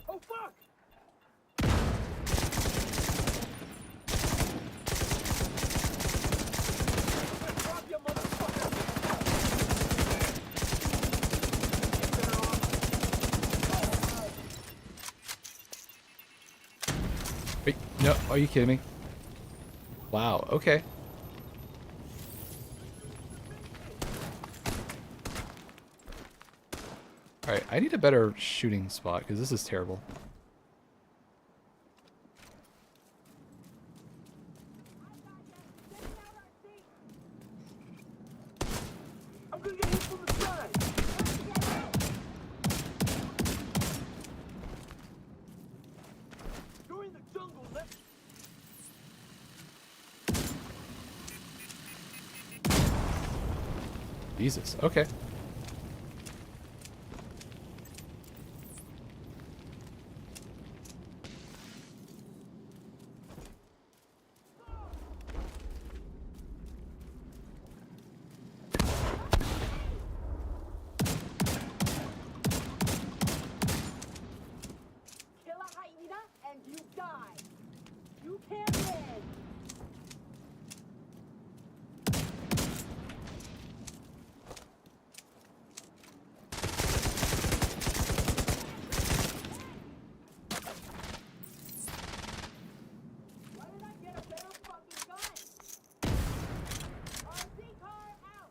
Oh fuck! Wait, no, are you kidding me? Wow, okay. Alright, I need a better shooting spot, because this is terrible. I'm gonna get hit from the side. You're in the jungle. Jesus, okay.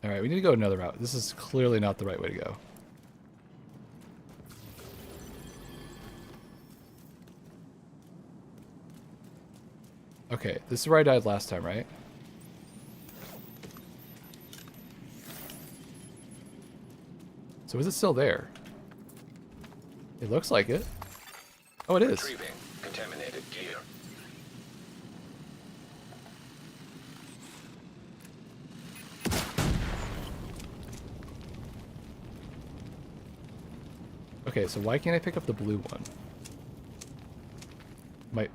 Alright, we need to go another route. This is clearly not the right way to go. Okay, this is where I died last time, right? So is it still there? It looks like it. Oh, it is. Retrieving contaminated gear. Okay, so why can't I pick up the blue one?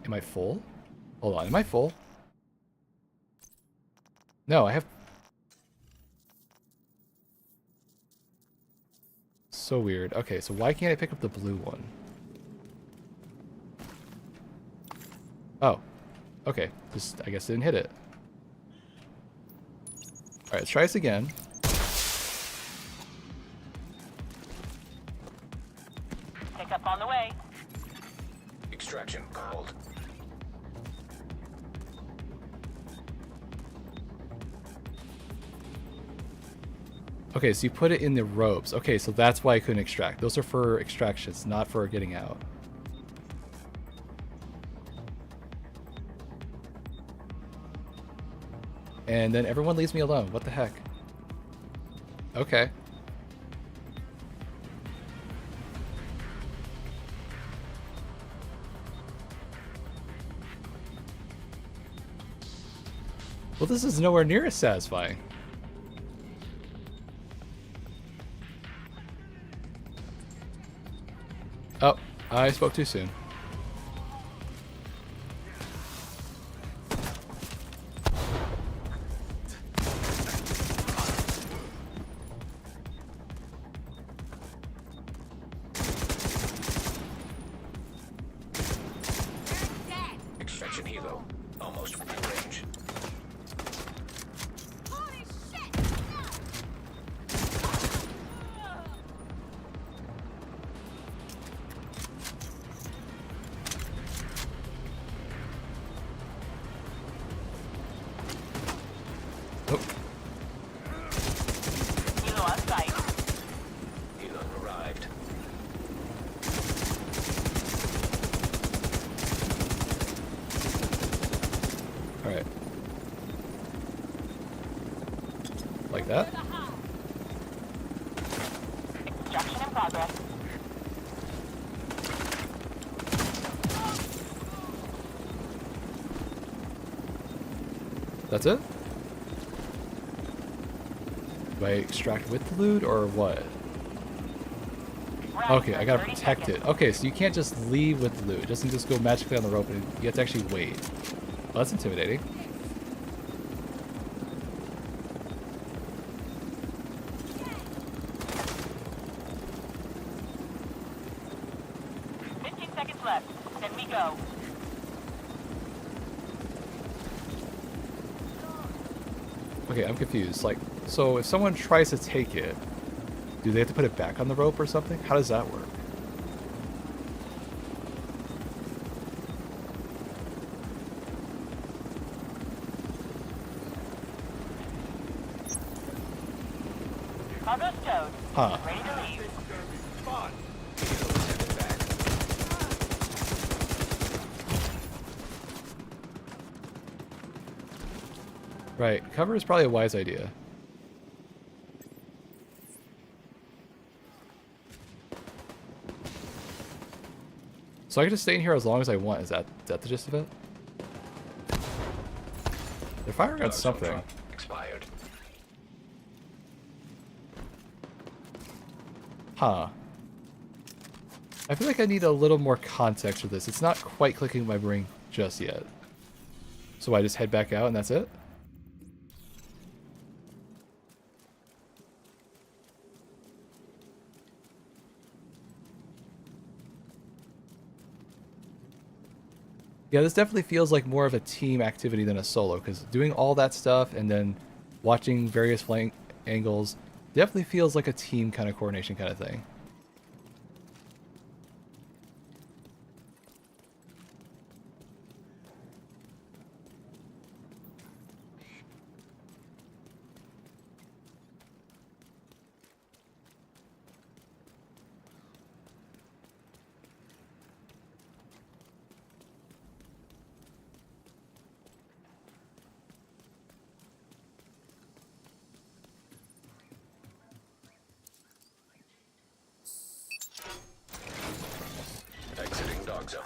Am I full? Hold on, am I full? No, I have... So weird. Okay, so why can't I pick up the blue one? Oh. Okay, just, I guess I didn't hit it. Alright, let's try this again. Pick up on the way. Extraction called. Okay, so you put it in the ropes. Okay, so that's why I couldn't extract. Those are for extractions, not for getting out. And then everyone leaves me alone. What the heck? Okay. Well, this is nowhere near as satisfying. Oh, I spoke too soon. Extraction helo. Almost within range. Helo on site. Helo arrived. Alright. Like that? Extraction in progress. That's it? Do I extract with the loot or what? Okay, I gotta protect it. Okay, so you can't just leave with the loot. It doesn't just go magically on the rope, and you have to actually wait. Well, that's intimidating. Left. Then we go. Okay, I'm confused. Like, so if someone tries to take it, do they have to put it back on the rope or something? How does that work? Cargo's towed. Huh. Ready to leave. Right, cover is probably a wise idea. So I can just stay in here as long as I want. Is that the gist of it? They're firing on something. Expired. Huh. I feel like I need a little more context for this. It's not quite clicking in my brain just yet. So I just head back out and that's it? Yeah, this definitely feels like more of a team activity than a solo, because doing all that stuff and then watching various flank angles definitely feels like a team kind of coordination kind of thing. Exiting dog zone.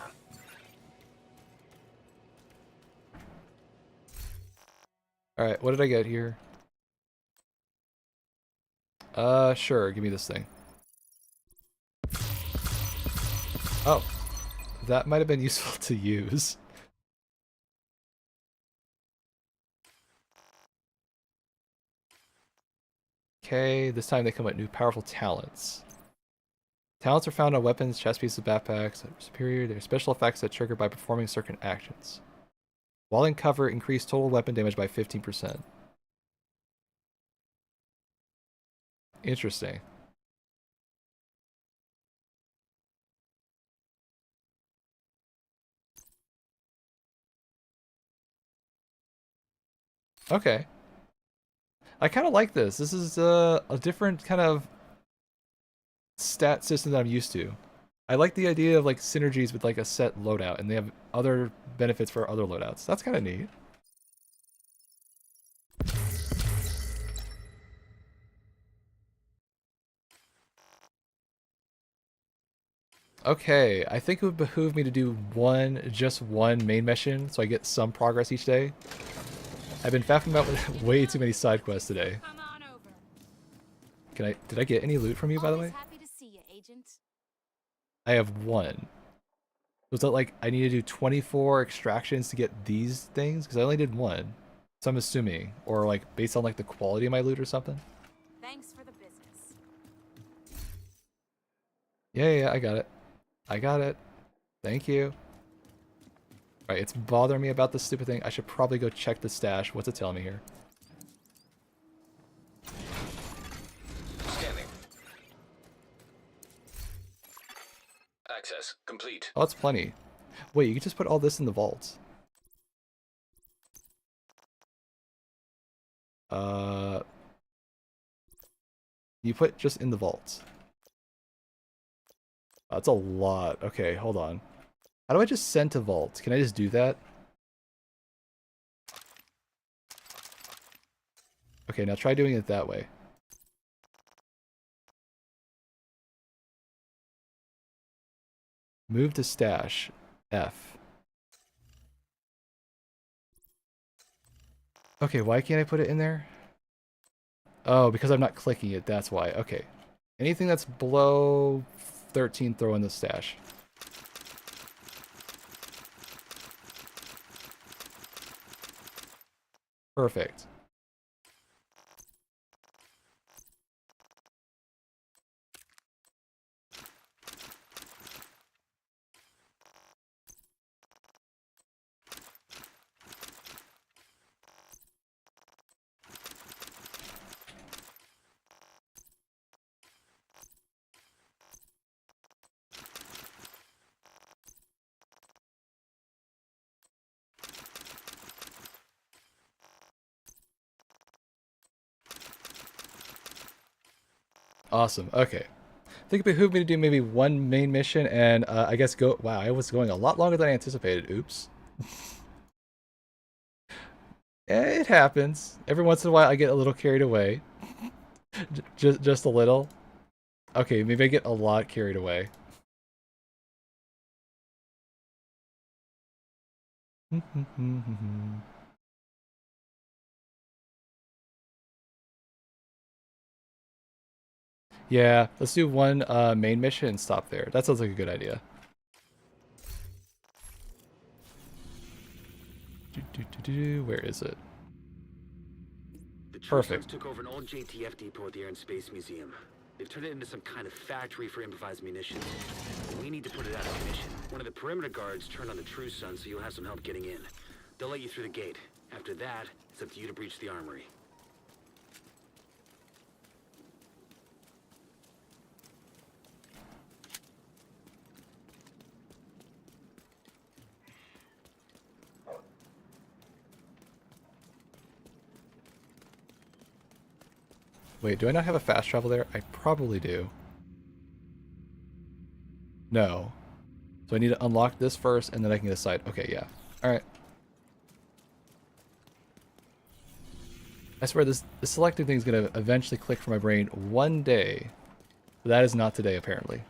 Alright, what did I get here? Sure, give me this thing. Oh, that might have been useful to use. Okay, this time they come with new powerful talents. Talents are found on weapons, chest pieces, backpacks that are superior. They're special effects that trigger by performing certain actions. While in cover, increase total weapon damage by 15%. Interesting. Okay. I kind of like this. This is a different kind of stat system that I'm used to. I like the idea of like synergies with like a set loadout, and they have other benefits for other loadouts. That's kind of neat. Okay, I think it would behoove me to do just one main mission, so I get some progress each day. I've been faffing about with way too many side quests today. Did I get any loot from you, by the way? Happy to see you, Agent. I have one. Was that like I need to do 24 extractions to get these things? Because I only did one. So I'm assuming. Or like based on like the quality of my loot or something? Thanks for the business. Yeah, I got it. I got it. Thank you. Alright, it's bothering me about this stupid thing. I should probably go check the stash. What's it telling me here? Scanning. Access complete. Oh, that's plenty. Wait, you can just put all this in the vaults. You put just in the vaults. That's a lot. Okay, hold on. How do I just send to vaults? Can I just do that? Okay, now try doing it that way. Move to stash. F. Okay, why can't I put it in there? Oh, because I'm not clicking it, that's why. Okay. Anything that's below 13, throw in the stash. Perfect. Awesome. Okay. I think it behooved me to do maybe one main mission and I guess go... Wow, I was going a lot longer than I anticipated. Oops. It happens. Every once in a while I get a little carried away. just a little. Okay, maybe I get a lot carried away. Yeah, let's do one main mission and stop there. That sounds like a good idea. Where is it? The Perfect. True Sons took over an old JTF depot at the Air and Space Museum. They've turned it into some kind of factory for improvised munitions. We need to put it out of commission. One of the perimeter guards turned on the True Sons, so you'll have some help getting in. They'll let you through the gate. After that, it's up to you to breach the armory. Wait, do I not have a fast travel there? I probably do. No. So I need to unlock this first, and then I can decide. Okay, yeah. Alright. I swear this selecting thing is going to eventually click for my brain one day. But that is not today, apparently.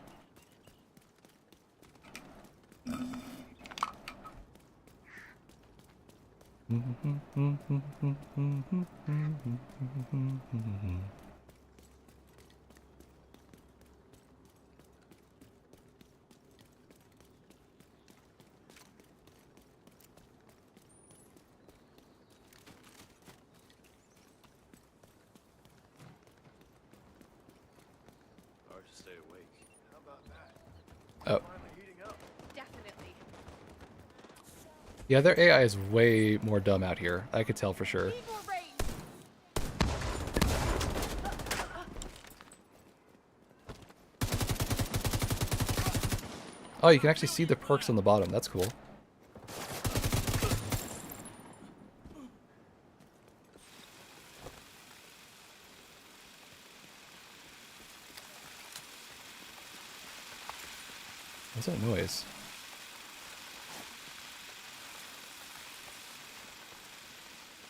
Hard to stay awake. How about that? Oh. Finally heating up. Definitely. Yeah, their AI is way more dumb out here. I could tell for sure. Oh, you can actually see the perks on the bottom. That's cool. What's that noise?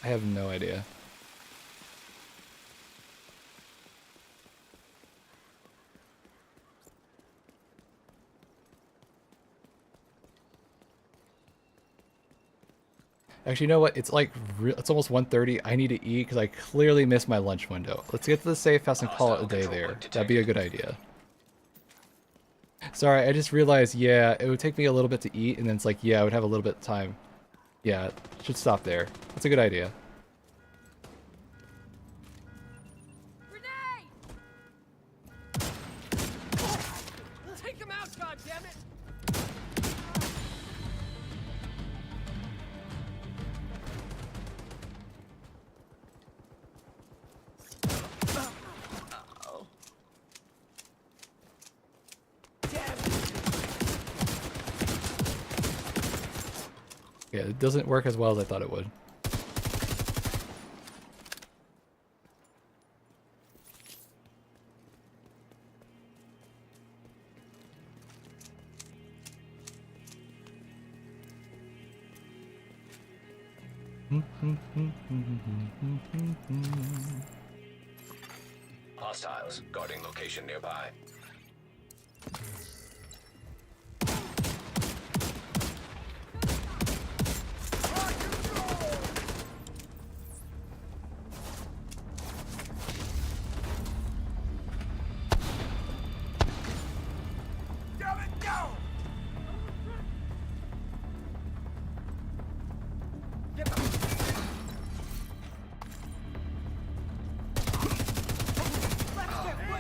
I have no idea. Actually, you know what? It's like, it's almost 1:30. I need to eat because I clearly missed my lunch window. Let's get to the safe house and call it a day there. That'd be a good idea. Sorry, I just realized, yeah, it would take me a little bit to eat, and then it's like, yeah, I would have a little bit of time. Yeah, should stop there. That's a good idea. Take him out, goddammit! Yeah, it doesn't work as well as I thought it would. Hostiles guarding location nearby.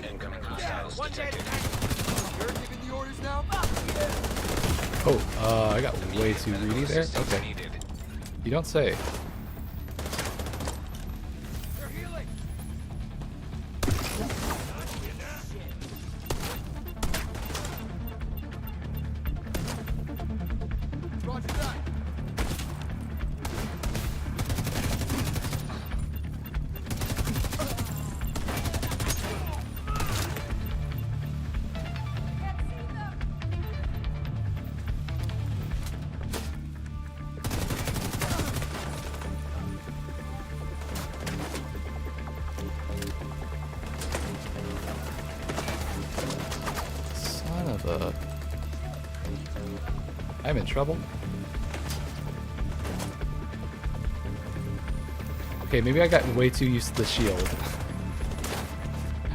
Incoming hostiles detected. You're giving the orders now? Oh, I got way too greedy there? Okay. You don't say. They're healing. Roger that. Son of a... I'm in trouble. Okay, maybe I got way too used to the shield.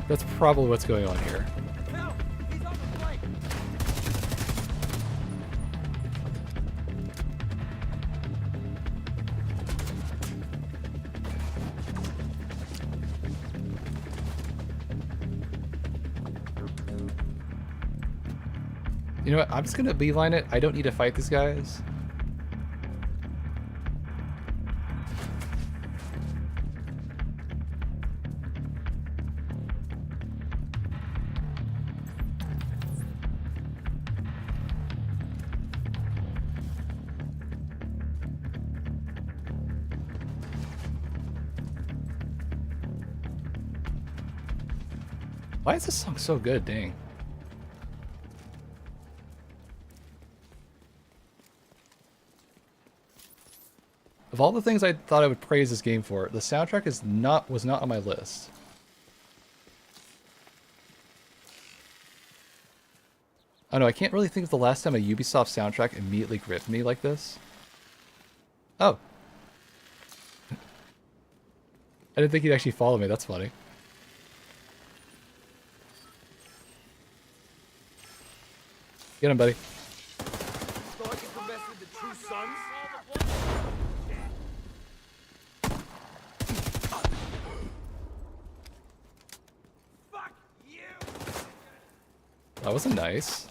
That's probably what's going on here. You know what? I'm just gonna beeline it. I don't need to fight these guys. Why is this song so good? Dang. Of all the things I thought I would praise this game for, the soundtrack was not on my list. I don't know, I can't really think of the last time a Ubisoft soundtrack immediately gripped me like this. Oh. I didn't think he'd actually follow me, that's funny. Get him, buddy. So I can progress with the true sons? That wasn't nice.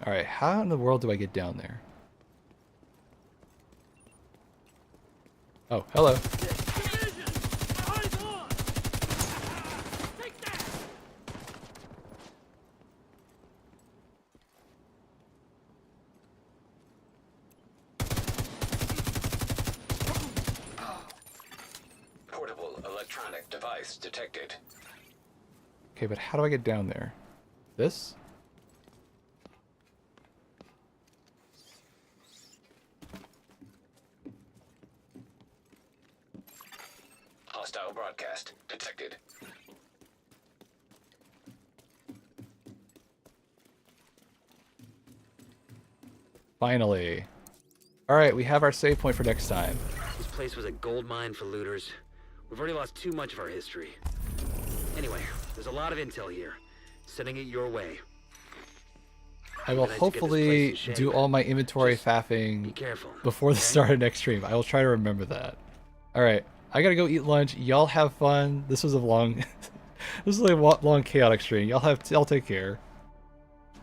Alright, how in the world do I get down there? Oh, hello. device detected. Okay, but how do I get down there? This? Hostile broadcast detected. Finally. Alright, we have our save point for next time. This place was a gold mine for looters. We've already lost too much of our history. Anyway, there's a lot of intel here. Sending it your way. I will hopefully do all my inventory faffing before the start of next stream. I will try to remember that. Alright, I gotta go eat lunch. Y'all have fun. This was a long... this was a long chaotic stream. Y'all take care.